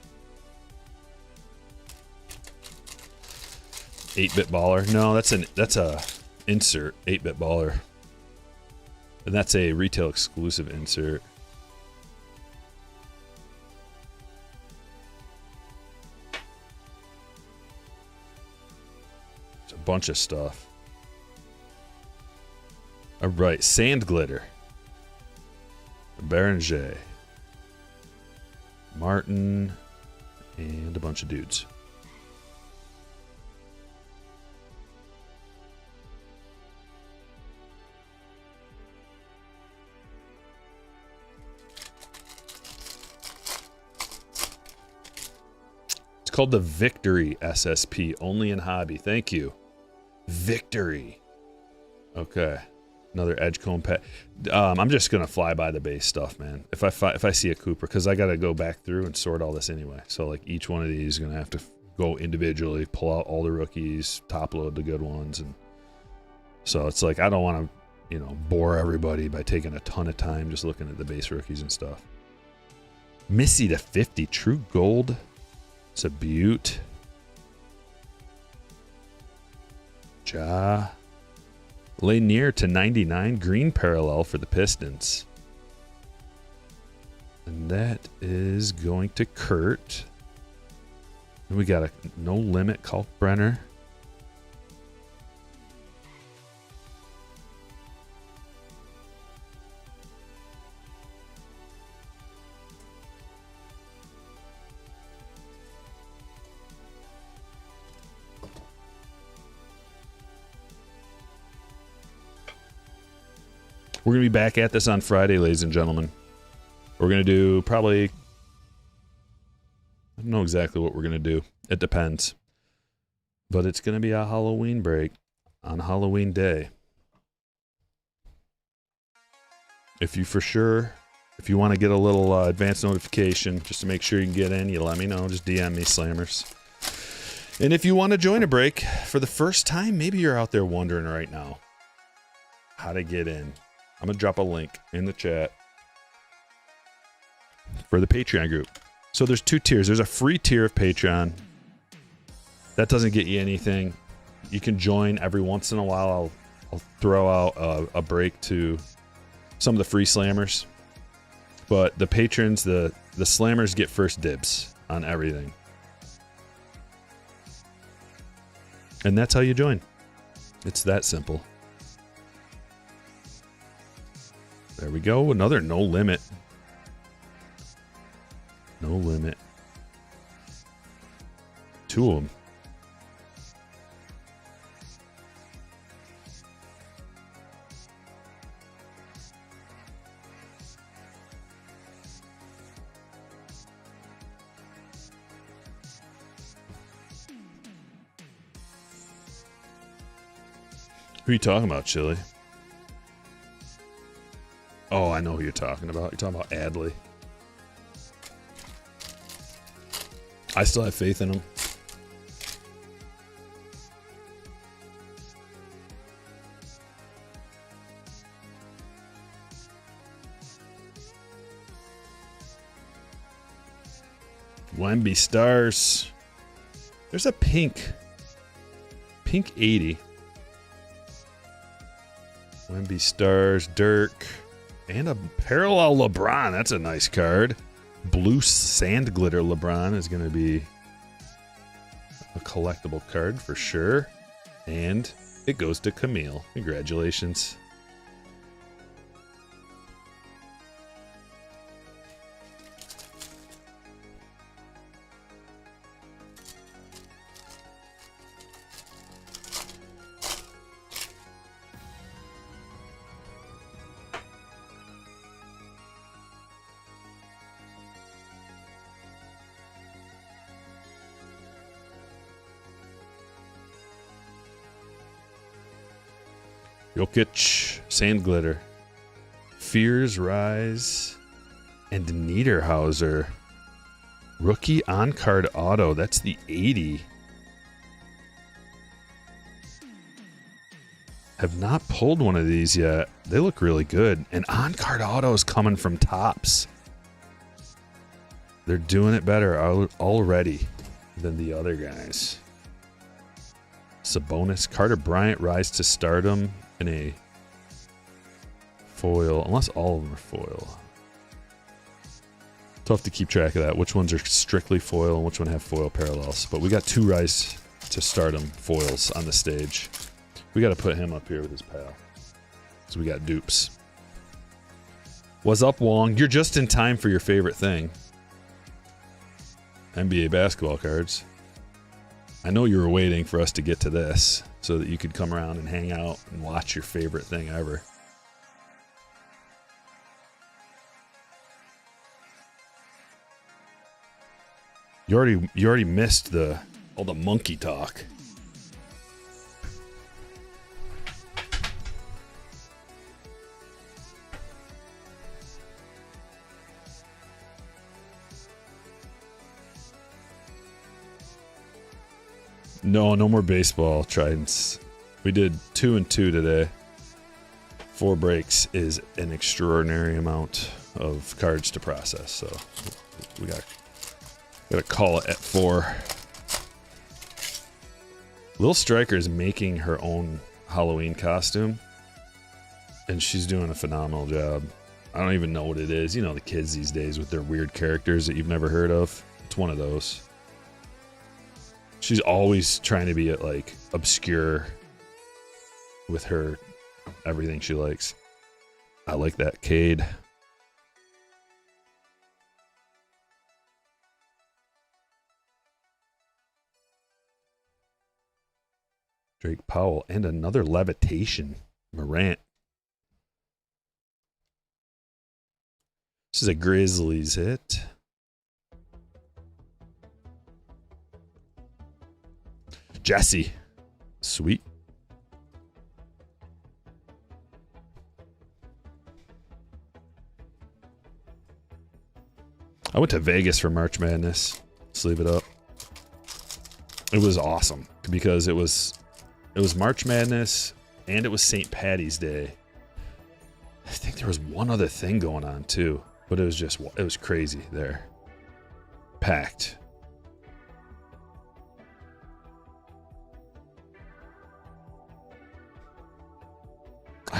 8-bit baller. No, that's a insert 8-bit baller. And that's a retail exclusive insert. It's a bunch of stuff. All right, Sand Glitter. Beranger. Martin, and a bunch of dudes. It's called the Victory SSP, only in hobby. Thank you. Victory. Okay. Another Edgecomb pet. I'm just gonna fly by the base stuff, man. If I see a Cooper, because I gotta go back through and sort all this anyway. So like each one of these is gonna have to go individually, pull out all the rookies, top load the good ones, and so it's like I don't want to, you know, bore everybody by taking a ton of time just looking at the base rookies and stuff. Missy to 50, true gold. It's a beaut. Ja. Lanier to 99, green parallel for the Pistons. And that is going to Kurt. And we got a no limit Kalkbrenner. We're going to be back at this on Friday, ladies and gentlemen. We're going to do probably... I don't know exactly what we're going to do. It depends. But it's going to be a Halloween break on Halloween Day. If you want to get a little advance notification just to make sure you can get in, you let me know. Just DM me, Slammers. And if you want to join a break for the first time, maybe you're out there wondering right now how to get in. I'm going to drop a link in the chat for the Patreon group. So there's 2 tiers. There's a free tier of Patreon. That doesn't get you anything. You can join every once in a while. I'll throw out a break to some of the free slammers. But the patrons, the slammers get first dibs on everything. And that's how you join. It's that simple. There we go. Another no limit. No limit. 2 of them. Who are you talking about, Chili? Oh, I know who you're talking about. You're talking about Adley. I still have faith in him. Wemby Stars. There's a pink 80. Wemby Stars, Dirk, and a parallel LeBron. That's a nice card. Blue Sand Glitter LeBron is going to be a collectible card for sure. And it goes to Camille. Congratulations. Jokic, Sand Glitter, Fears Rise, and Niederhauser. Rookie on-card auto. That's the 80. Have not pulled one of these yet. They look really good. And on-card auto is coming from Topps. They're doing it better already than the other guys. Sabonis, Carter Bryant, Rise to Stardom in a foil, unless all of them are foil. Tough to keep track of that. Which ones are strictly foil and which one have foil parallels. But we got 2 Rise to Stardom foils on the stage. We got to put him up here with his pal. So we got dupes. What's up, Wong? You're just in time for your favorite thing. NBA basketball cards. I know you were waiting for us to get to this so that you could come around and hang out and watch your favorite thing ever. You already missed all the monkey talk. No more baseball, Tridents. We did 2 and 2 today. 4 breaks is an extraordinary amount of cards to process, so we gotta call it at 4. Little Stryker is making her own Halloween costume, and she's doing a phenomenal job. I don't even know what it is. You know, the kids these days with their weird characters that you've never heard of. It's one of those. She's always trying to be like obscure with her everything she likes. I like that Cade. Drake Powell and another Levitation. Morant. This is a Grizzlies hit. Jesse. Sweet. I went to Vegas for March Madness. Sleeve it up. It was awesome because it was March Madness and it was St. Patty's Day. I think there was one other thing going on too, but it was crazy there. Packed.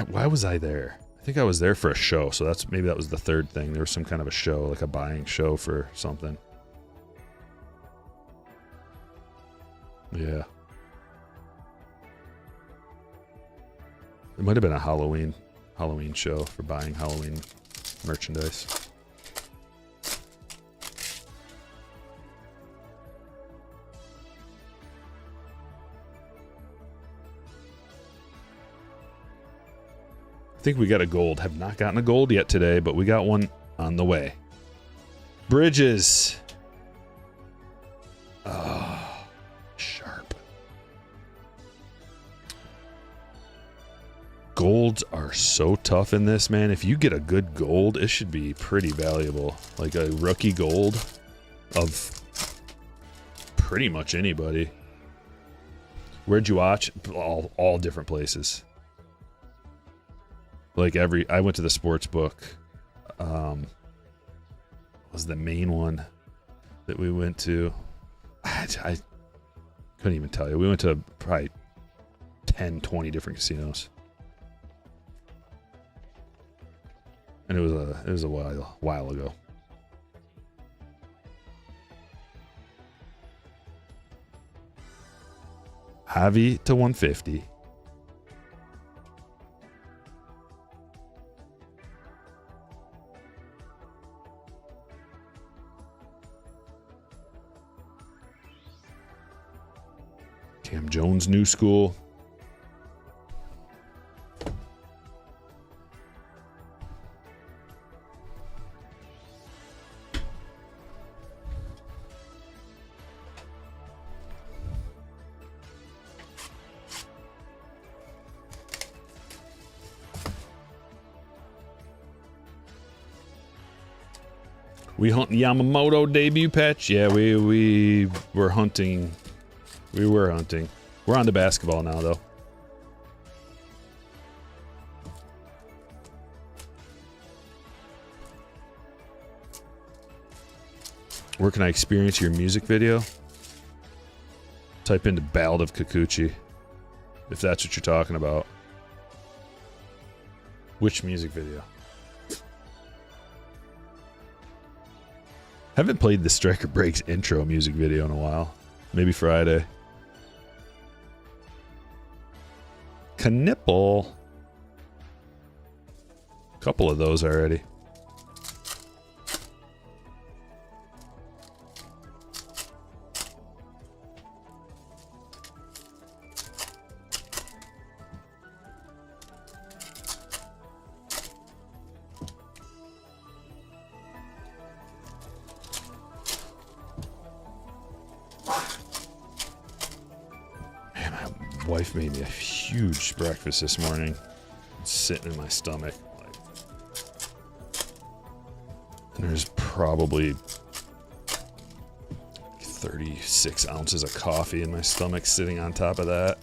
Why was I there? I think I was there for a show, so maybe that was the third thing. There was some kind of a show, like a buying show for something. Yeah. It might have been a Halloween show for buying Halloween merchandise. I think we got a gold. Have not gotten a gold yet today, but we got one on the way. Bridges. Oh, sharp. Golds are so tough in this, man. If you get a good gold, it should be pretty valuable. Like a rookie gold of pretty much anybody. Where'd you watch? All different places. Like I went to the sports book. Was the main one that we went to. I couldn't even tell you. We went to probably 10, 20 different casinos. And it was a while ago. Javi to 150. Cam Jones, new school. We hunt Yamamoto debut patch? Yeah, we were hunting. We were hunting. We're on to basketball now, though. Where can I experience your music video? Type into Ballad of Kikuchi, if that's what you're talking about. Which music video? Haven't played the Stryker Breaks intro music video in a while. Maybe Friday. Knipple. Couple of those already. Wife made me a huge breakfast this morning. It's sitting in my stomach. And there's probably 36 ounces of coffee in my stomach sitting on top of that.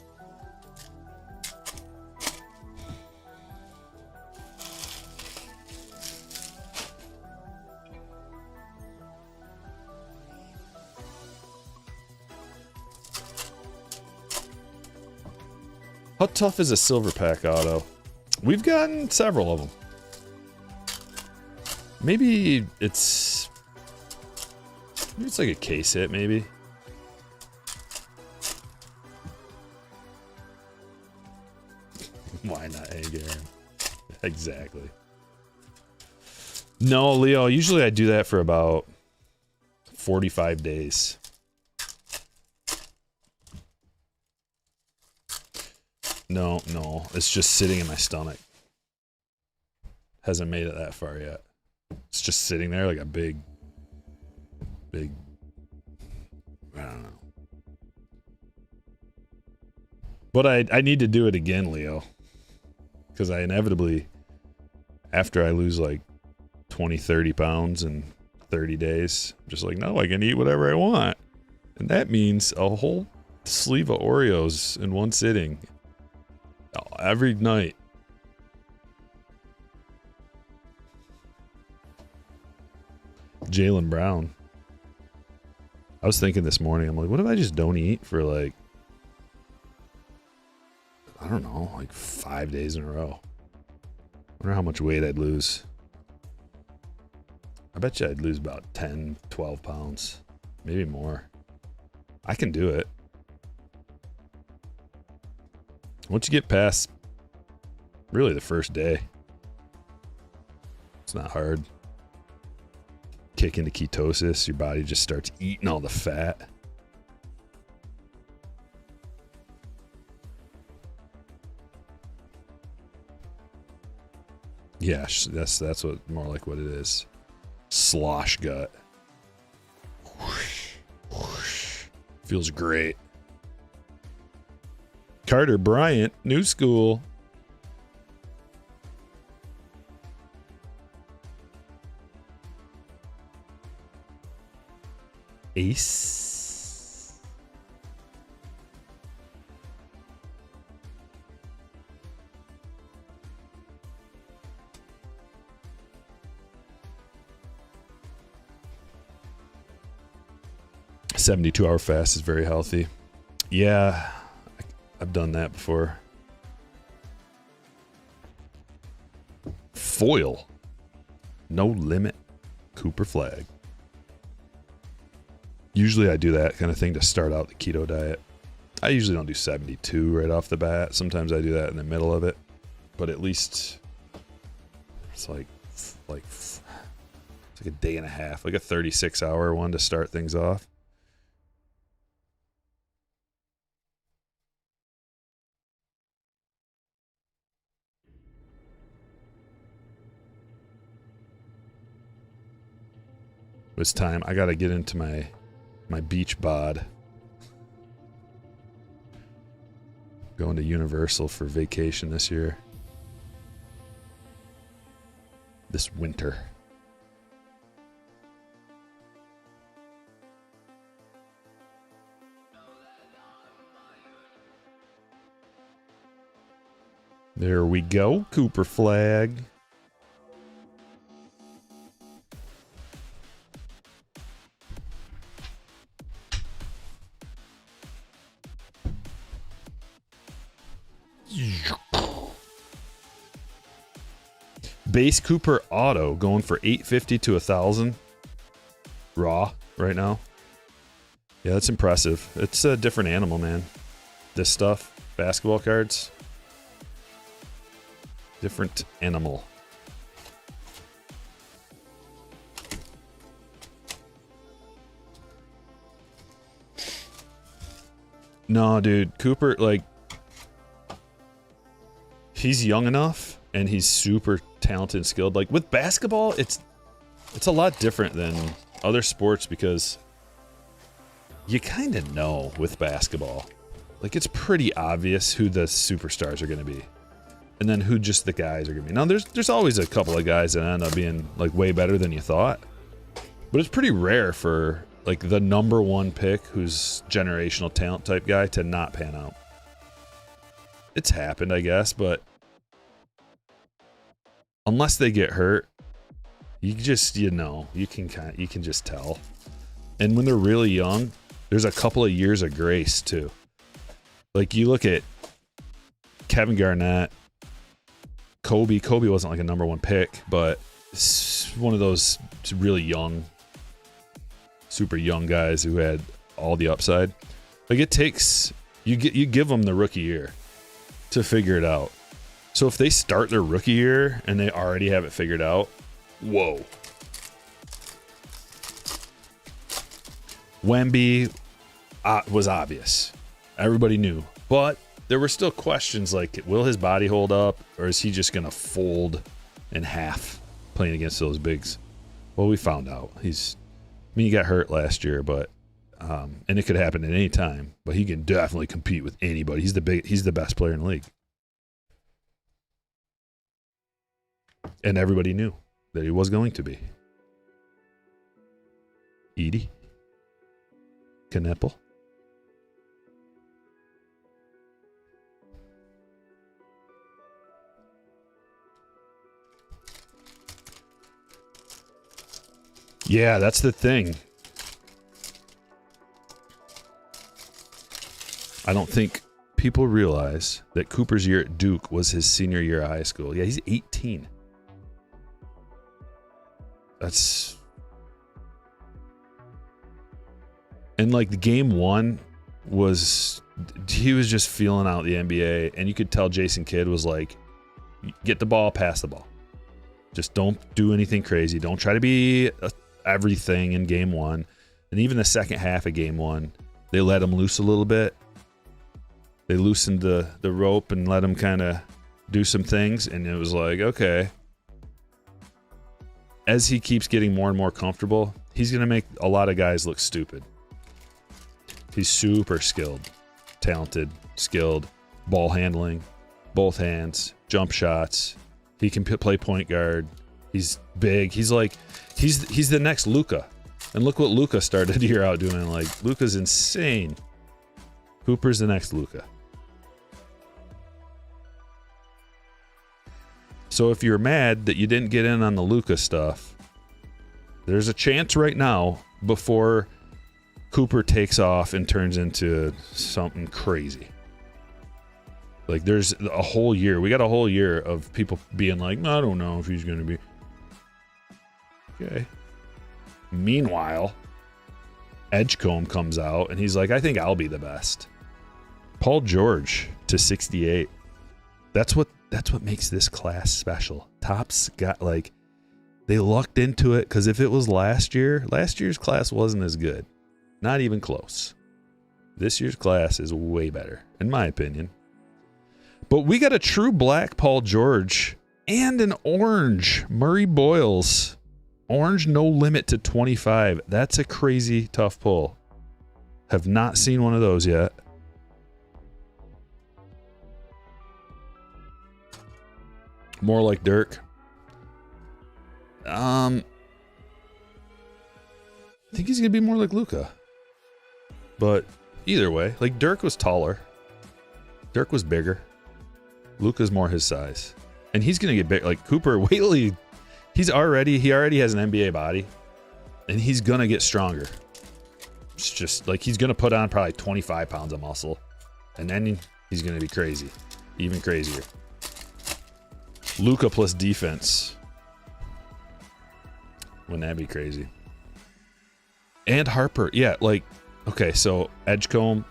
How tough is a silver pack auto? We've gotten several of them. Maybe it's like a case hit, maybe. Why not, hey, Garen? Exactly. No, Leo, usually I do that for about 45 days. No, it's just sitting in my stomach. Hasn't made it that far yet. It's just sitting there like a big, I don't know. But I need to do it again, Leo. Because I inevitably, after I lose like 20, 30 pounds in 30 days, I'm just like, no, I can eat whatever I want. And that means a whole sleeve of Oreos in one sitting. Every night. Jaylen Brown. I was thinking this morning, I'm like, what if I just don't eat for like, I don't know, like 5 days in a row? I wonder how much weight I'd lose. I bet you I'd lose about 10, 12 pounds, maybe more. I can do it. Once you get past really the first day, it's not hard. Kick into ketosis, your body just starts eating all the fat. Yeah, that's what more like what it is. Slosh gut. Whoosh, whoosh. Feels great. Carter Bryant, new school. Ace. $72-hour fast is very healthy. Yeah, I've done that before. Foil. No limit. Cooper flag. Usually I do that kind of thing to start out the keto diet. I usually don't do 72 right off the bat. Sometimes I do that in the middle of it. But at least it's like it's like a day and a half, like a 36-hour one to start things off. It's time. I got to get into my beach bod. Going to Universal for vacation this year. This winter. There we go. Cooper flag. Base Cooper Auto going for $850 to $1,000 raw right now. Yeah, that's impressive. It's a different animal, man. This stuff, basketball cards, different animal. No, dude, Cooper, like, he's young enough and he's super talented and skilled. Like with basketball, it's a lot different than other sports because you kind of know with basketball. Like it's pretty obvious who the superstars are going to be and then who just the guys are going to be. Now there's always a couple of guys that end up being like way better than you thought. But it's pretty rare for like the number one pick who's generational talent type guy to not pan out. It's happened, I guess, but unless they get hurt, you just, you can just tell. And when they're really young, there's a couple of years of grace too. Like you look at Kevin Garnett, Kobe wasn't like a number one pick, but it's one of those really young, super young guys who had all the upside. Like it takes, you give them the rookie year to figure it out. So if they start their rookie year and they already have it figured out, whoa. Wemby was obvious. Everybody knew. But there were still questions like, will his body hold up or is he just going to fold in half playing against those bigs? Well, we found out. He got hurt last year, but and it could happen at any time, but he can definitely compete with anybody. He's the best player in the league. And everybody knew that he was going to be. Edie. Knepel. Yeah, that's the thing. I don't think people realize that Cooper's year at Duke was his senior year of high school. Yeah, he's 18. That's... And like the game one was... He was just feeling out the NBA, and you could tell Jason Kidd was like, get the ball, pass the ball. Just don't do anything crazy. Don't try to be everything in game one. And even the second half of game one, they let him loose a little bit. They loosened the rope and let him kind of do some things, and it was like, okay. As he keeps getting more and more comfortable, he's going to make a lot of guys look stupid. He's super skilled, talented, skilled, ball handling, both hands, jump shots. He can play point guard. He's big. He's like, he's the next Luka. And look what Luka started the year out doing. Like, Luka's insane. Cooper's the next Luka. So if you're mad that you didn't get in on the Luka stuff, there's a chance right now before Cooper takes off and turns into something crazy. Like, there's a whole year. We got a whole year of people being like, I don't know if he's going to be. Okay. Meanwhile, Edgecombe comes out and he's like, I think I'll be the best. Paul George to 68. That's what makes this class special. Topps got, like, they lucked into it, because if it was last year's class wasn't as good. Not even close. This year's class is way better, in my opinion. But we got a true black Paul George and an orange Murray Boyles. Orange no limit to 25. That's a crazy tough pull. Have not seen one of those yet. More like Dirk. I think he's gonna be more like Luka. But either way, like, Dirk was taller. Dirk was bigger. Luka's more his size. And he's gonna get big. Like, Cooper, wait till he already has an NBA body. And he's gonna get stronger. It's just like, he's gonna put on probably 25 pounds of muscle. And then he's gonna be crazy. Even crazier. Luka plus defense. Wouldn't that be crazy? And Harper. Yeah, like, okay, so Edgecombe,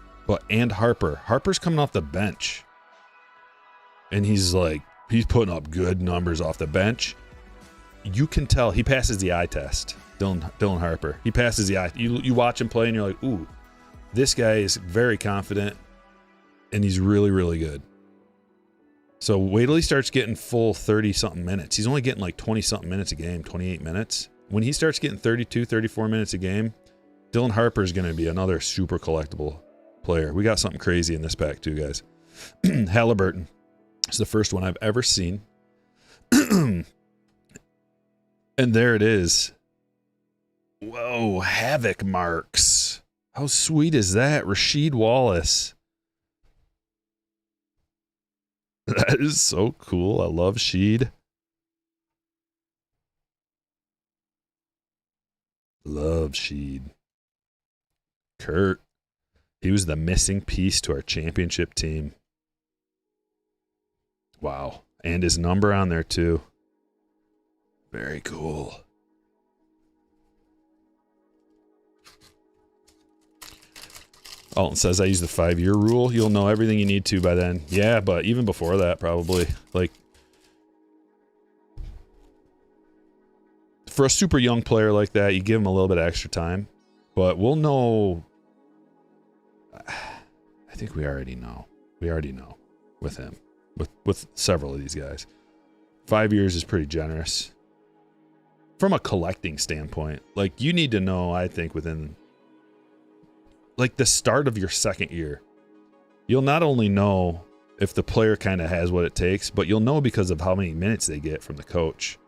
and Harper. Harper's coming off the bench. And he's putting up good numbers off the bench. You can tell he passes the eye test. Dylan Harper. He passes the eye. You watch him play and you're like, ooh, this guy is very confident and he's really, really good. So wait till he starts getting full 30-something minutes. He's only getting like 20-something minutes a game, 28 minutes. When he starts getting 32, 34 minutes a game, Dylan Harper is going to be another super collectible player. We got something crazy in this pack too, guys. Halliburton. It's the first one I've ever seen. And there it is. Whoa, Havoc marks. How sweet is that? Rasheed Wallace. That is so cool. I love Sheed. Love Sheed. Kurt. He was the missing piece to our championship team. Wow. And his number on there too. Very cool. Alton says, I use the 5-year rule. You'll know everything you need to by then. Yeah, but even before that, probably. Like, for a super young player like that, you give him a little bit of extra time. But we'll know. I think we already know. We already know with him. With several of these guys. 5 years is pretty generous. From a collecting standpoint. Like, you need to know, I think, within, like, the start of your second year, you'll not only know if the player kind of has what it takes, but you'll know because of how many minutes they get from the coach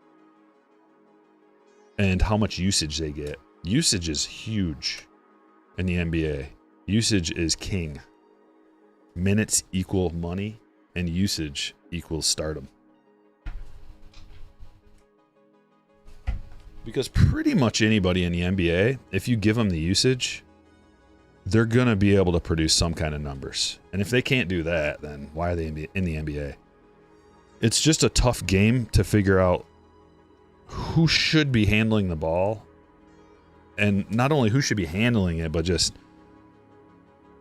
and how much usage they get. Usage is huge in the NBA. Usage is king. Minutes equal money, and usage equals stardom. Because pretty much anybody in the NBA, if you give them the usage, they're going to be able to produce some kind of numbers. And if they can't do that, then why are they in the NBA? It's just a tough game to figure out who should be handling the ball. And not only who should be handling it, but just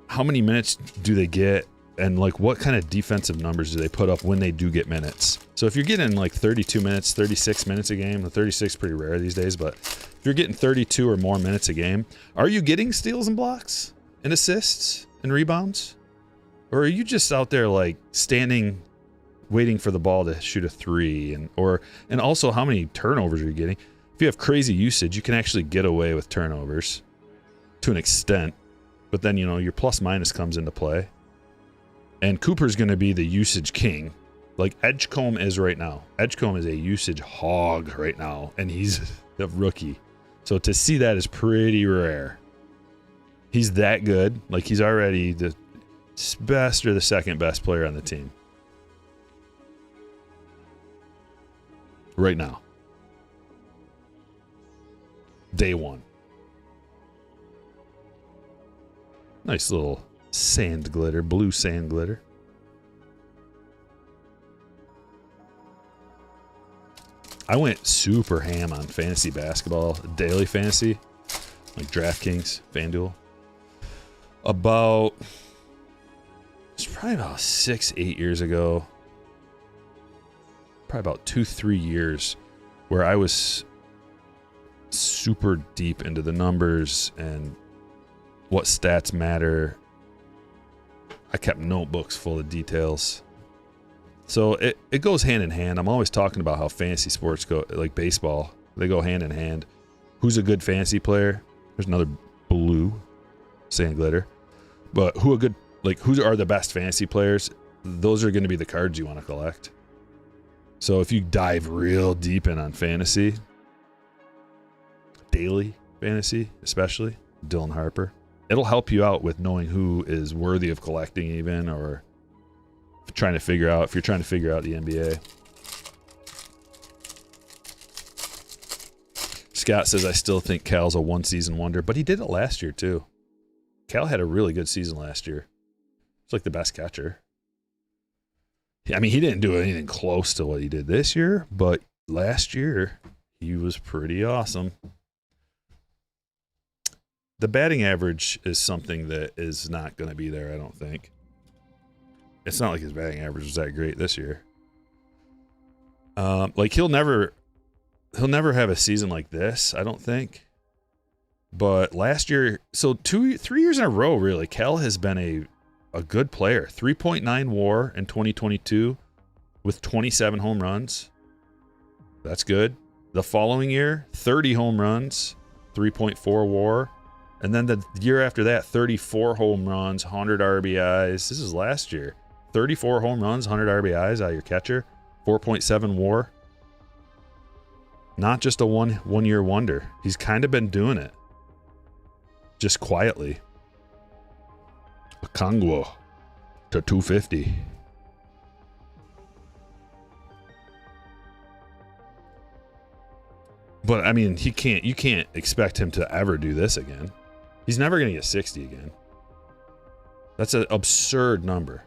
how many minutes do they get? And like what kind of defensive numbers do they put up when they do get minutes? So if you're getting like 32 minutes, 36 minutes a game, the 36 is pretty rare these days, but if you're getting 32 or more minutes a game, are you getting steals and blocks and assists and rebounds? Or are you just out there like standing, waiting for the ball to shoot a three? And also how many turnovers are you getting? If you have crazy usage, you can actually get away with turnovers to an extent, but then, you know, your plus minus comes into play. And Cooper's going to be the usage king, like Edgecombe is right now. Edgecombe is a usage hog right now, and he's a rookie. So to see that is pretty rare. He's that good. Like, he's already the best or the second best player on the team. Right now. Day one. Nice little sand glitter, blue sand glitter. I went super ham on fantasy basketball, daily fantasy, like DraftKings, FanDuel. It's probably about 6-8 years ago. Probably about 2-3 years where I was super deep into the numbers and what stats matter. I kept notebooks full of details. So it goes hand in hand. I'm always talking about how fantasy sports go, like baseball, they go hand in hand. Who's a good fantasy player? There's another blue sand glitter. But who are the best fantasy players? Those are going to be the cards you want to collect. So if you dive real deep in on fantasy, daily fantasy especially, Dylan Harper, it'll help you out with knowing who is worthy of collecting even, or if you're trying to figure out the NBA. Scott says, I still think Cal's a one-season wonder, but he did it last year too. Cal had a really good season last year. It's like the best catcher. I mean, he didn't do anything close to what he did this year, but last year he was pretty awesome. The batting average is something that is not going to be there, I don't think. It's not like his batting average was that great this year. Like he'll never have a season like this, I don't think. But last year, so 3 years in a row, really, Cal has been a good player. 3.9 WAR in 2022 with 27 home runs. That's good. The following year, 30 home runs, 3.4 WAR. And then the year after that, 34 home runs, 100 RBIs. This is last year. 34 home runs, 100 RBIs out of your catcher, 4.7 WAR. Not just a one-year wonder. He's kind of been doing it. Just quietly. Okongwu to 250. But I mean, you can't expect him to ever do this again. He's never going to get 60 again. That's an absurd number.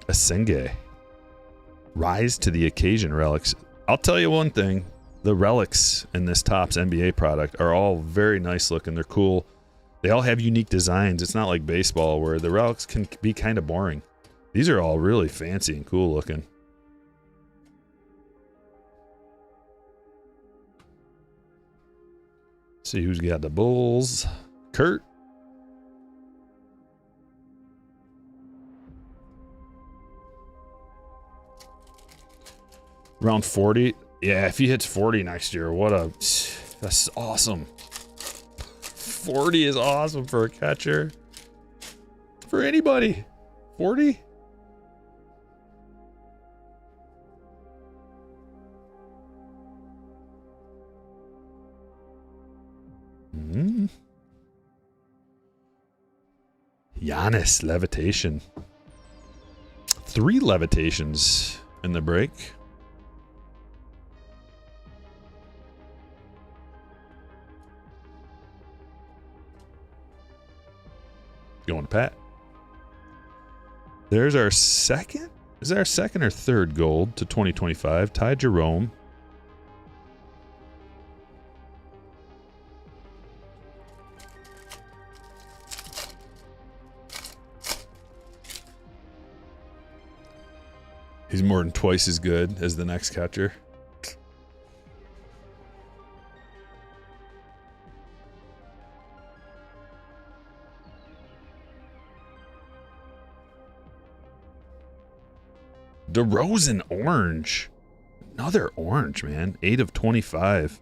Asenge. Rise to the occasion relics. I'll tell you one thing. The relics in this Topps NBA product are all very nice looking. They're cool. They all have unique designs. It's not like baseball where the relics can be kind of boring. These are all really fancy and cool looking. See who's got the Bulls. Kurt. Around 40. Yeah, if he hits 40 next year, that's awesome. 40 is awesome for a catcher. For anybody. 40? Giannis levitation. 3 levitations in the break. Going to Pat. There's our second. Is that our second or third gold to 2025? Ty Jerome. He's more than twice as good as the next catcher. DeRozan orange. Another orange, man. 8 of 25.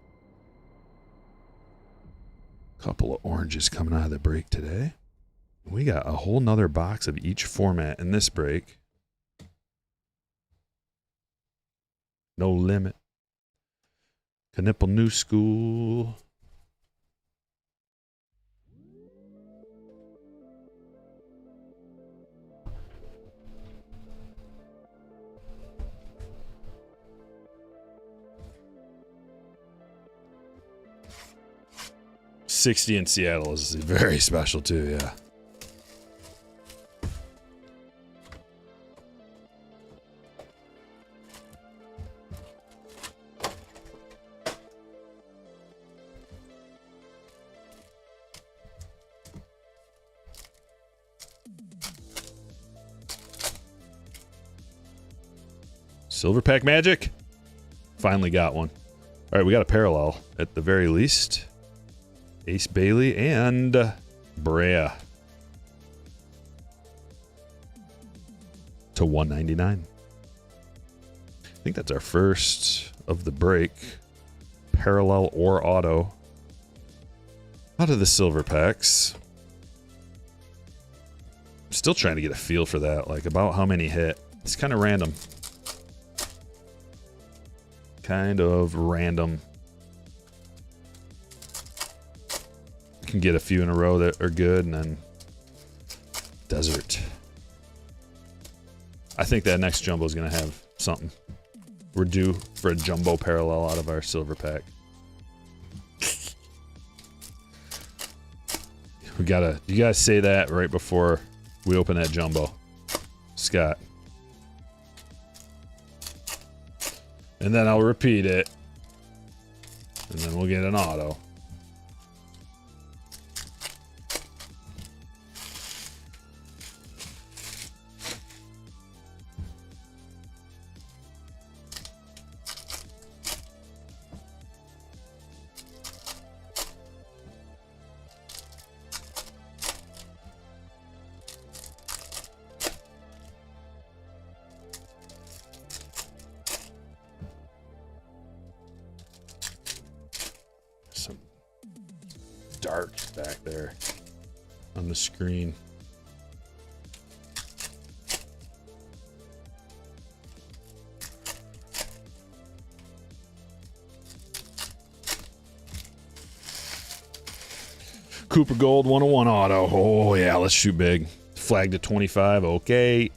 Couple of oranges coming out of the break today. We got a whole nother box of each format in this break. No limit. Knipple New School. $60 in Seattle is very special too, yeah. Silver pack magic. Finally got one. All right, we got a parallel at the very least. Ace Bailey and Brea to 199. I think that's our first of the break. Parallel or auto. Out of the silver packs. Still trying to get a feel for that, like about how many hit. It's kind of random. Kind of random. You can get a few in a row that are good, and then desert. I think that next jumbo is going to have something. We're due for a jumbo parallel out of our silver pack. You gotta say that right before we open that jumbo, Scott. And then I'll repeat it. And then we'll get an auto. Dark back there on the screen. Cooper Gold 101 auto. Oh yeah, let's shoot big. Flag to 25. Okay.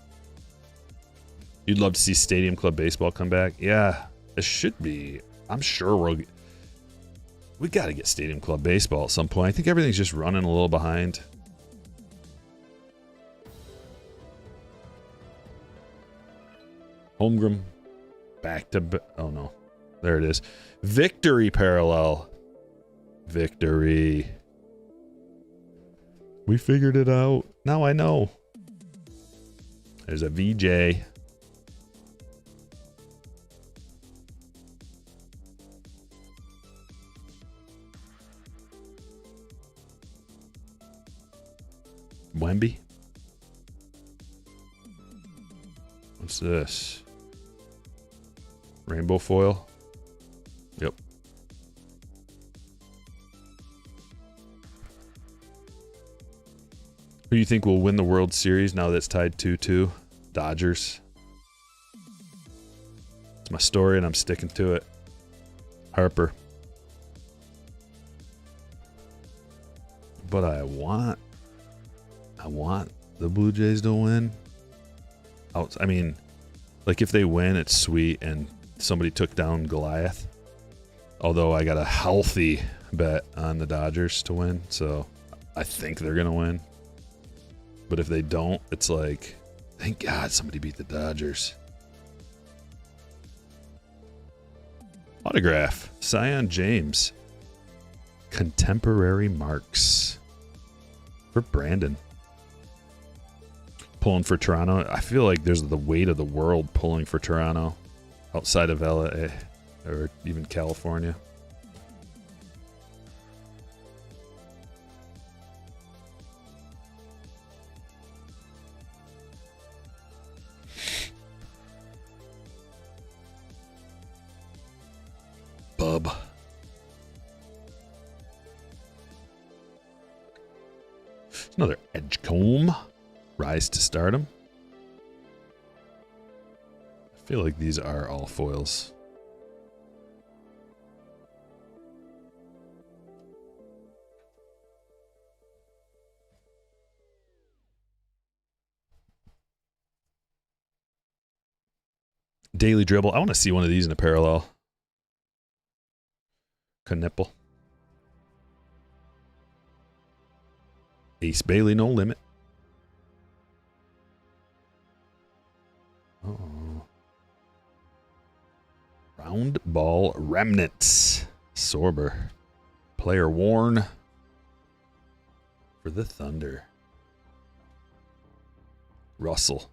You'd love to see Stadium Club Baseball come back. Yeah, it should be. I'm sure we got to get Stadium Club Baseball at some point. I think everything's just running a little behind. Holmgren back to... Oh, no. There it is. Victory parallel. Victory. We figured it out. Now I know. There's a VJ. Wemby? What's this? Rainbow foil? Yep. Who do you think will win the World Series now that's tied 2-2? Dodgers. It's my story and I'm sticking to it. Harper. But I want the Blue Jays to win. out. I mean, like if they win, it's sweet, and somebody took down Goliath. Although I got a healthy bet on the Dodgers to win, so I think they're gonna win. But if they don't, it's like, thank God somebody beat the Dodgers. Autograph, Zion James. Contemporary marks for Brandon. Pulling for Toronto. I feel like there's the weight of the world pulling for Toronto outside of LA or even California. Bub. Another Edgecombe. Rise to Stardom. I feel like these are all foils. Daily Dribble. I want to see one of these in a parallel. Knipple. Ace Bailey, No Limit. Oh. Round Ball Remnants. Sorber. Player worn for the Thunder. Russell.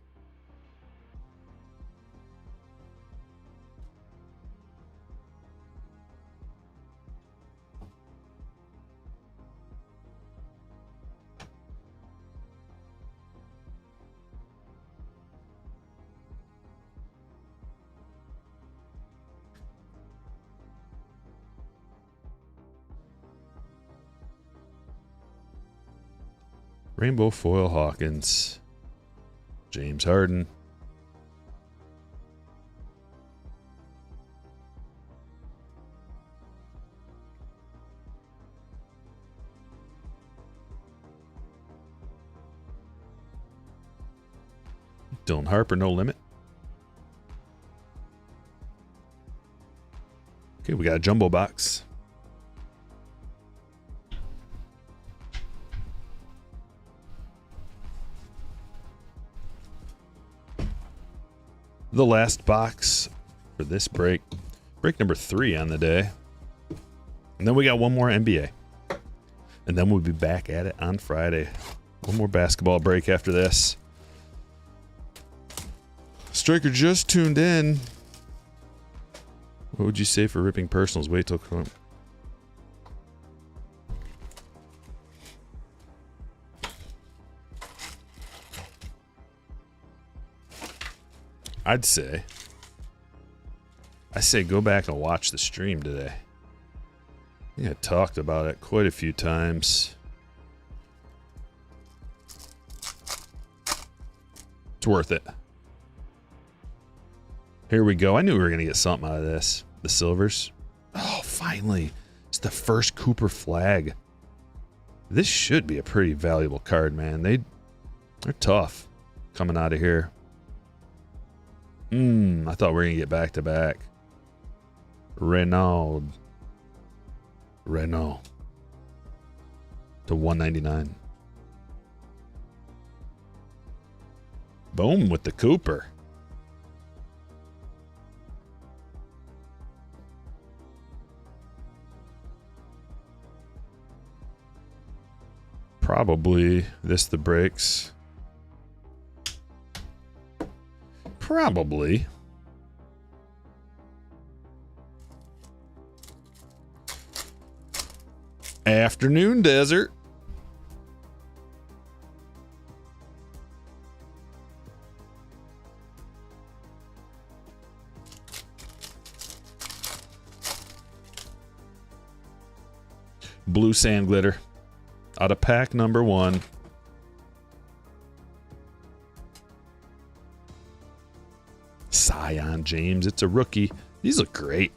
Rainbow Foil Hawkins. James Harden. Dylan Harper, No Limit. Okay, we got a jumbo box. The last box for this break. Break number 3 on the day. And then we got one more NBA. And then we'll be back at it on Friday. One more basketball break after this. Stryker just tuned in. What would you say for ripping personals? Wait till... I say go back and watch the stream today. I think I talked about it quite a few times. It's worth it. Here we go. I knew we were going to get something out of this. The silvers. Oh, finally. It's the first Cooper flag. This should be a pretty valuable card, man. They're tough coming out of here. I thought we were going to get back-to-back. Renaud. To 199. Boom with the Cooper. Probably this the breaks. Probably. Afternoon Desert. Blue Sand Glitter. Out of pack number 1. Zion James. It's a rookie. These look great.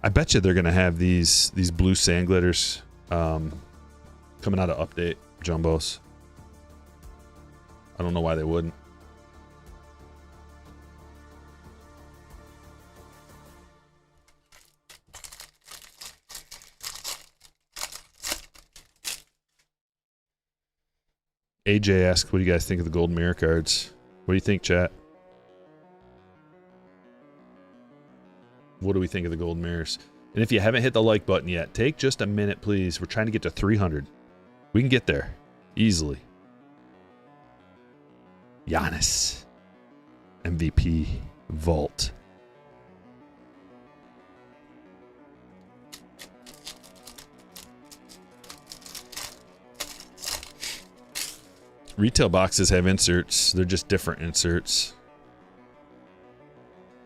I bet you they're going to have these blue sand glitters coming out of update jumbos. I don't know why they wouldn't. AJ asked, what do you guys think of the golden mirror cards? What do you think, chat? What do we think of the golden mirrors? And if you haven't hit the like button yet, take just a minute, please. We're trying to get to 300. We can get there easily. Giannis. MVP. Vault. Retail boxes have inserts. They're just different inserts.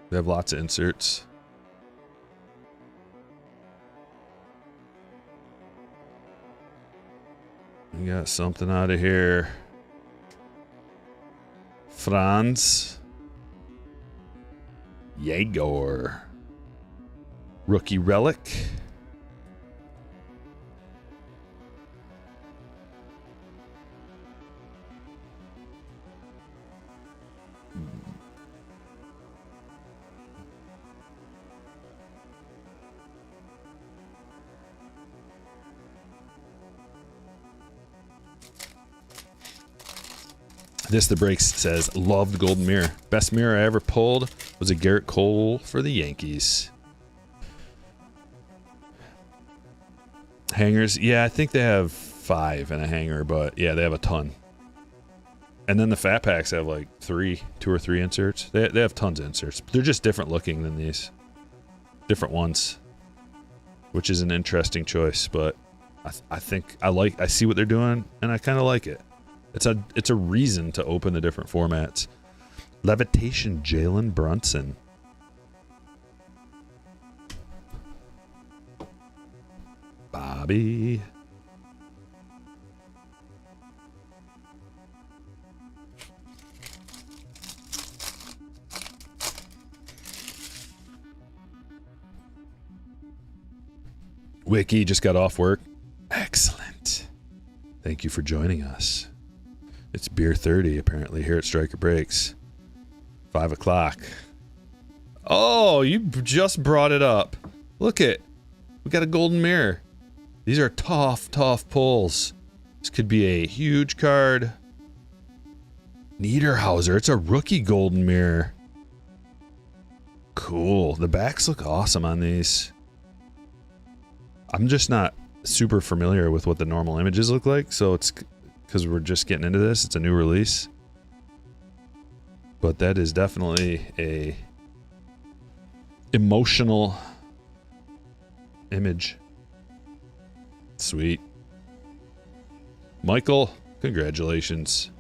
They have lots of inserts. We got something out of here. Franz. Jaeger. Rookie relic. This The Breaks says, loved golden mirror. Best mirror I ever pulled was a Garrett Cole for the Yankees. Hangers, yeah, I think they have 5 in a hanger, but yeah, they have a ton. And then the fat packs have like 2 or 3 inserts. They have tons of inserts. They're just different looking than these. Different ones. Which is an interesting choice, but I think I see what they're doing and I kind of like it. It's a reason to open the different formats. Levitation Jalen Brunson. Bobby. Wiki just got off work. Excellent. Thank you for joining us. It's beer 30 apparently here at Stryker Breaks. 5 o'clock. Oh, you just brought it up. Look it. We got a golden mirror. These are tough pulls. This could be a huge card. Niederhauser. It's a rookie golden mirror. Cool. The backs look awesome on these. I'm just not super familiar with what the normal images look like, so it's because we're just getting into this. It's a new release. But that is definitely a emotional image. Sweet. Michael, congratulations.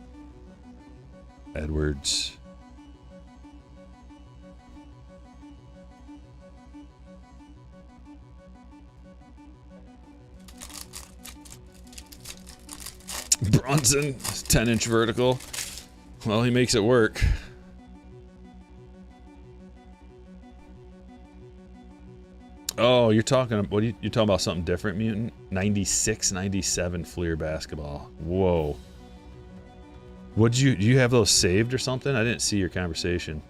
Edwards. Bronson, 10-inch vertical. Well, he makes it work. Oh, you're talking. What are you talking about? Something different, Mutant? 96, 97 Fleer basketball. Whoa. Do you have those saved or something? I didn't see your conversation.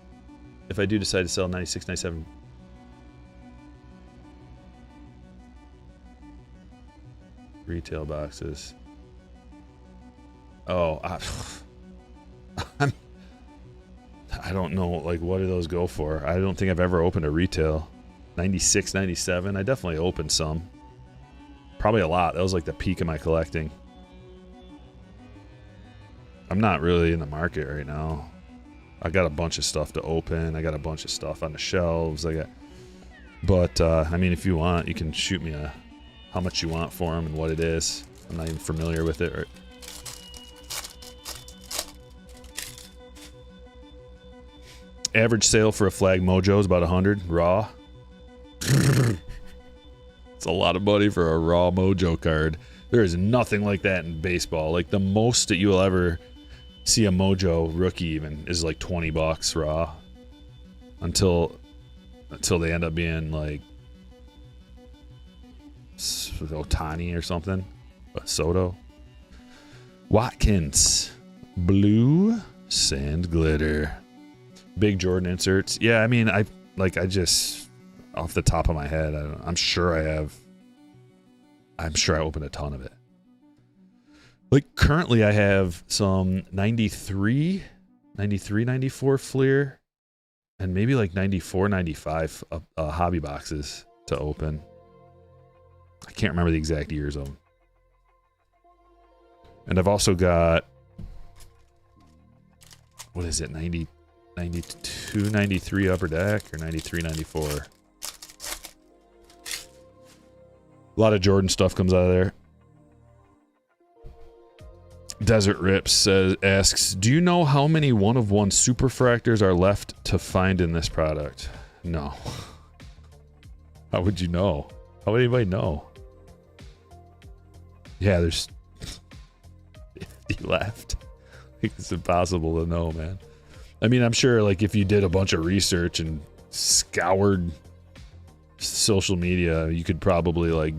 If I do decide to sell 96, 97. Retail boxes. Oh, I don't know, like, what do those go for? I don't think I've ever opened a retail. 96, 97, I definitely opened some. Probably a lot. That was like the peak of my collecting. I'm not really in the market right now. I got a bunch of stuff to open. I got a bunch of stuff on the shelves. But I mean, if you want, you can shoot me how much you want for them and what it is. I'm not even familiar with it. Average sale for a Flag Mojo is about 100 raw. It's a lot of money for a raw Mojo card. There is nothing like that in baseball. Like, the most that you will ever see a Mojo rookie even is like $20 raw. Until they end up being like Otani or something. Soto. Watkins. Blue sand glitter. Big Jordan inserts. Yeah, I mean, I just off the top of my head, I'm sure I opened a ton of it. Like currently I have some 93, 94 Fleer and maybe like 94, 95 hobby boxes to open. I can't remember the exact years of them. And I've also got, what is it, 90, 92, 93 Upper Deck or 93, 94. A lot of Jordan stuff comes out of there. Desert Rips asks, do you know how many 1-of-1 superfractors are left to find in this product? No. How would you know? How would anybody know? Yeah, there's 50 left. It's impossible to know, man. I mean, I'm sure like if you did a bunch of research and scoured social media, you could probably like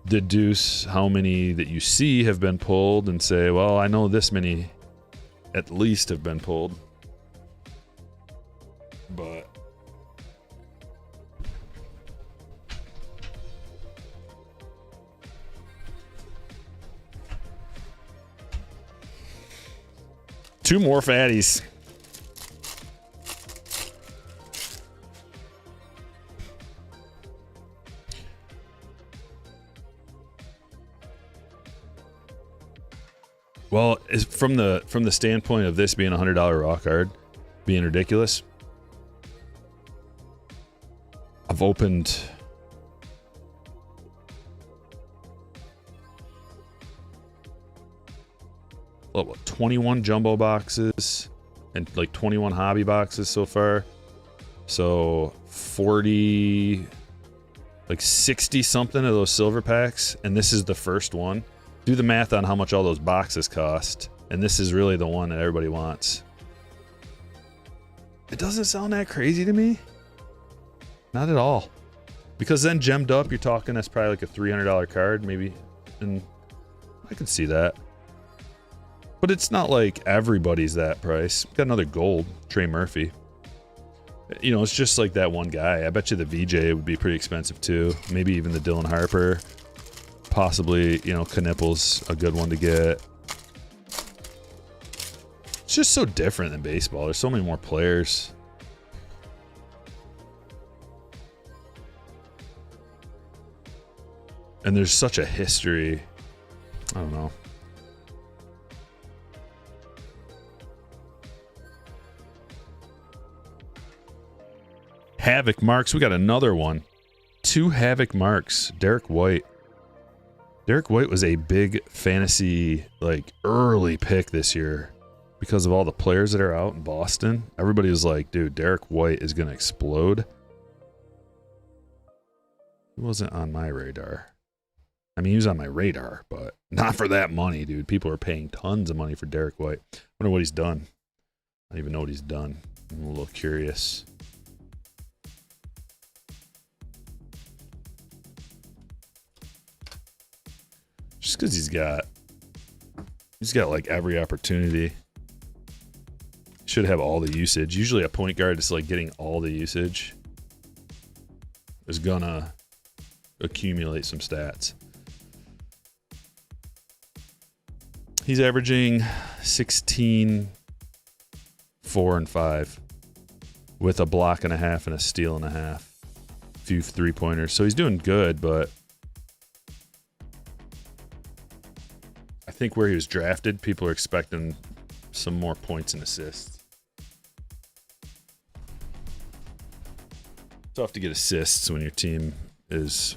deduce how many that you see have been pulled and say, well, I know this many at least have been pulled. But two more fatties. Well, from the standpoint of this being a $100 raw card, being ridiculous, I've opened what, 21 jumbo boxes and like 21 hobby boxes so far. So 40, like 60 something of those silver packs, and this is the first one. Do the math on how much all those boxes cost, and this is really the one that everybody wants. It doesn't sound that crazy to me. Not at all. Because then gemmed up, you're talking that's probably like a $300 card, maybe, and I can see that. But it's not like everybody's that price. Got another gold, Trey Murphy. You know, it's just like that one guy. I bet you the VJ would be pretty expensive too. Maybe even the Dylan Harper. Possibly, you know, Knippel's a good one to get. It's just so different than baseball. There's so many more players. And there's such a history. I don't know. Havoc marks. We got another one. 2 Havoc marks. Derek White. Derek White was a big fantasy, like, early pick this year because of all the players that are out in Boston. Everybody was like, dude, Derek White is going to explode. He wasn't on my radar. I mean, he was on my radar, but not for that money, dude. People are paying tons of money for Derek White. I wonder what he's done. I don't even know what he's done. I'm a little curious. Just because he's got like every opportunity. Should have all the usage. Usually a point guard is like getting all the usage is gonna accumulate some stats. He's averaging 16, 4, and 5 with a block and a half and a steal and a half. A few 3-pointers. So he's doing good, but I think where he was drafted, people are expecting some more points and assists. It's tough to get assists when your team is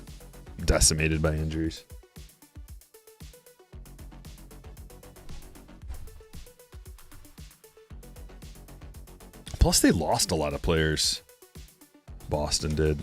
decimated by injuries. Plus, they lost a lot of players. Boston did.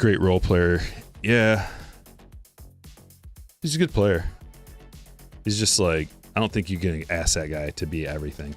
Great role player. Yeah. He's a good player. He's just like, I don't think you can ask that guy to be everything.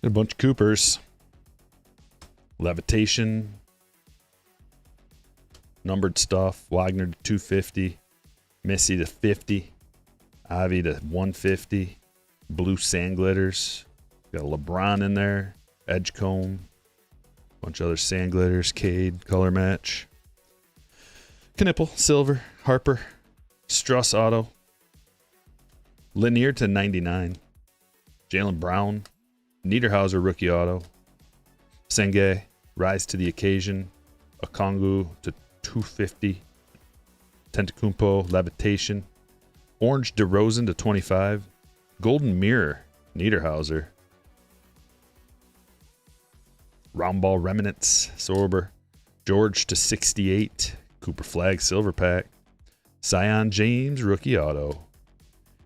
A bunch of Coopers. Levitation. Numbered stuff. Wagner to 250. Missy to 50. Ivy to 150. Blue sand glitters. Got a LeBron in there. Edgecomb. Bunch of other sand glitters. Cade. Color match. Knipple. Silver. Harper. Struss auto. Lanier to 99. Jaylen Brown. Niederhauser rookie auto. Senge, rise to the occasion. Okongwu to 250. Tentacumpo, levitation. Orange DeRozan to 25. Golden mirror, Niederhauser. Round ball remnants, Sorber. George to 68. Cooper Flag silver pack. Zion James rookie auto.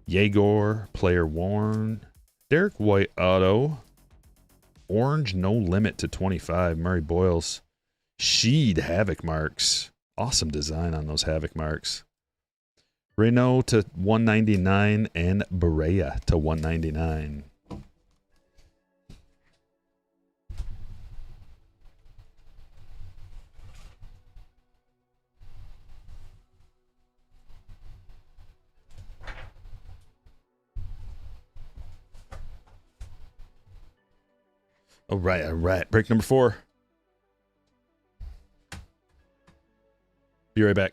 Yegor player worn. Derek White auto. Orange no limit to 25. Murray Boyles. Sheed havoc marks. Awesome design on those havoc marks. Renault to 199 and Berea to 199. All right. Break number 4. Be right back.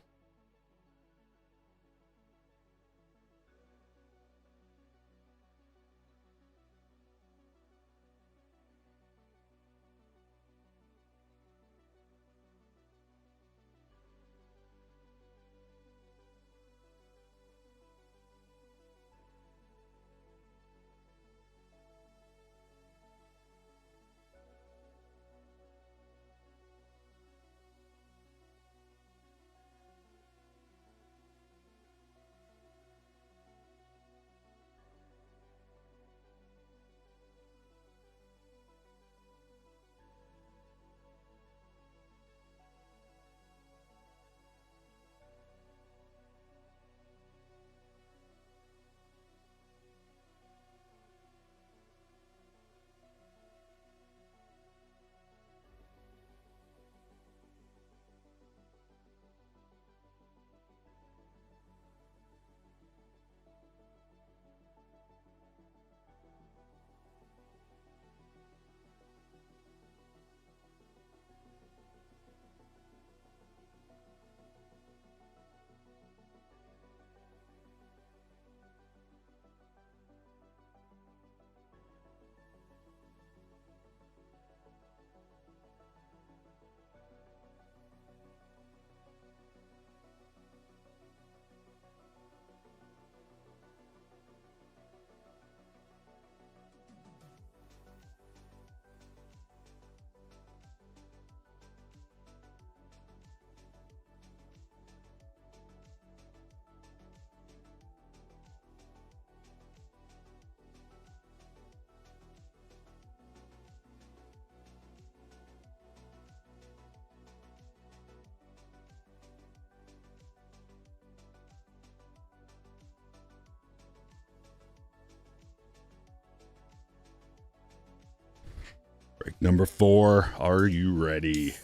Break number 4. Are you ready?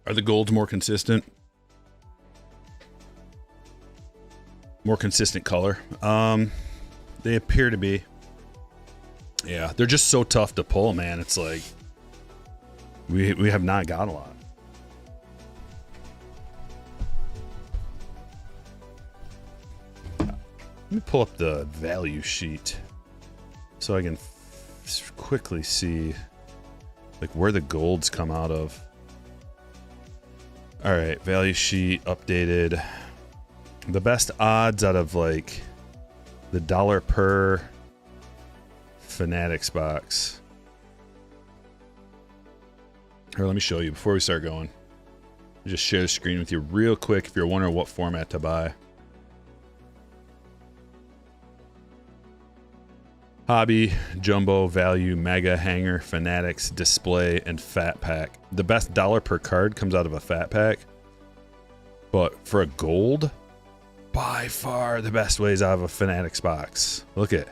Are the golds more consistent? More consistent color? They appear to be. Yeah, they're just so tough to pull, man. It's like we have not got a lot. Let me pull up the value sheet so I can quickly see like where the golds come out of. All right, value sheet updated. The best odds out of like the dollar per Fanatics box. Here, let me show you before we start going. I'll just share the screen with you real quick if you're wondering what format to buy. Hobby, Jumbo, Value, Mega, Hanger, Fanatics, Display, and Fat Pack. The best dollar per card comes out of a Fat Pack. But for a gold, by far the best way is out of a Fanatics box. Look at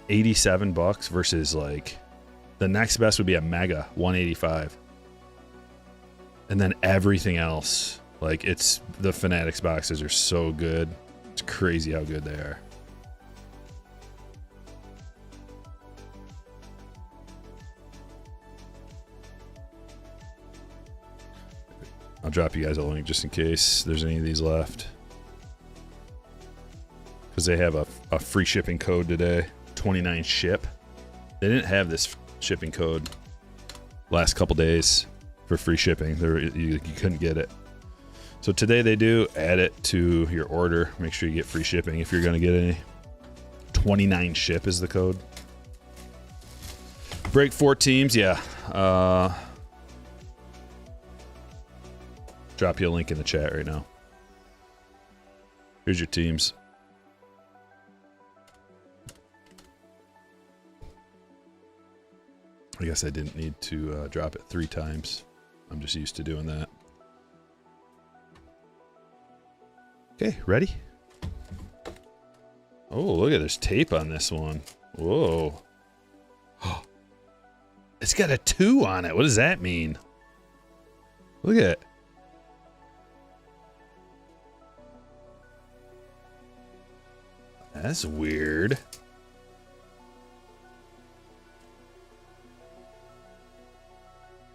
$87 versus like the next best would be a Mega, $185. And then everything else, like it's the Fanatics boxes are so good. It's crazy how good they are. I'll drop you guys a link just in case there's any of these left. Because they have a free shipping code today, 29 ship. They didn't have this shipping code last couple days for free shipping. You couldn't get it. So today they do. Add it to your order. Make sure you get free shipping if you're going to get any. 29 ship is the code. Break 4 teams, yeah. Drop you a link in the chat right now. Here's your teams. I guess I didn't need to drop it 3 times. I'm just used to doing that. Okay, ready? Oh, look at there's tape on this one. Whoa. It's got a 2 on it. What does that mean? Look at it. That's weird.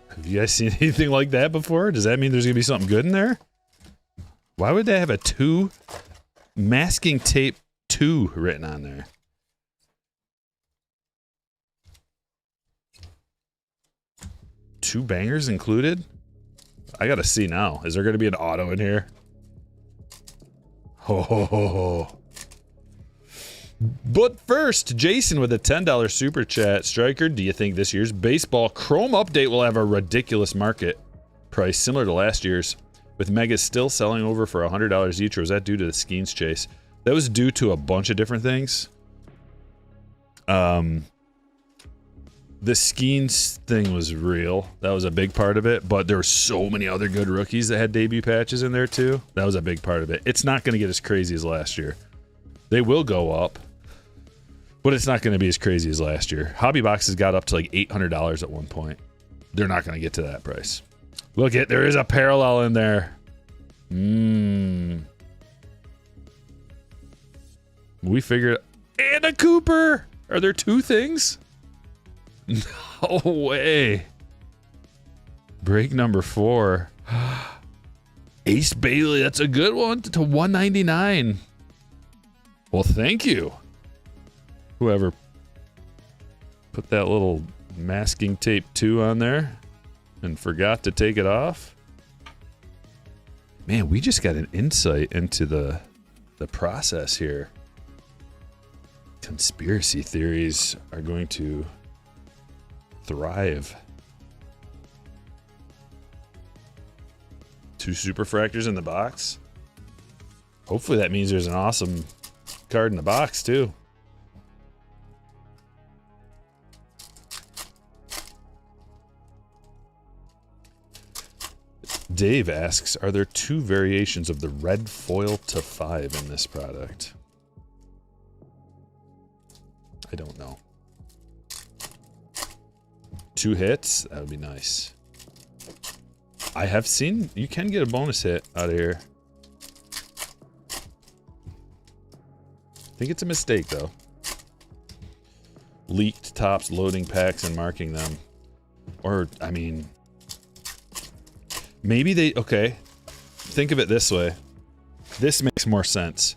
Have you guys seen anything like that before? Does that mean there's going to be something good in there? Why would they have a 2? Masking tape 2 written on there? Two bangers included? I got to see now. Is there going to be an auto in here? Ho ho ho ho. But first, Jason with a $10 super chat. Stryker, do you think this year's baseball Chrome update will have a ridiculous market price similar to last year's, with Megas still selling over for $100 each, or was that due to the Skeens chase? That was due to a bunch of different things. The Skeens thing was real. That was a big part of it, but there were so many other good rookies that had debut patches in there too. That was a big part of it. It's not going to get as crazy as last year. They will go up, but it's not going to be as crazy as last year. Hobby boxes got up to like $800 at one point. They're not going to get to that price. Look at, there is a parallel in there. We figured, and a Cooper. Are there 2 things? No way. Break number 4. Ace Bailey, that's a good one, to $199. Well, thank you. Whoever put that little masking tape 2 on there and forgot to take it off. Man, we just got an insight into the process here. Conspiracy theories are going to thrive. 2 superfractors in the box. Hopefully that means there's an awesome card in the box too. Dave asks, are there 2 variations of the red foil to 5 in this product? I don't know. 2 hits? That would be nice. I have seen you can get a bonus hit out of here. I think it's a mistake though. Leaked tops, loading packs, and marking them. Or, I mean, maybe they, okay. Think of it this way. This makes more sense.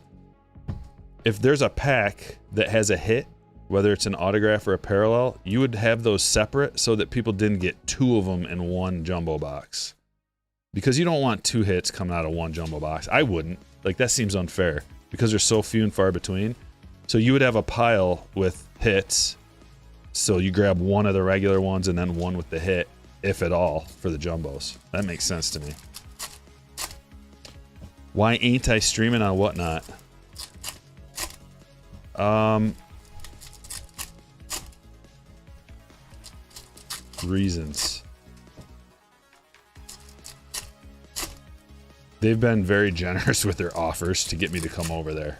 If there's a pack that has a hit, whether it's an autograph or a parallel, you would have those separate so that people didn't get 2 of them in one jumbo box. Because you don't want 2 hits coming out of one jumbo box. I wouldn't. Like, that seems unfair because there's so few and far between. So you would have a pile with hits. So you grab one of the regular ones and then one with the hit, if at all, for the jumbos. That makes sense to me. Why ain't I streaming on Whatnot? Reasons. They've been very generous with their offers to get me to come over there.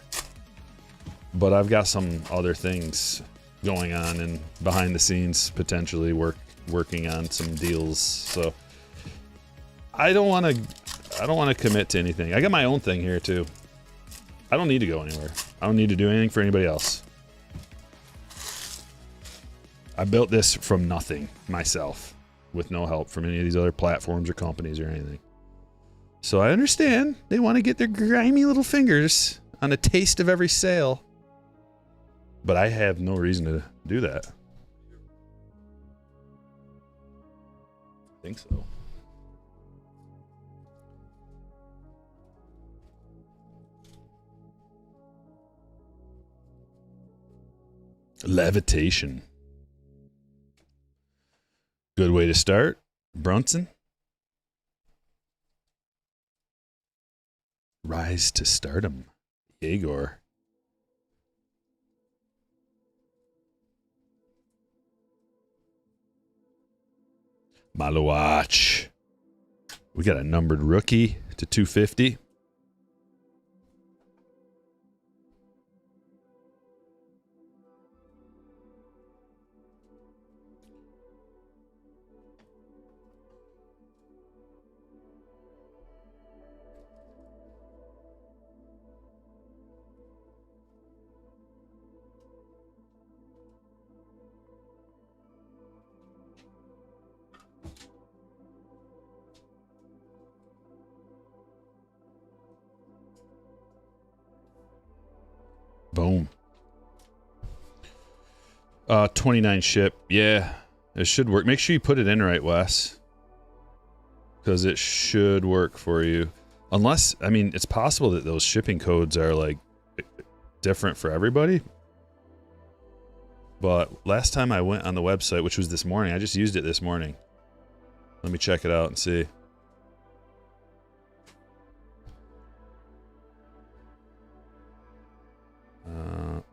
But I've got some other things going on and behind the scenes, potentially working on some deals. So I don't want to commit to anything. I got my own thing here too. I don't need to go anywhere. I don't need to do anything for anybody else. I built this from nothing myself with no help from any of these other platforms or companies or anything. So I understand they want to get their grimy little fingers on a taste of every sale. But I have no reason to do that. I think so. Levitation. Good way to start. Brunson. Rise to stardom. Yegor. Malowach. We got a numbered rookie to 250. Boom. 29 ship. Yeah, it should work. Make sure you put it in right, Wes. Because it should work for you. Unless, I mean, it's possible that those shipping codes are like different for everybody. But last time I went on the website, which was this morning, I just used it this morning. Let me check it out and see.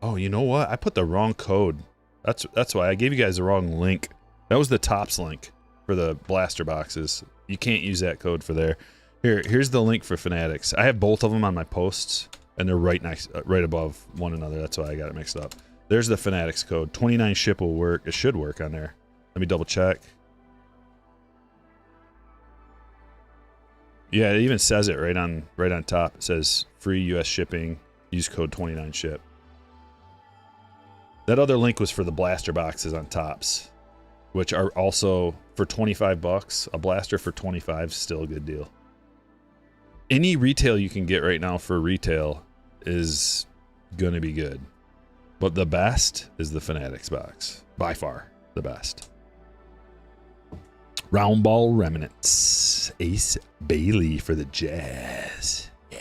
Oh, you know what? I put the wrong code. That's why I gave you guys the wrong link. That was the tops link for the blaster boxes. You can't use that code for there. Here's the link for Fanatics. I have both of them on my posts, and they're right above one another. That's why I got it mixed up. There's the Fanatics code. 29 ship will work. It should work on there. Let me double check. Yeah, it even says it right on top. It says free US shipping. Use code 29 ship. That other link was for the blaster boxes on tops, which are also for 25 bucks. A blaster for 25 is still a good deal. Any retail you can get right now for retail is gonna be good. But the best is the Fanatics box. By far, the best. Round ball remnants. Ace Bailey for the Jazz. Yeah.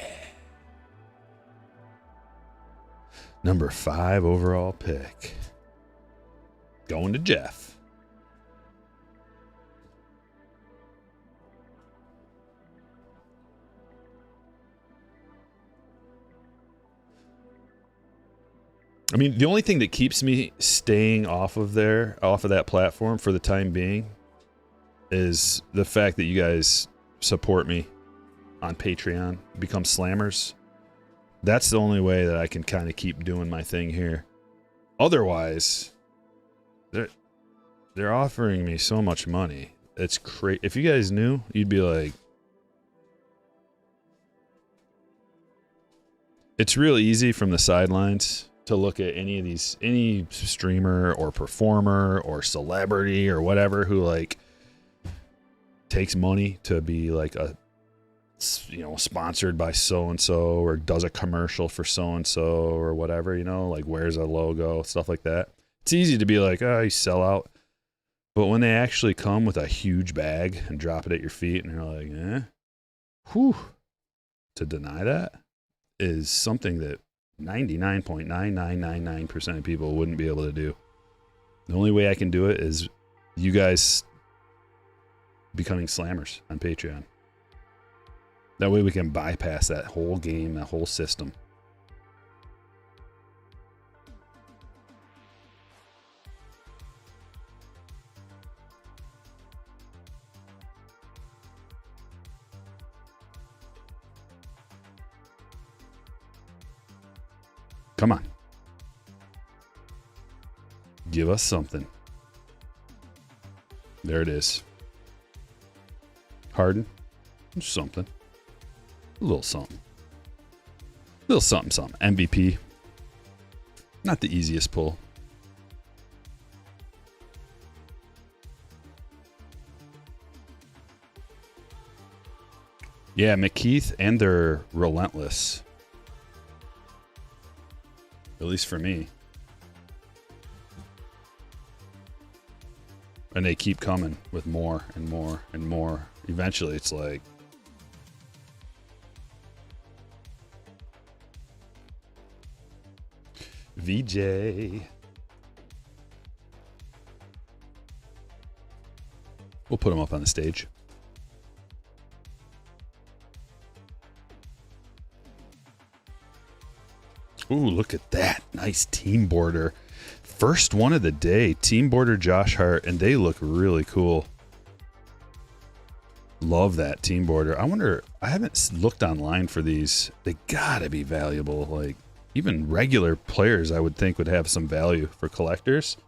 Number 5 overall pick. Going to Jeff. I mean, the only thing that keeps me staying off of that platform for the time being is the fact that you guys support me on Patreon, become slammers. That's the only way that I can kind of keep doing my thing here. Otherwise, they're offering me so much money. It's crazy. If you guys knew, you'd be like, it's real easy from the sidelines to look at any streamer or performer or celebrity or whatever who like takes money to be like a, you know, sponsored by so-and-so or does a commercial for so-and-so or whatever, you know, like wears a logo, stuff like that. It's easy to be like, oh, you sell out. But when they actually come with a huge bag and drop it at your feet and you're like, whew, to deny that is something that 99.9999% of people wouldn't be able to do. The only way I can do it is you guys becoming slammers on Patreon. That way we can bypass that whole game, that whole system. Come on. Give us something. There it is. Harden. Something. A little something. A little something, something. MVP. Not the easiest pull. Yeah, McKeith, and they're relentless. At least for me. And they keep coming with more and more and more. Eventually, it's like, VJ. We'll put him up on the stage. Ooh, look at that. Nice team border. First one of the day. Team border Josh Hart, and they look really cool. Love that team border. I wonder, I haven't looked online for these. They gotta be valuable. Like, even regular players, I would think, would have some value for collectors.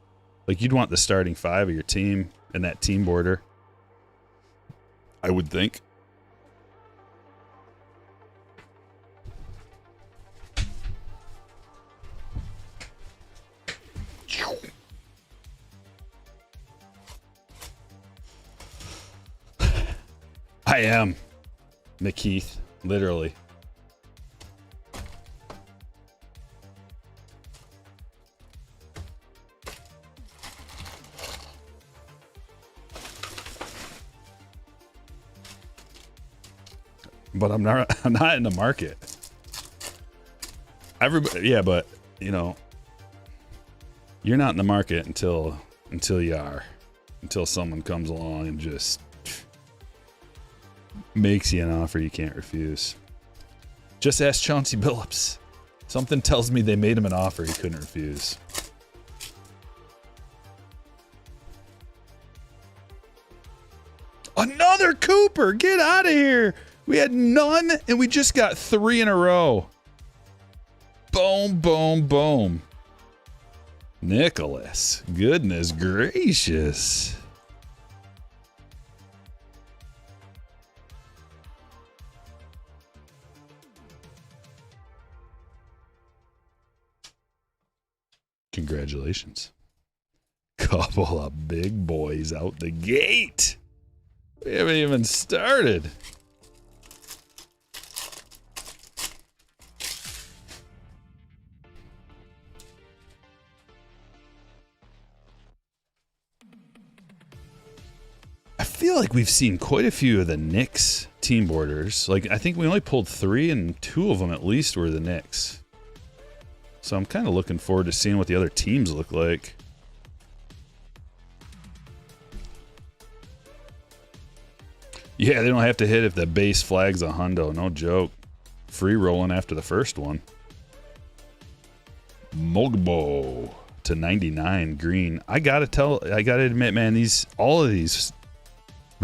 Like, you'd want the starting 5 of your team in that team border, I would think. I am McKeith, literally. But I'm not in the market. Everybody, yeah, but you know, you're not in the market until you are. Until someone comes along and just makes you an offer you can't refuse. Just ask Chauncey Billups. Something tells me they made him an offer he couldn't refuse. Another Cooper! Get out of here! We had none, and we just got 3 in a row. Boom, boom, boom. Nicholas. Goodness gracious. Congratulations. Couple of big boys out the gate. We haven't even started. I feel like we've seen quite a few of the Knicks team borders. Like, I think we only pulled 3, and 2 of them at least were the Knicks. So I'm kind of looking forward to seeing what the other teams look like. Yeah, they don't have to hit if the base flag's a hundo. No joke. Free rolling after the first one. Mogbo to 99 green. I gotta admit, man, all of these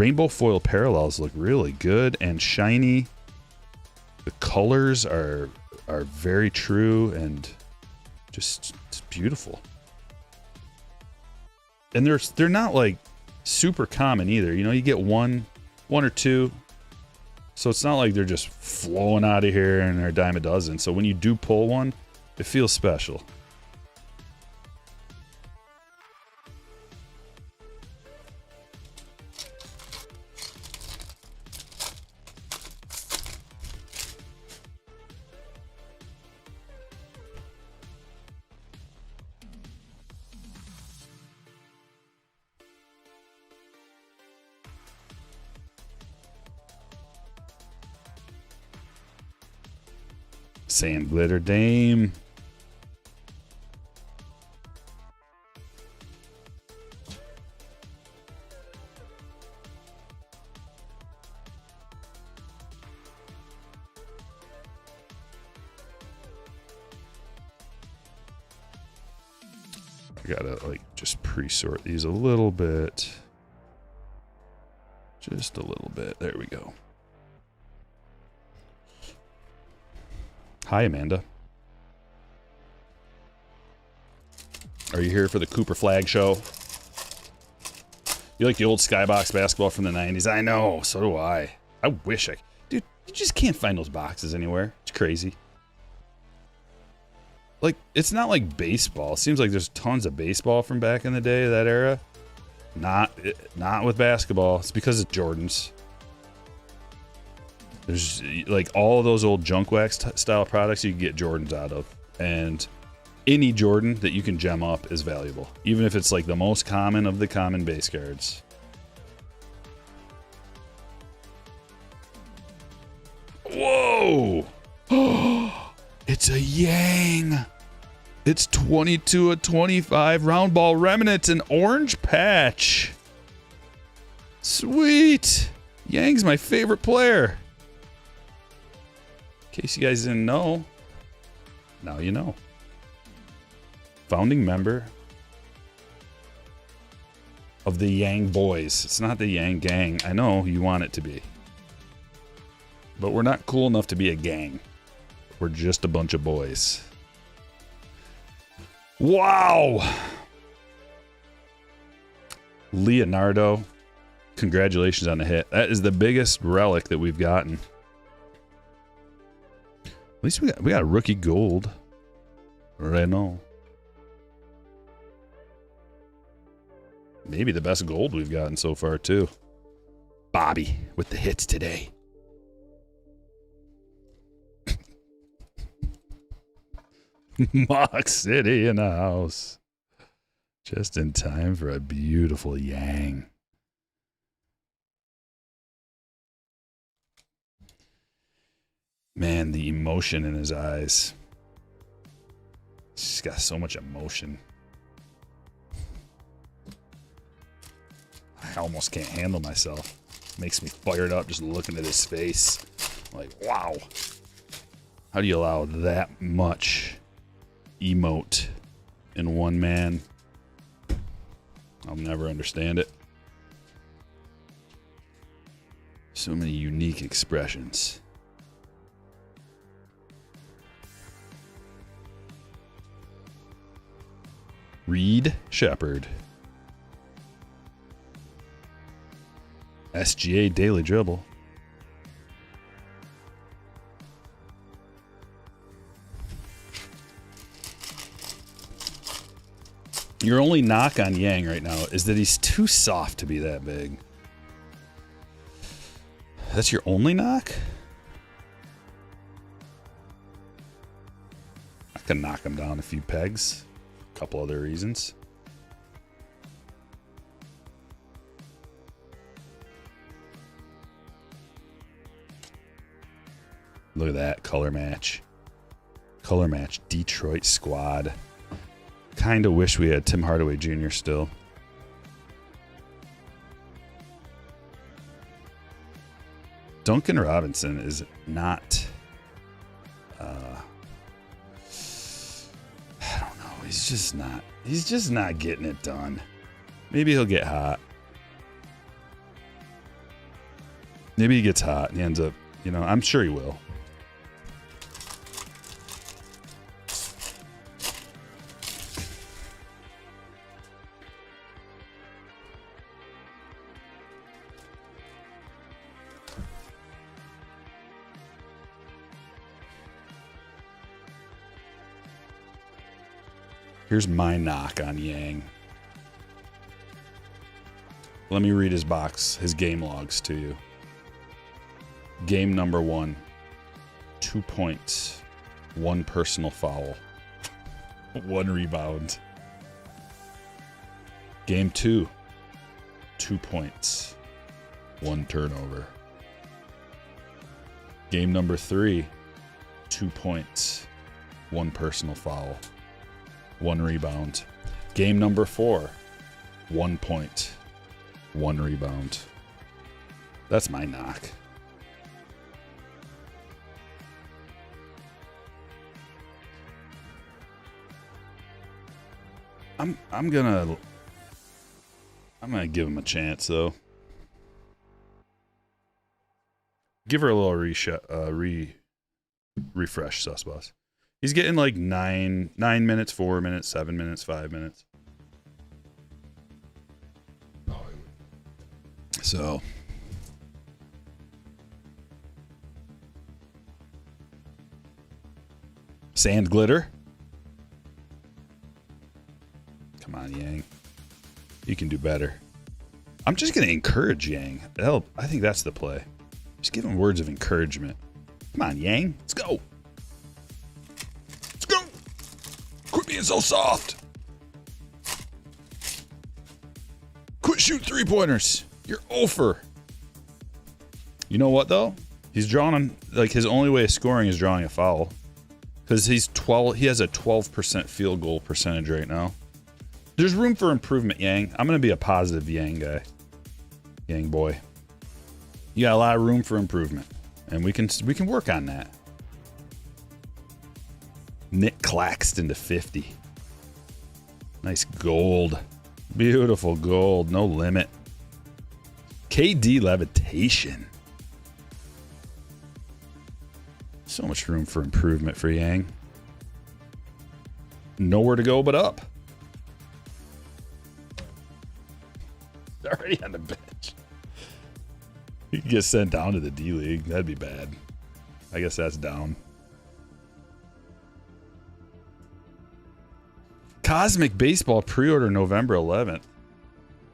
rainbow foil parallels look really good and shiny. The colors are very true and just it's beautiful. And they're not like super common either. You know, you get one or two. So it's not like they're just flowing out of here and they're a dime a dozen. So when you do pull one, it feels special. Sand Glitter Dame. I gotta like just pre-sort these a little bit. Just a little bit. There we go. Hi, Amanda. Are you here for the Cooper Flag show? You like the old Skybox basketball from the 90s? I know, so do I. I wish I... Dude, you just can't find those boxes anywhere. It's crazy. Like, it's not like baseball. It seems like there's tons of baseball from back in the day, that era. Not with basketball. It's because it's Jordans. There's like all of those old junk wax style products you can get Jordans out of, and any Jordan that you can gem up is valuable, even if it's like the most common of the common base cards. Whoa! It's a Yang. It's 22 of 25 round ball remnants and orange patch. Sweet. Yang's my favorite player. In case you guys didn't know, now you know. Founding member of the Yang Boys. It's not the Yang Gang. I know you want it to be. But we're not cool enough to be a gang. We're just a bunch of boys. Wow! Leonardo, congratulations on the hit. That is the biggest relic that we've gotten. At least we got a rookie gold. Renault. Maybe the best gold we've gotten so far too. Bobby with the hits today. Mock City in the house. Just in time for a beautiful Yang. Man, the emotion in his eyes. He's got so much emotion. I almost can't handle myself. Makes me fired up just looking at his face. Like, wow. How do you allow that much emote in one man? I'll never understand it. So many unique expressions. Reed Shepard. SGA Daily Dribble. Your only knock on Yang right now is that he's too soft to be that big. That's your only knock? I can knock him down a few pegs. A couple other reasons. Look at that color match. Color match Detroit squad. Kind of wish we had Tim Hardaway Jr. still. Duncan Robinson is not... I don't know. He's just not getting it done. Maybe he'll get hot. Maybe he gets hot and he ends up, you know, I'm sure he will. Here's my knock on Yang. Let me read his box, his game logs to you. Game number 1, 2 points, 1 personal foul, 1 rebound. Game 2, 2 points, 1 turnover. Game number 3, 2 points, 1 personal foul, 1 rebound. Game number 4, 1 point, 1 rebound. That's my knock. I'm gonna give him a chance though. Give her a little refresh, sus boss. He's getting like 9 minutes, 4 minutes, 7 minutes, 5 minutes. So sand glitter. Come on, Yang. You can do better. I'm just going to encourage Yang. I think that's the play. Just give him words of encouragement. Come on, Yang. Let's go. Let's go. Quit being so soft. Quit shooting 3-pointers. You're over. You know what, though? He's drawing on, like, his only way of scoring is drawing a foul. Because he has a 12% field goal percentage right now. There's room for improvement, Yang. I'm going to be a positive Yang guy. Yang boy. You got a lot of room for improvement. And we can work on that. Nick Claxton to 50. Nice gold. Beautiful gold. No limit. KD levitation. So much room for improvement for Yang. Nowhere to go but up. Already on the bench. He could get sent down to the D League. That'd be bad. I guess that's down. Cosmic Baseball pre-order November 11th.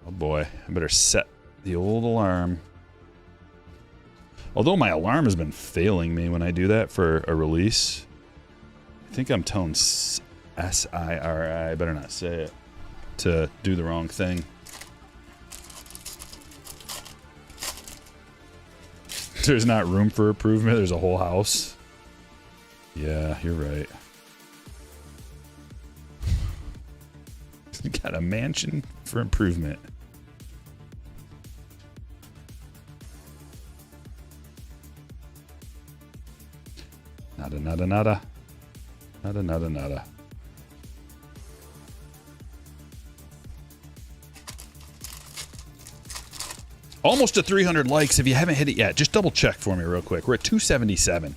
Oh boy, I better set the old alarm. Although my alarm has been failing me when I do that for a release. I think I'm telling S-I-R-I, I better not say it, to do the wrong thing. There's not room for improvement. There's a whole house. Yeah, you're right. You got a mansion for improvement. Nada, nada, nada. Nada, nada, nada. Almost to 300 likes. If you haven't hit it yet, just double check for me real quick. We're at 277.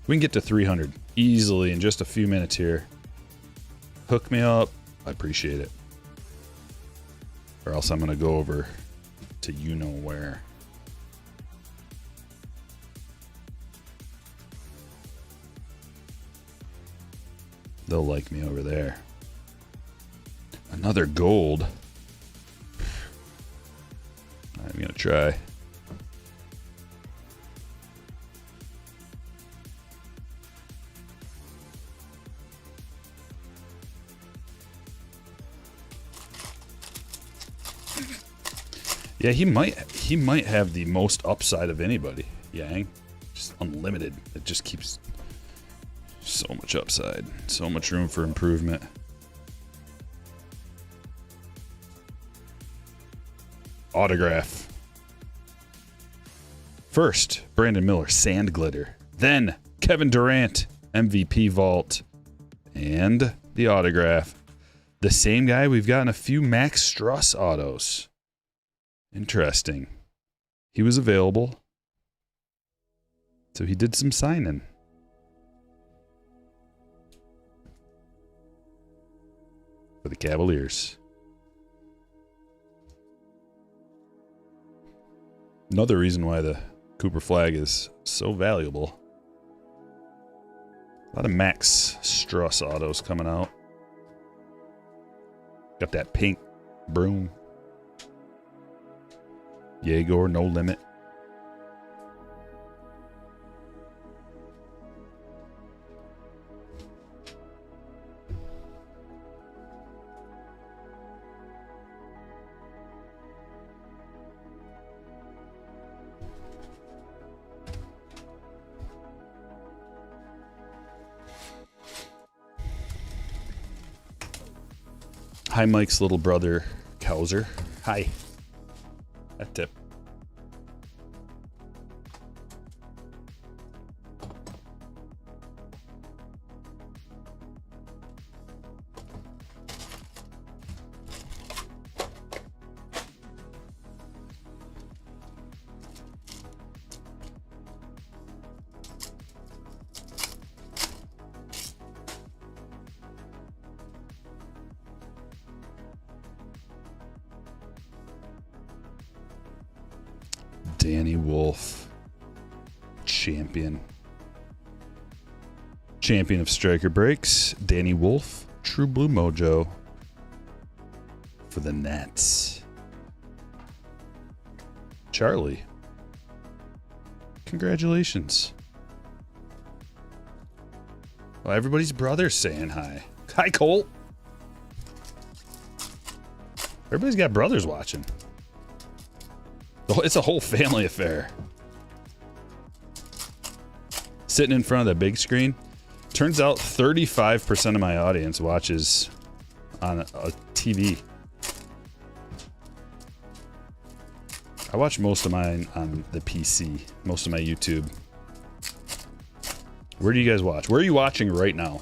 We can get to 300 easily in just a few minutes here. Hook me up. I appreciate it. Or else I'm going to go over to you know where. They'll like me over there. Another gold. I'm going to try. Yeah, he might have the most upside of anybody, Yang. Just unlimited. It just keeps so much upside, so much room for improvement. Autograph. First, Brandon Miller, Sand Glitter. Then, Kevin Durant, MVP Vault. And the autograph. The same guy we've gotten a few Max Struss autos. Interesting. He was available. So he did some signing. For the Cavaliers. Another reason why the Cooper flag is so valuable. A lot of Max Struss autos coming out. Got that pink broom. Yegor, No Limit. Hi, Mike's little brother, Kauser. Hi. That tip. Danny Wolf, champion of Stryker breaks. Danny Wolf, True Blue Mojo for the Nets. Charlie, congratulations. Well, everybody's brother's saying hi. Hi, Colt. Everybody's got brothers watching. It's a whole family affair. Sitting in front of the big screen. Turns out 35% of my audience watches on a TV. I watch most of mine on the PC. Most of my YouTube. Where do you guys watch? Where are you watching right now?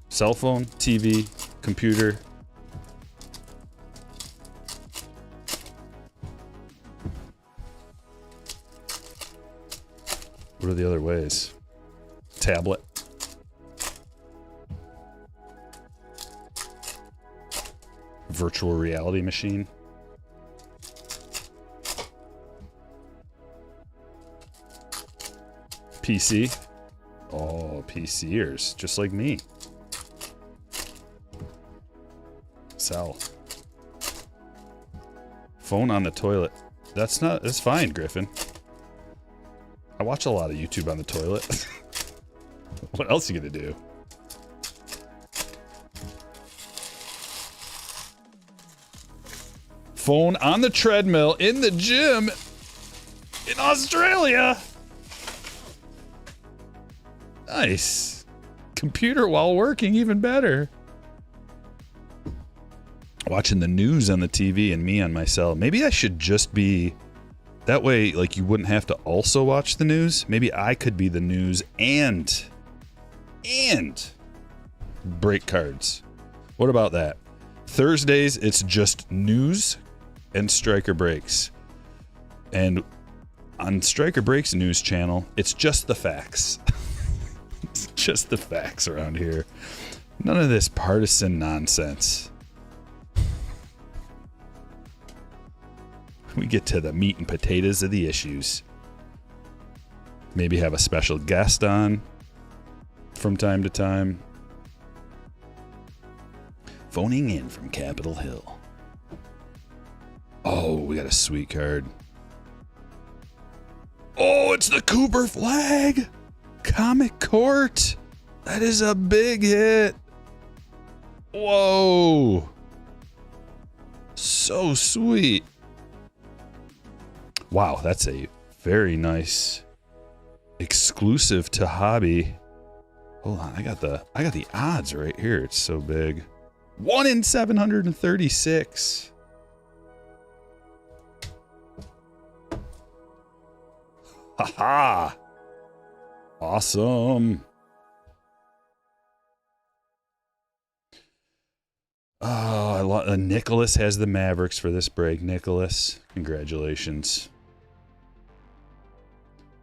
Cell phone, TV, computer. What are the other ways? Tablet. Virtual reality machine. PC. Oh, PCers, just like me. Sell. Phone on the toilet. That's fine, Griffin. I watch a lot of YouTube on the toilet. What else are you gonna do? Phone on the treadmill in the gym in Australia. Nice. Computer while working, even better. Watching the news on the TV and me on my cell. Maybe I should just be... That way, like, you wouldn't have to also watch the news. Maybe I could be the news and break cards. What about that? Thursdays, it's just news and Stryker breaks. And on Stryker breaks news channel, it's just the facts. It's just the facts around here. None of this partisan nonsense. We get to the meat and potatoes of the issues. Maybe have a special guest on from time to time. Phoning in from Capitol Hill. Oh, we got a sweet card. Oh, it's the Cooper flag. Comic Court. That is a big hit. Whoa. So sweet. Wow, that's a very nice exclusive to hobby. Hold on, I got the odds right here. It's so big. 1 in 736. Haha. Awesome. Oh, Nicholas has the Mavericks for this break. Nicholas, congratulations.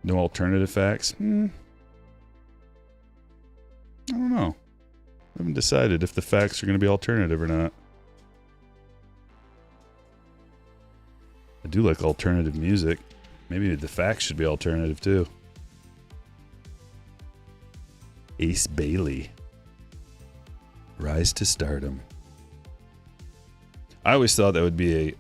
No alternative facts? I don't know. I haven't decided if the facts are going to be alternative or not. I do like alternative music. Maybe the facts should be alternative too. Ace Bailey. Rise to stardom. I always thought that would be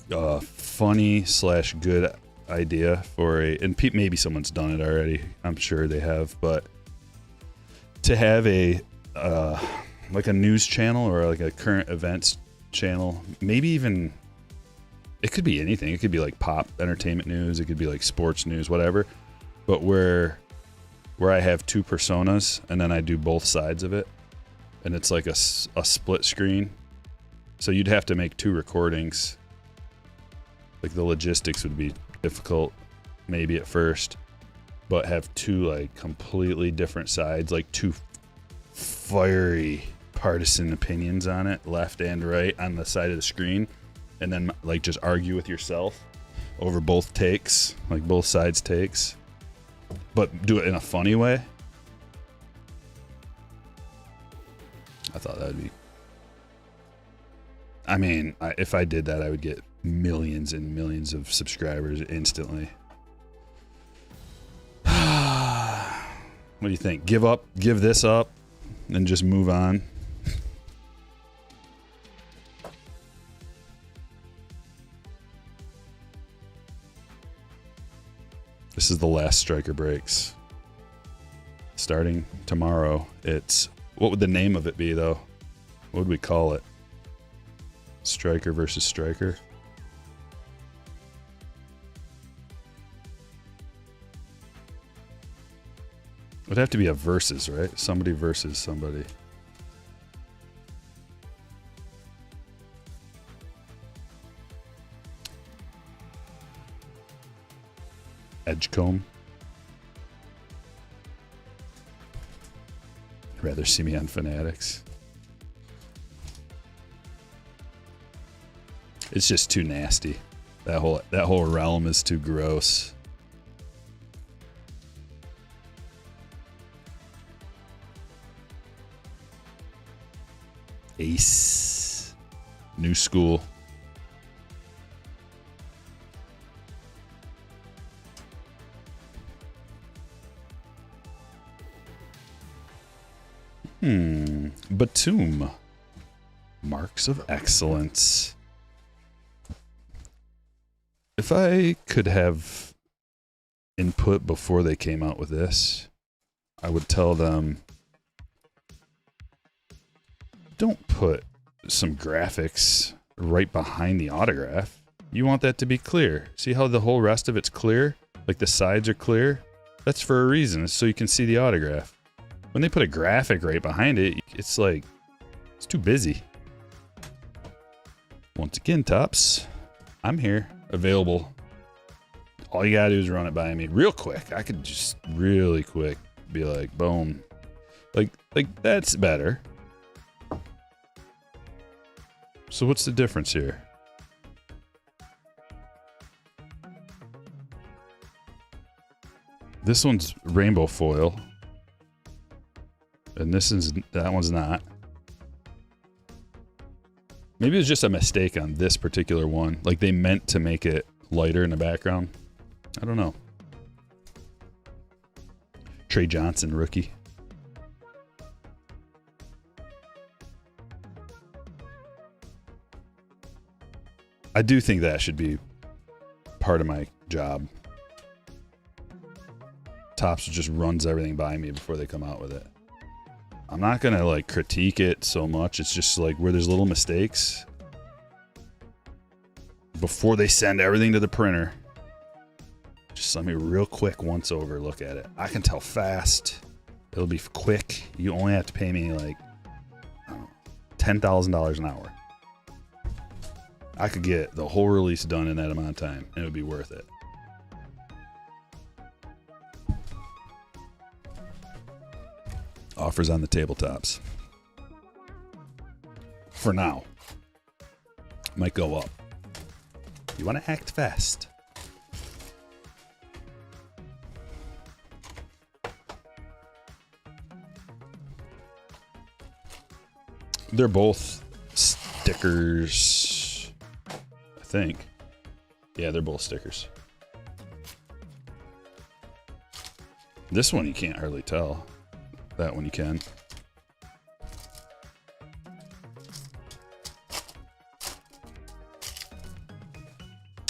a funny / good idea for and maybe someone's done it already. I'm sure they have, but to have a like a news channel or like a current events channel, maybe even it could be anything. It could be like pop entertainment news. It could be like sports news, whatever. But where I have two personas and then I do both sides of it, and it's like a split screen. So you'd have to make two recordings. Like the logistics would be difficult maybe at first, but have two like completely different sides, like two fiery partisan opinions on it, left and right on the side of the screen, and then like just argue with yourself over both takes, like both sides takes, but do it in a funny way. I thought that would be, I mean, if I did that, I would get millions and millions of subscribers instantly. What do you think? Give this up and just move on? This is the last Stryker breaks. Starting tomorrow, what would the name of it be though? What would we call it? Stryker versus Stryker? It would have to be a versus, right? Somebody versus somebody. Edgecombe. Rather see me on Fanatics. It's just too nasty. That whole realm is too gross. Ace. New school. Batum. Marks of excellence. If I could have input before they came out with this, I would tell them, don't put some graphics right behind the autograph. You want that to be clear. See how the whole rest of it's clear? Like the sides are clear? That's for a reason, so you can see the autograph. When they put a graphic right behind it, it's like, it's too busy. Once again, Tops, I'm here, available. All you gotta do is run it by me real quick. I could just really quick be like, boom. Like that's better. So what's the difference here? This one's rainbow foil. And that one's not. Maybe it was just a mistake on this particular one. Like they meant to make it lighter in the background. I don't know. Trey Johnson, rookie. I do think that should be part of my job. Topps just runs everything by me before they come out with it. I'm not gonna like critique it so much. It's just like where there's little mistakes. Before they send everything to the printer, just let me real quick once over look at it. I can tell fast. It'll be quick. You only have to pay me like, I don't know, $10,000 an hour. I could get the whole release done in that amount of time, and it would be worth it. Offers on the tabletops. For now. Might go up. You want to act fast. They're both stickers, I think. Yeah, they're both stickers. This one you can't hardly tell. That one you can.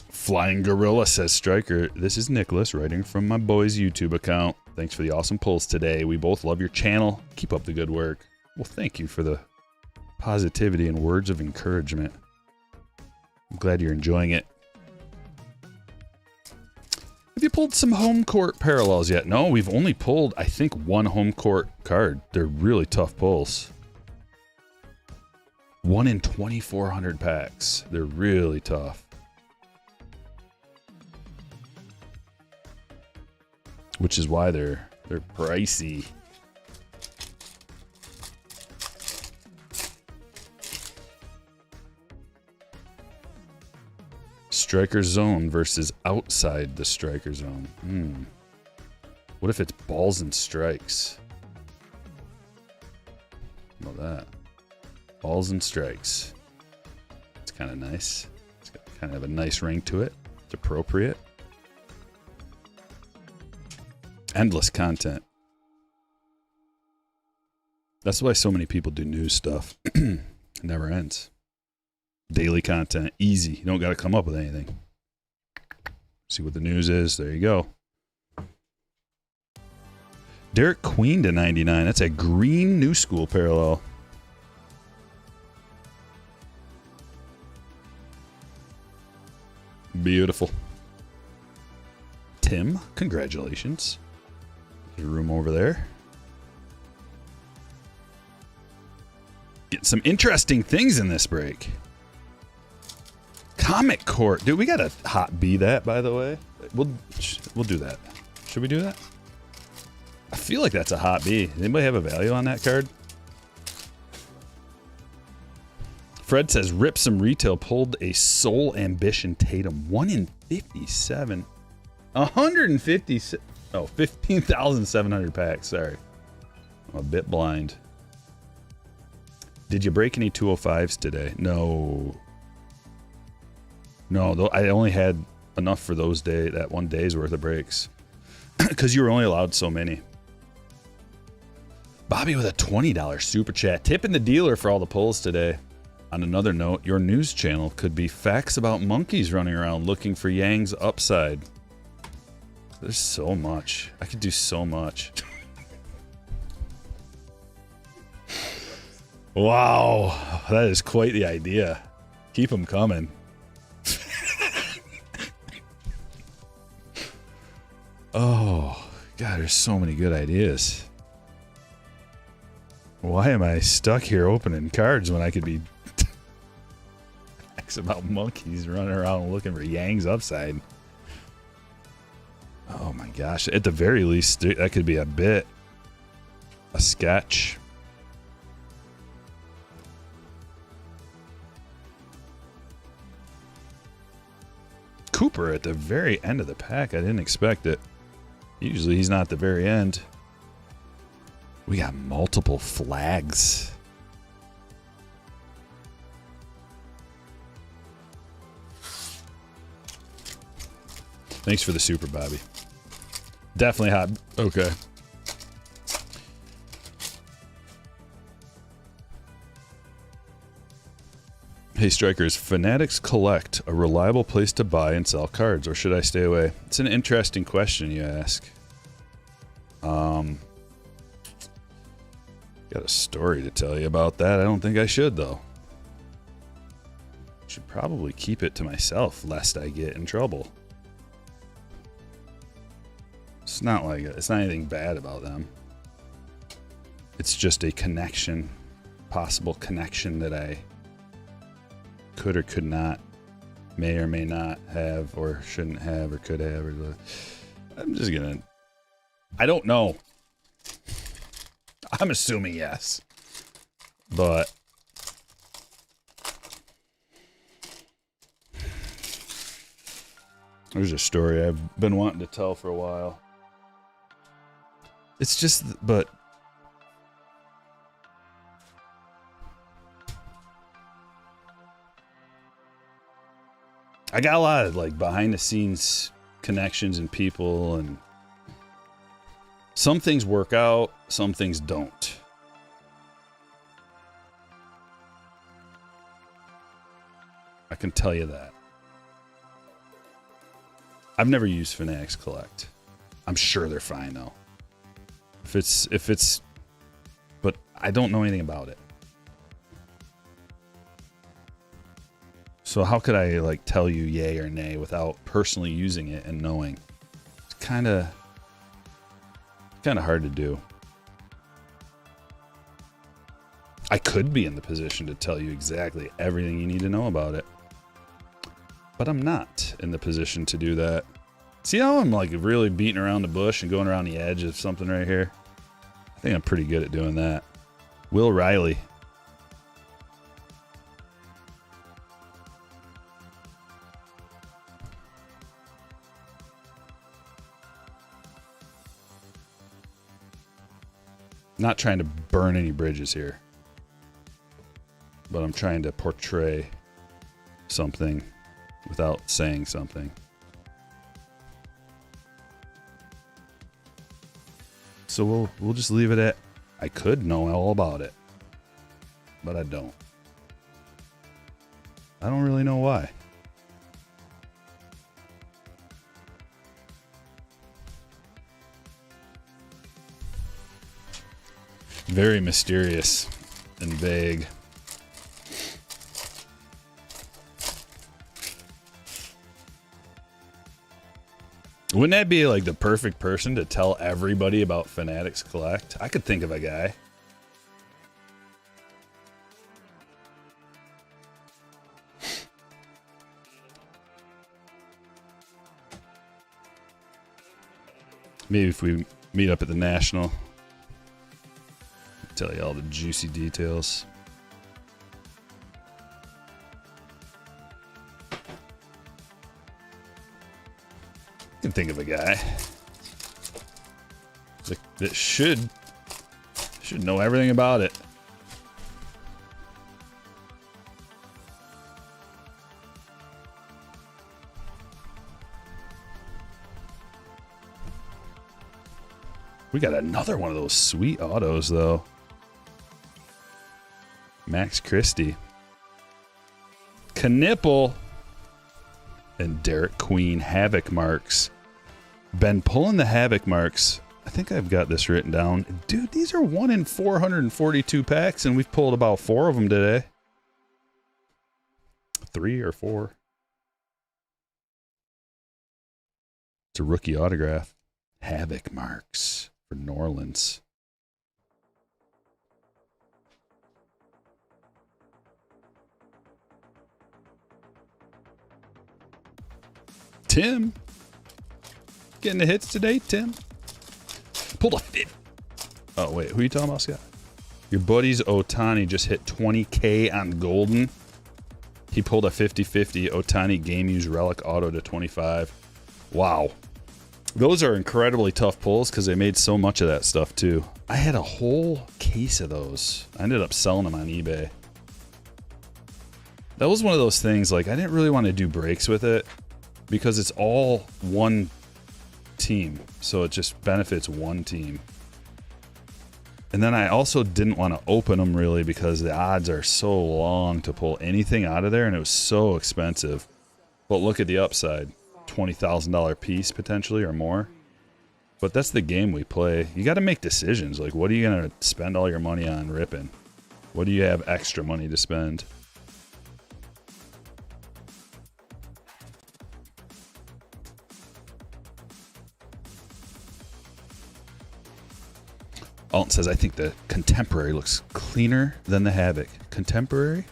Flying Gorilla says, Stryker, this is Nicholas writing from my boy's YouTube account. Thanks for the awesome pulls today. We both love your channel. Keep up the good work. Well, thank you for the positivity and words of encouragement. I'm glad you're enjoying it. Have you pulled some home court parallels yet? No, we've only pulled, I think, one home court card. They're really tough pulls. 1 in 2,400 packs. They're really tough. Which is why they're pricey. Stryker zone versus outside the Stryker zone. What if it's balls and strikes? How about that? Balls and strikes. It's kind of nice. It's got kind of a nice ring to it. It's appropriate. Endless content. That's why so many people do news stuff. It never ends. Daily content, easy. You don't got to come up with anything. See what the news is. There you go. Derek Queen to 99. That's a green new school parallel. Beautiful. Tim, congratulations. There's room over there. Getting some interesting things in this break. Comic Court. Dude, we got to hot B that, by the way. We'll do that. Should we do that? I feel like that's a hot B. Anybody have a value on that card? Fred says, rip some retail. Pulled a Soul Ambition Tatum. 1 in 57. 150. Oh, 15,700 packs. Sorry. I'm a bit blind. Did you break any 205s today? No. No, I only had enough for those that one day's worth of breaks. Because you were only allowed so many. Bobby with a $20 super chat. Tipping the dealer for all the pulls today. On another note, your news channel could be facts about monkeys running around looking for Yang's upside. There's so much. I could do so much. Wow. That is quite the idea. Keep them coming. Oh, God, there's so many good ideas. Why am I stuck here opening cards when I could be facts about monkeys running around looking for Yang's upside? Oh my gosh. At the very least, that could be a sketch. Cooper at the very end of the pack. I didn't expect it. Usually he's not at the very end. We got multiple flags. Thanks for the super, Bobby. Definitely hot. Okay. Hey, Strikers, Fanatics Collect a reliable place to buy and sell cards, or should I stay away? It's an interesting question you ask. Got a story to tell you about that. I don't think I should, though. Should probably keep it to myself, lest I get in trouble. It's not anything bad about them. It's just a connection, possible connection that I could or could not, may or may not have, or shouldn't have, or could have. I'm just gonna. I don't know. I'm assuming yes, but there's a story I've been wanting to tell for a while. It's just, but I got a lot of like behind the scenes connections and people, and some things work out, some things don't. I can tell you that. I've never used Fanatics Collect. I'm sure they're fine though. If it's, but I don't know anything about it. So how could I like tell you yay or nay without personally using it and knowing? It's kind of hard to do. I could be in the position to tell you exactly everything you need to know about it, but I'm not in the position to do that. See how I'm like really beating around the bush and going around the edge of something right here? I think I'm pretty good at doing that. Will Riley. Not trying to burn any bridges here, but I'm trying to portray something without saying something. So we'll just leave it at I could know all about it, but I don't. I don't really know why. Very mysterious and vague. Wouldn't that be like the perfect person to tell everybody about Fanatics Collect? I could think of a guy. Maybe if we meet up at the National, I'll tell you all the juicy details. I can think of a guy that should know everything about it. We got another one of those sweet autos, though. Max Christie. Knipple. And Derek Queen Havoc marks. Been pulling the Havoc marks. I think I've got this written down. Dude, these are 1 in 442 packs, and we've pulled about 4 of them today. 3 or 4. It's a rookie autograph. Havoc marks for New Orleans. Tim. Getting the hits today, Tim. Pulled a fit. Oh, wait. Who are you talking about, Scott? Your buddy's Ohtani just hit 20K on Golden. He pulled a 50-50 Ohtani Game Use Relic Auto to 25. Wow. Those are incredibly tough pulls because they made so much of that stuff, too. I had a whole case of those. I ended up selling them on eBay. That was one of those things, like, I didn't really want to do breaks with it, because it's all one team, so it just benefits one team. And then I also didn't want to open them really because the odds are so long to pull anything out of there, and it was so expensive. But look at the upside. $20,000 piece potentially or more. But that's the game we play. You got to make decisions. Like, what are you going to spend all your money on ripping? What do you have extra money to spend? Alton says, I think the Contemporary looks cleaner than the Havoc. Contemporary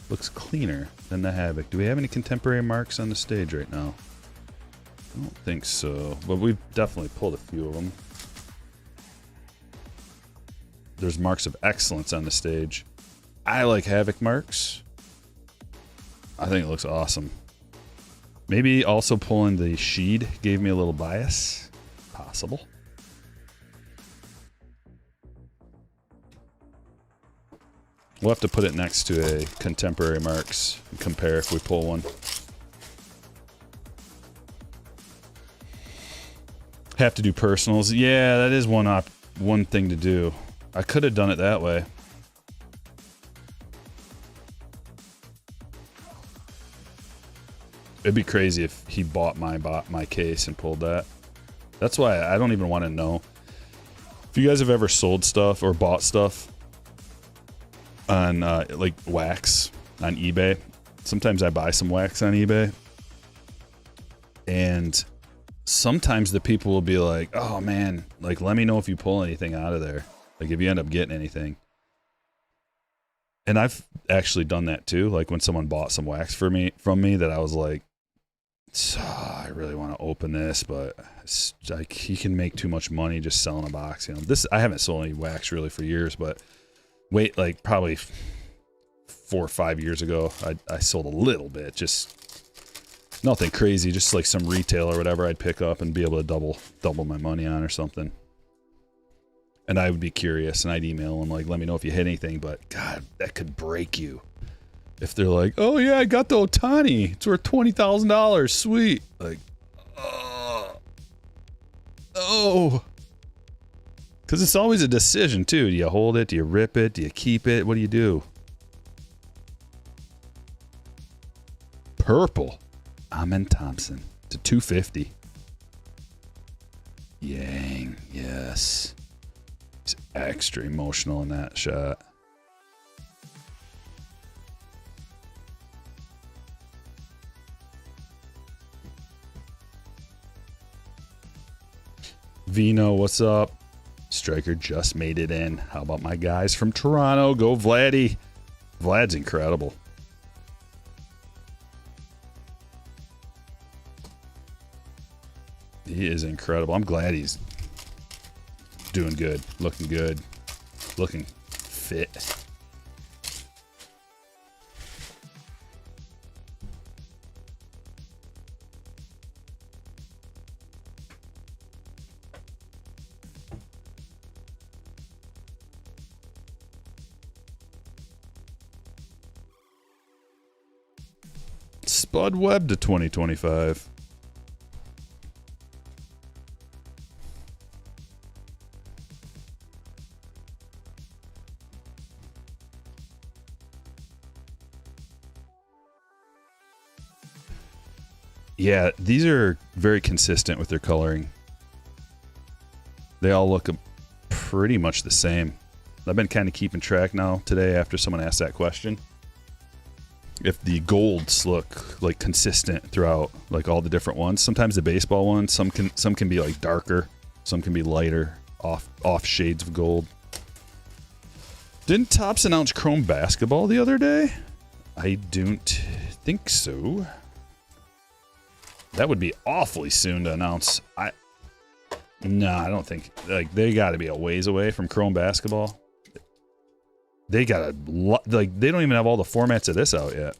looks cleaner than the Havoc. Do we have any Contemporary marks on the stage right now? I don't think so, but we've definitely pulled a few of them. There's marks of excellence on the stage. I like Havoc marks. I think it looks awesome. Maybe also pulling the Sheed gave me a little bias. Possible. We'll have to put it next to a Contemporary marks and compare if we pull one. Have to do personals. Yeah, that is one thing to do. I could have done it that way. It'd be crazy if he bought my case and pulled that. That's why I don't even want to know. If you guys have ever sold stuff or bought stuff on like wax on eBay, sometimes I buy some wax on eBay, and sometimes the people will be like, oh man, like let me know if you pull anything out of there, like if you end up getting anything. And I've actually done that too, like when someone bought some wax from me that I was like, I really want to open this, but it's like he can make too much money just selling a box. You know, this I haven't sold any wax really for years, but wait, like probably 4 or 5 years ago, I sold a little bit, just nothing crazy, just like some retail or whatever I'd pick up and be able to double my money on or something. And I would be curious, and I'd email them like, let me know if you hit anything. But God, that could break you. If they're like, oh yeah, I got the Otani. It's worth $20,000. Sweet. Like, oh. Because it's always a decision too. Do you hold it? Do you rip it? Do you keep it? What do you do? Purple. Amen Thompson to 250. Yang. Yes. He's extra emotional in that shot. Vino, what's up? Stryker just made it in. How about my guys from Toronto? Go Vladdy. Vlad's incredible. He is incredible. I'm glad he's doing good, looking fit. Spud Webb to 2025. Yeah, these are very consistent with their coloring. They all look pretty much the same. I've been kind of keeping track now today after someone asked that question. If the golds look like consistent throughout like all the different ones. Sometimes the baseball ones, some can be like darker, some can be lighter, off shades of gold. Didn't Topps announce Chrome basketball the other day? I don't think so. That would be awfully soon to announce. No, I don't think. Like, they got to be a ways away from Chrome basketball. They got a lot. Like, they don't even have all the formats of this out yet.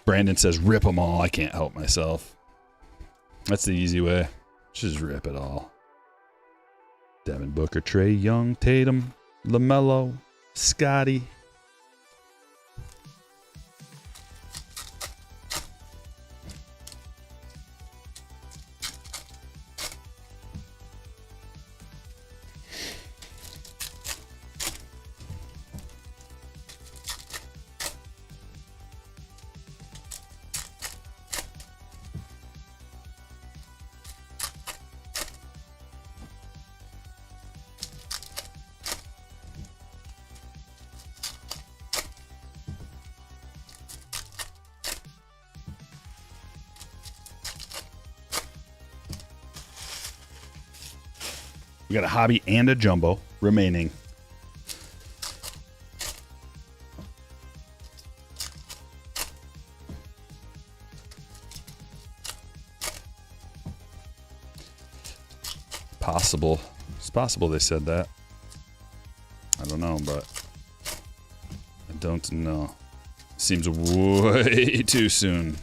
Brandon says, "Rip them all." I can't help myself. That's the easy way. Just rip it all. Devin Booker, Trey Young, Tatum, LaMelo, Scotty. We got a hobby and a jumbo remaining. Possible. It's possible they said that. I don't know, but I don't know. Seems way too soon.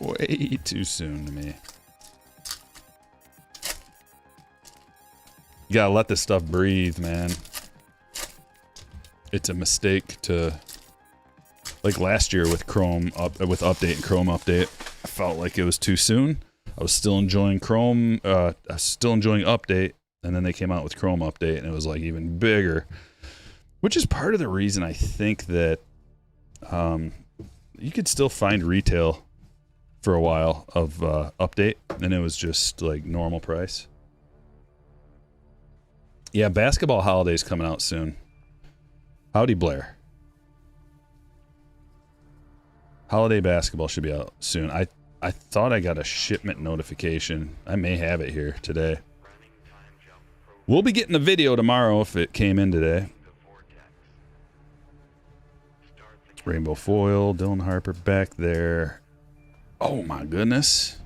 Way too soon to me. You gotta let this stuff breathe, man. It's a mistake to Like last year with with update and Chrome update, I felt like it was too soon. I was still enjoying Chrome, I was still enjoying update, and then they came out with Chrome update, and it was like even bigger, which is part of the reason I think that you could still find retail for a while of update, and it was just like normal price. Yeah, basketball holiday's coming out soon. Howdy, Blair. Holiday basketball should be out soon. I thought I got a shipment notification. I may have it here today. We'll be getting a video tomorrow if it came in today. Rainbow foil, Dylan Harper back there. Oh my goodness.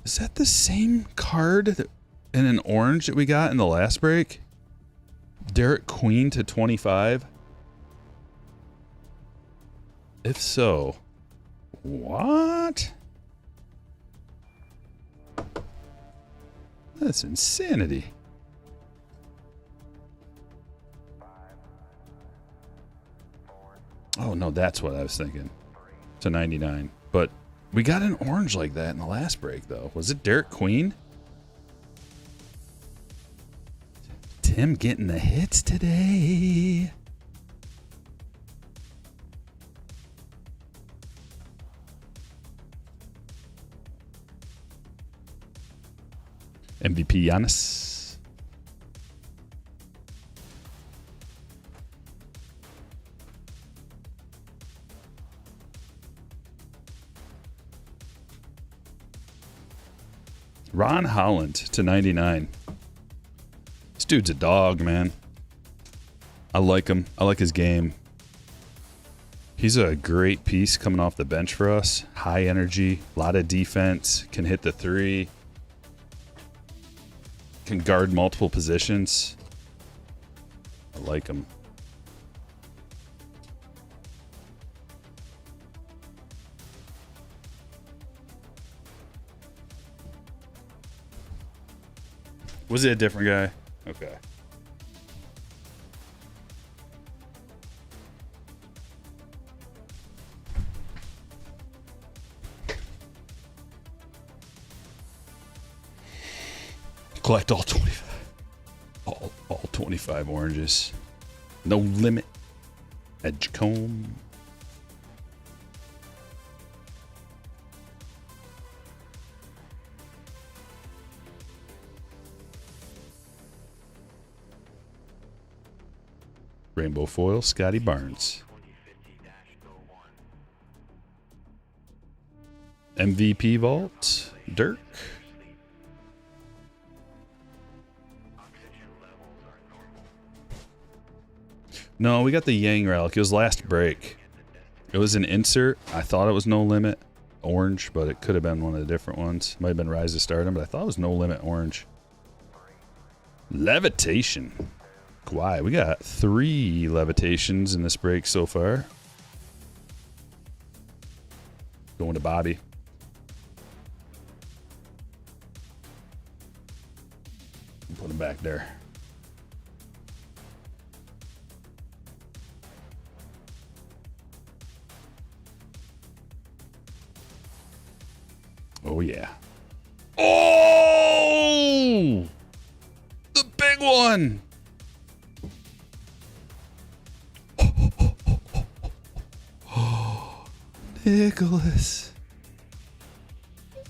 Is that the same card in an orange that we got in the last break? Derek Queen to 25? If so, what? That's insanity. Oh no, that's what I was thinking. To 99. But we got an orange like that in the last break though. Was it Derek Queen? Tim getting the hits today. MVP Giannis. Ron Holland to 99. This dude's a dog, man. I like him. I like his game. He's a great piece coming off the bench for us. High energy, a lot of defense, can hit the three. Can guard multiple positions. I like him. Was it a different guy? Okay. Collect all 25. All 25 oranges. No limit. Edgecombe. Rainbow foil, Scotty Barnes. MVP vault, Dirk. No, we got the Yang relic. It was last break. It was an insert. I thought it was no limit orange, but it could have been one of the different ones. Might have been Rise to Stardom, but I thought it was no limit orange. Levitation. Kawhi. We got 3 levitations in this break so far. Going to Bobby. Put him back there. Oh, yeah. Oh! The big one! Nicholas.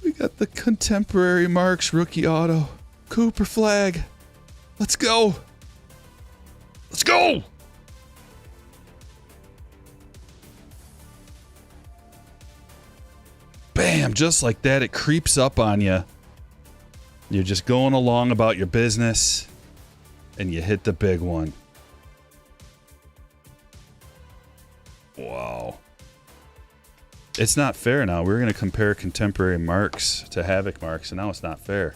We got the Contemporary Marks rookie auto. Cooper flag. Let's go. Let's go! Bam, just like that, it creeps up on you. You're just going along about your business, and you hit the big one. Wow. It's not fair now. We're going to compare Contemporary Marks to Havoc Marks, and now it's not fair.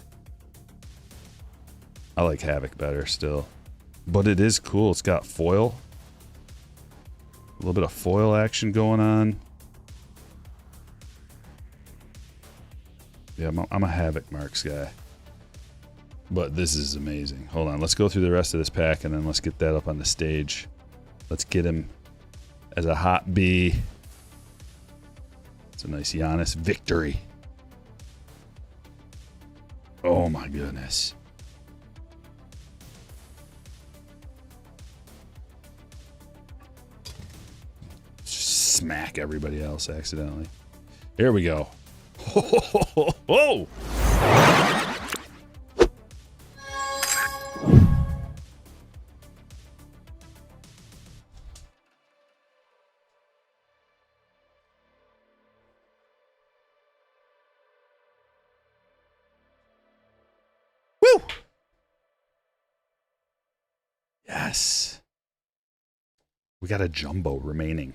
I like Havoc better still. But it is cool. It's got foil. A little bit of foil action going on. Yeah, I'm a Havoc Marks guy. But this is amazing. Hold on, let's go through the rest of this pack and then let's get that up on the stage. Let's get him as a hot B. It's a nice Giannis victory. Oh my goodness. Smack everybody else accidentally. Here we go. Whoa! Woo! Yes. We got a jumbo remaining.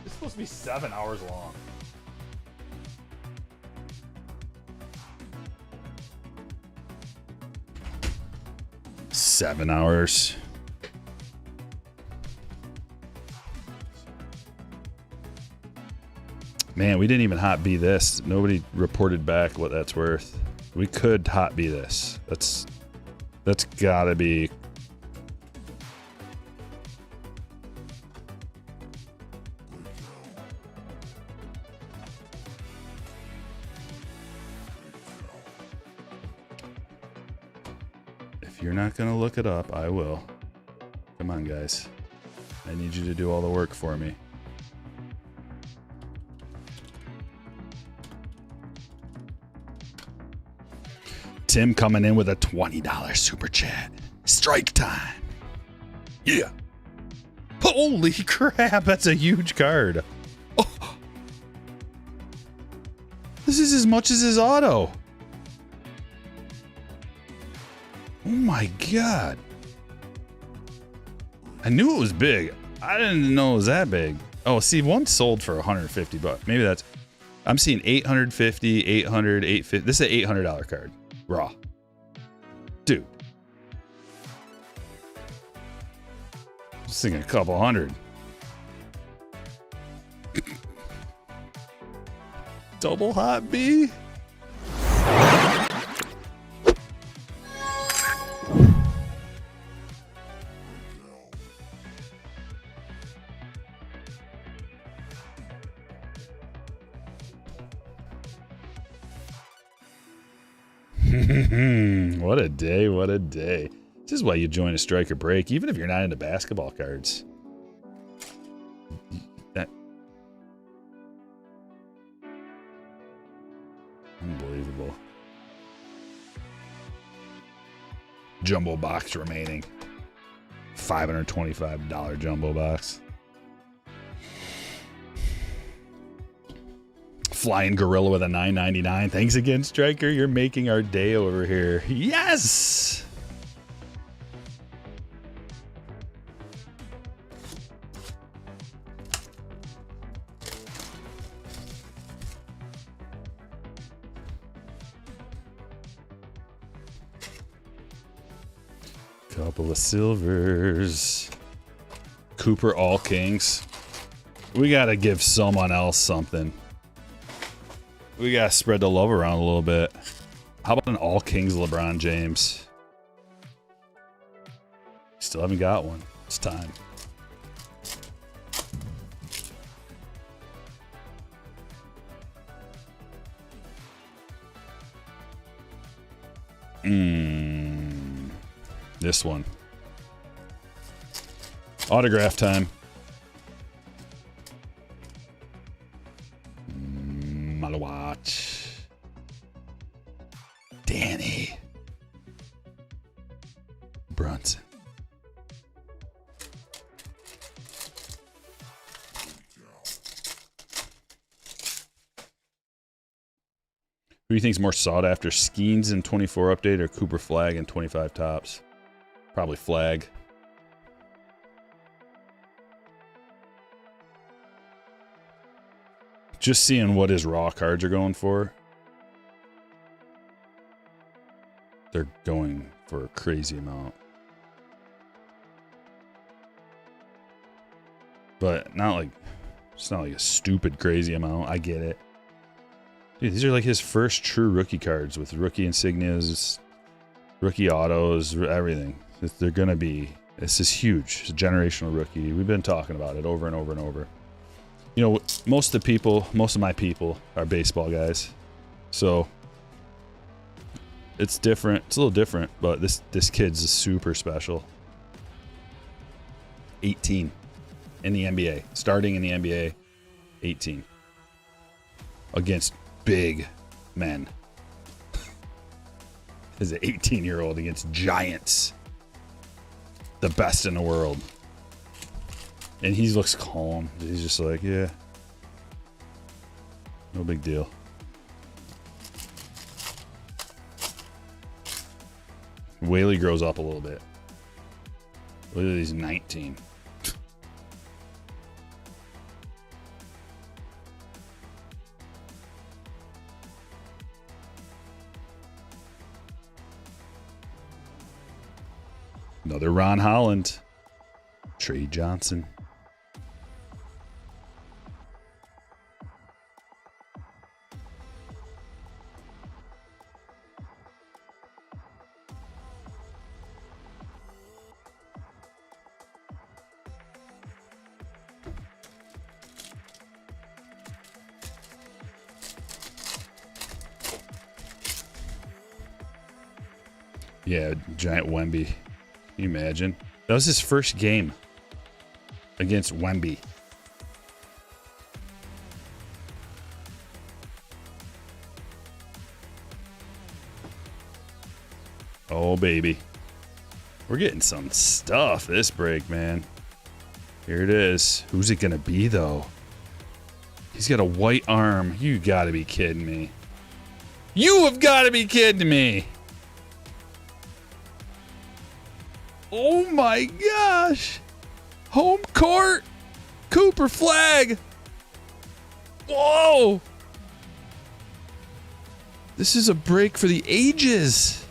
It's supposed to be 7 hours long. Seven hours. Man, we didn't even hot B this. Nobody reported back what that's worth. We could hot B this. That's gotta be. If you're not gonna look it up, I will. Come on, guys. I need you to do all the work for me. Tim coming in with a $20 super chat. Strike time. Yeah. Holy crap, that's a huge card. Oh. This is as much as his auto. Oh my god. I knew it was big. I didn't know it was that big. Oh, see, one sold for 150 bucks. Maybe that's... I'm seeing 850, 800, 850. This is an $800 card. Raw. Dude. Just thinking a couple hundred. Double hot B? What a day, what a day. This is why you join a Stryker break, even if you're not into basketball cards. Unbelievable. Jumbo box remaining. $525 jumbo box. Flying Gorilla with a $9.99. Thanks again, Stryker. You're making our day over here. Yes! Couple of silvers. Cooper All Kings. We got to give someone else something. We got to spread the love around a little bit. How about an All Kings LeBron James? Still haven't got one. It's time. This one. Autograph time. Watch. Danny Brunson. Who do you think is more sought after, Skeens in 24 update or Cooper Flag in 25 tops? Probably Flag. Just seeing what his raw cards are going for. They're going for a crazy amount. But not like, it's not like a stupid crazy amount. I get it. Dude, these are like his first true rookie cards with rookie insignias, rookie autos, everything. They're going to be, this is huge. It's a generational rookie. We've been talking about it over and over and over. You know, most of my people are baseball guys. So it's different. It's a little different, but this kid's super special. 18 in the NBA, starting in the NBA, 18 against big men. As an 18-year-old against giants, the best in the world. And he looks calm. He's just like, yeah, no big deal. Whaley grows up a little bit. Look at these 19. Another Ron Holland. Trey Johnson. Yeah, giant Wemby. Can you imagine? That was his first game against Wemby. Oh, baby. We're getting some stuff this break, man. Here it is. Who's it going to be, though? He's got a white arm. You got to be kidding me. You have got to be kidding me. Oh my gosh. Home court. Cooper Flag. Whoa. This is a break for the ages.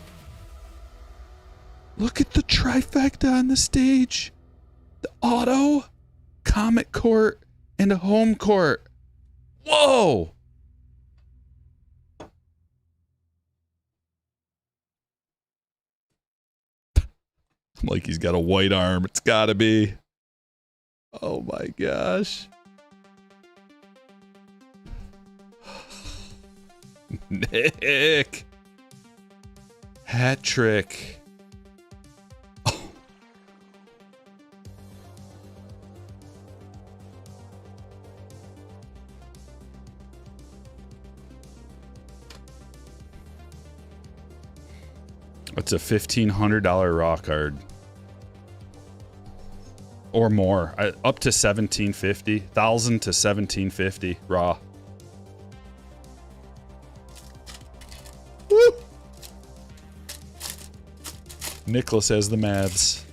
Look at the trifecta on the stage. The auto, Comet Court, and a home court. Whoa. Like he's got a white arm. It's gotta be. Oh my gosh. Nick. Hat trick. Oh. It's a $1,500 raw card. Or more. Up to $1,750. 1,000 to $1,750 raw. Woo! Nicholas has the Mavs.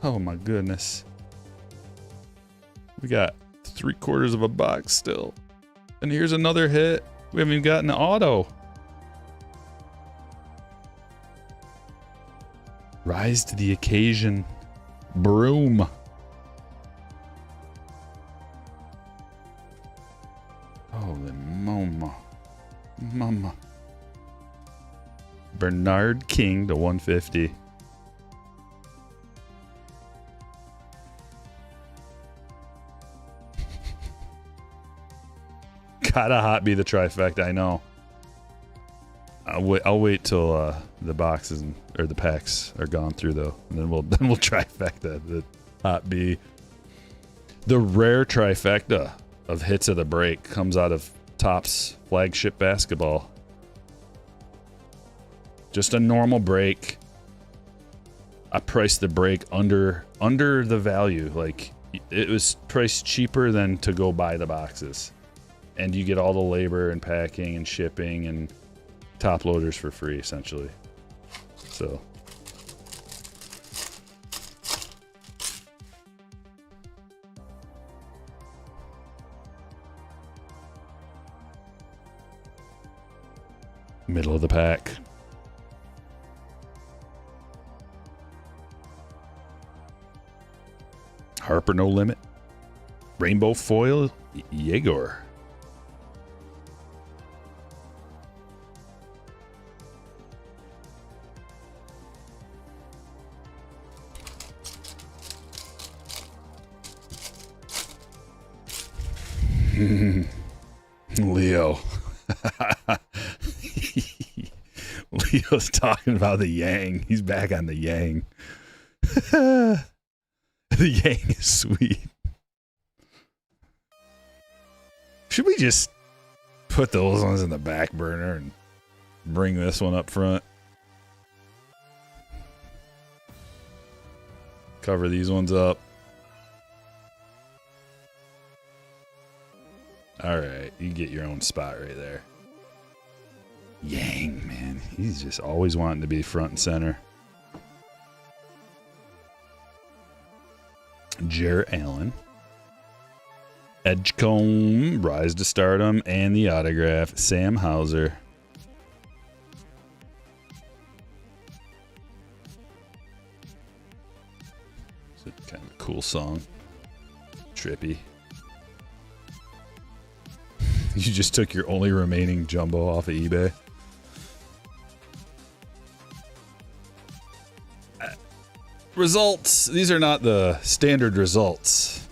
Oh my goodness. We got 3/4 of a box still. And here's another hit. We haven't even gotten the auto. Rise to the occasion. Broom. Holy mama. Mama. Bernard King to 150. Gotta hot be the trifecta, I know. I'll wait till the boxes or the packs are gone through though, and then we'll trifecta the hot B. The rare trifecta of hits of the break comes out of Topps Flagship Basketball. Just a normal break. I priced the break under the value. Like it was priced cheaper than to go buy the boxes, and you get all the labor and packing and shipping and top loaders for free, essentially. So middle of the pack. Harper No Limit. Rainbow Foil Yegor. Leo. Leo's talking about the Yang. He's back on the Yang. The Yang is sweet. Should we just put those ones in the back burner and bring this one up front? Cover these ones up. All right, you get your own spot right there. Yang, man. He's just always wanting to be front and center. Jarrett Allen. Edgecombe, Rise to Stardom, and the autograph, Sam Hauser. It's kind of a cool song. Trippy. You just took your only remaining jumbo off of eBay. Results. These are not the standard results.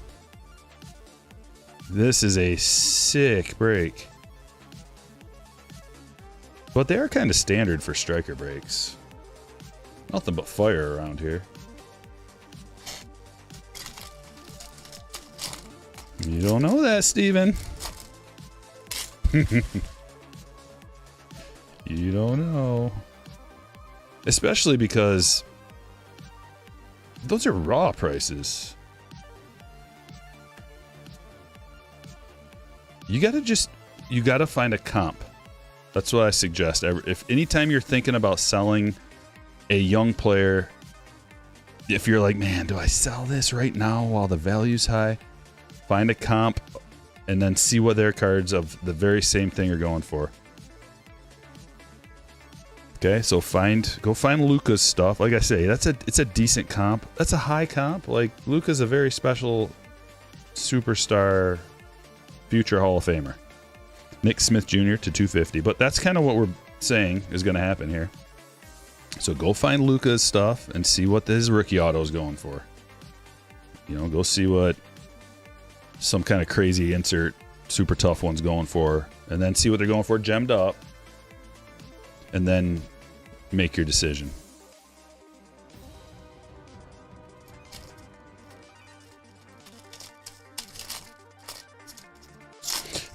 This is a sick break. But they are kind of standard for Stryker breaks. Nothing but fire around here. You don't know that, Steven. You don't know. Especially because those are raw prices. You gotta find a comp. That's what I suggest. If anytime you're thinking about selling a young player, if you're like, man, do I sell this right now while the value's high? Find a comp and then see what their cards of the very same thing are going for. Okay, so go find Luka's stuff. Like I say, it's a decent comp. That's a high comp. Like Luka's a very special superstar, future Hall of Famer. Nick Smith Jr. to 250, but that's kind of what we're saying is going to happen here. So go find Luka's stuff and see what his rookie auto is going for. You know, go see what some kind of crazy insert super tough one's going for, and then see what they're going for gemmed up, and then make your decision.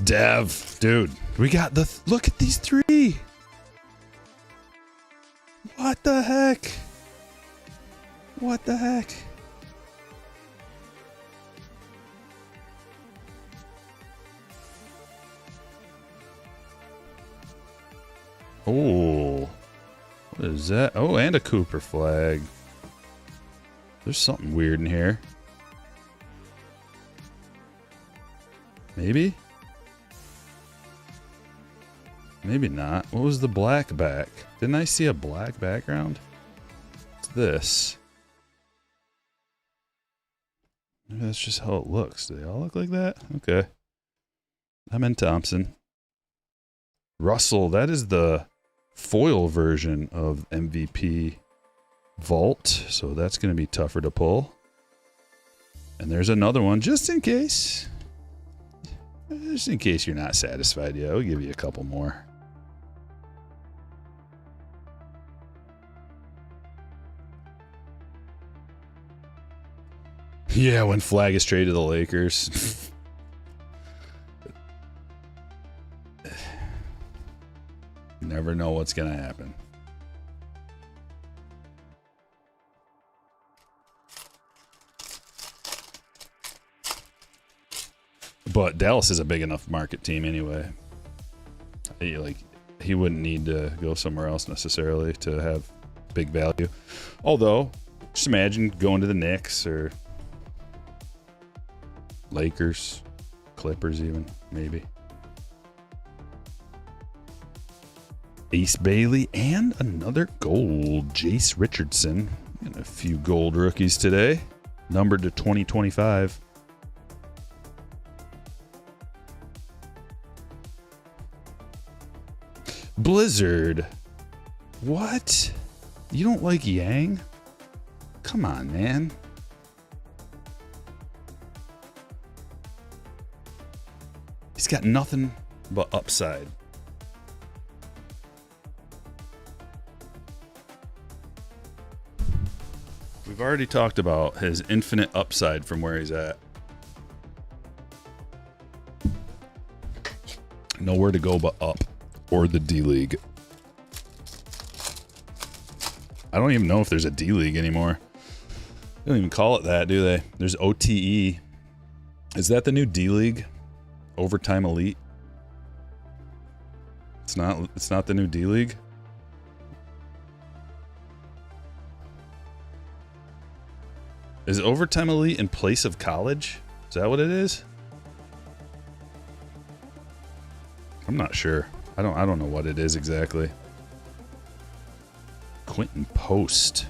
Dev, dude, we got look at these three. What the heck? What the heck? Oh, what is that? Oh, and a Cooper flag. There's something weird in here. Maybe? Maybe not. What was the black back? Didn't I see a black background? What's this? Maybe that's just how it looks. Do they all look like that? Okay. I'm in Thompson. Russell, that is the foil version of MVP Vault, so that's going to be tougher to pull. And there's another one, just in case. Just in case you're not satisfied yet, I'll give you a couple more. Yeah, when Flag is traded to the Lakers. Never know what's going to happen. But Dallas is a big enough market team anyway. He wouldn't need to go somewhere else necessarily to have big value. Although, just imagine going to the Knicks or Lakers, Clippers even, maybe. Ace Bailey and another gold. Jace Richardson. And a few gold rookies today. Numbered to 2025. Blizzard. What? You don't like Yang? Come on, man. He's got nothing but upside. We've already talked about his infinite upside from where he's at. Nowhere to go but up, or the D-League. I don't even know if there's a D-League anymore. They don't even call it that, do they? There's OTE. Is that the new D-League? Overtime Elite? It's not the new D-League? Is Overtime Elite in place of college? Is that what it is? I'm not sure. I don't know what it is exactly. Quentin Post.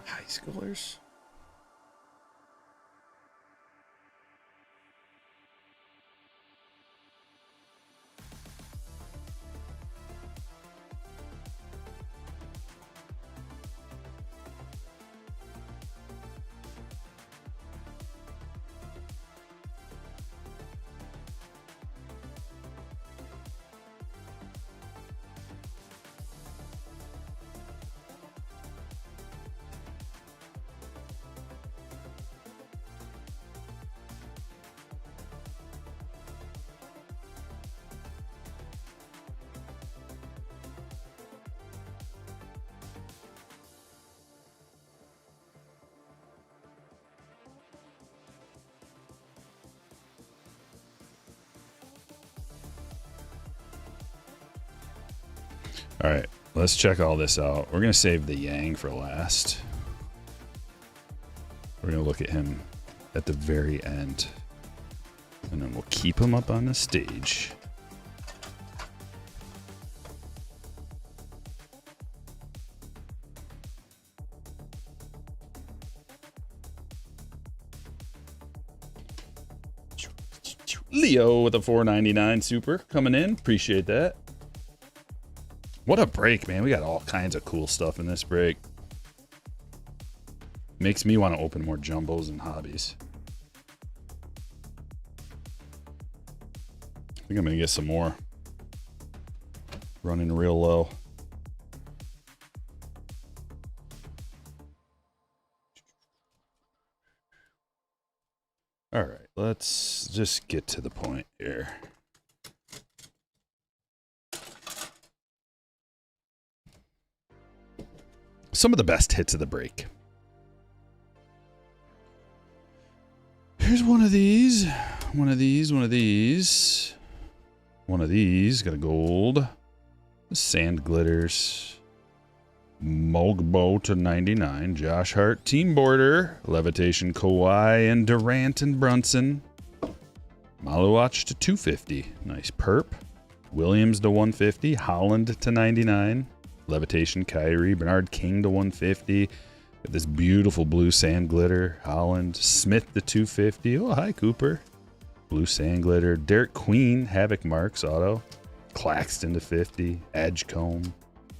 High schoolers? All right, let's check all this out. We're going to save the Yang for last. We're going to look at him at the very end. And then we'll keep him up on the stage. Leo with a $4.99 super coming in. Appreciate that. What a break, man. We got all kinds of cool stuff in this break. Makes me want to open more jumbos and hobbies. I think I'm going to get some more. Running real low. All right, let's just get to the point here. Some of the best hits of the break. Here's one of these. One of these. One of these. One of these. Got a gold. Sand glitters. Mogbo to 99. Josh Hart. Team Border. Levitation Kawhi and Durant and Brunson. Maluach to 250. Nice perp. Williams to 150. Holland to 99. Levitation Kyrie. Bernard King to 150. Got this beautiful blue sand glitter. Holland. Smith to 250. Oh, hi, Cooper. Blue sand glitter. Derek Queen. Havoc Marks auto. Claxton to 50. Edgecombe.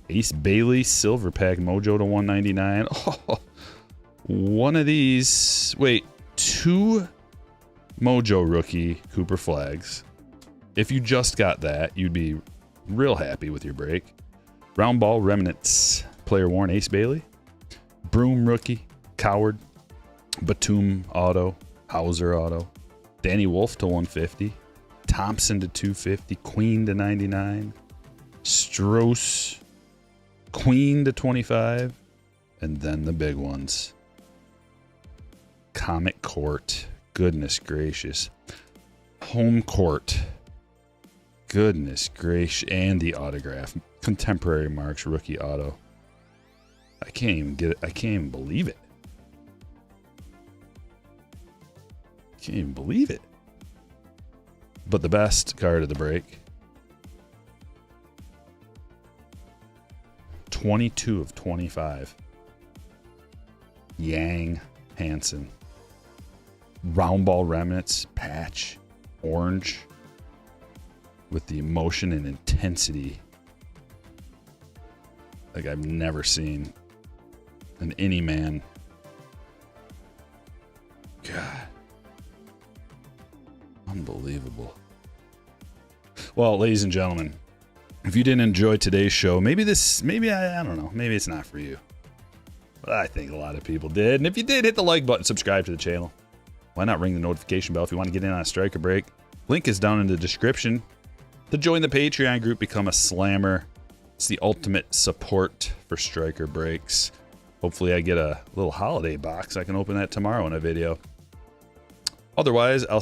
Ace Bailey. Silver pack. Mojo to 199. Oh, one of these. Wait, two Mojo rookie Cooper flags. If you just got that, you'd be real happy with your break. Round ball remnants. Player worn Ace Bailey. Broom rookie. Coward. Batum auto. Hauser auto. Danny Wolf to 150. Thompson to 250. Queen to 99. Strauss. Queen to 25. And then the big ones. Comet Court. Goodness gracious. Home Court. Goodness gracious. And the autograph. Contemporary Marks rookie auto. I can't even get it. I can't even believe it. Can't even believe it. But the best card of the break. 22 of 25. Yang Hansen. Round ball remnants, patch, orange, with the emotion and intensity like I've never seen in any man. God. Unbelievable. Well, ladies and gentlemen, if you didn't enjoy today's show, maybe I don't know, maybe it's not for you. But I think a lot of people did. And if you did, hit the like button, subscribe to the channel. Why not ring the notification bell if you want to get in on a Stryker break? Link is down in the description. To join the Patreon group, become a slammer. It's the ultimate support for Stryker breaks. Hopefully I get a little holiday box. I can open that tomorrow in a video. Otherwise, I'll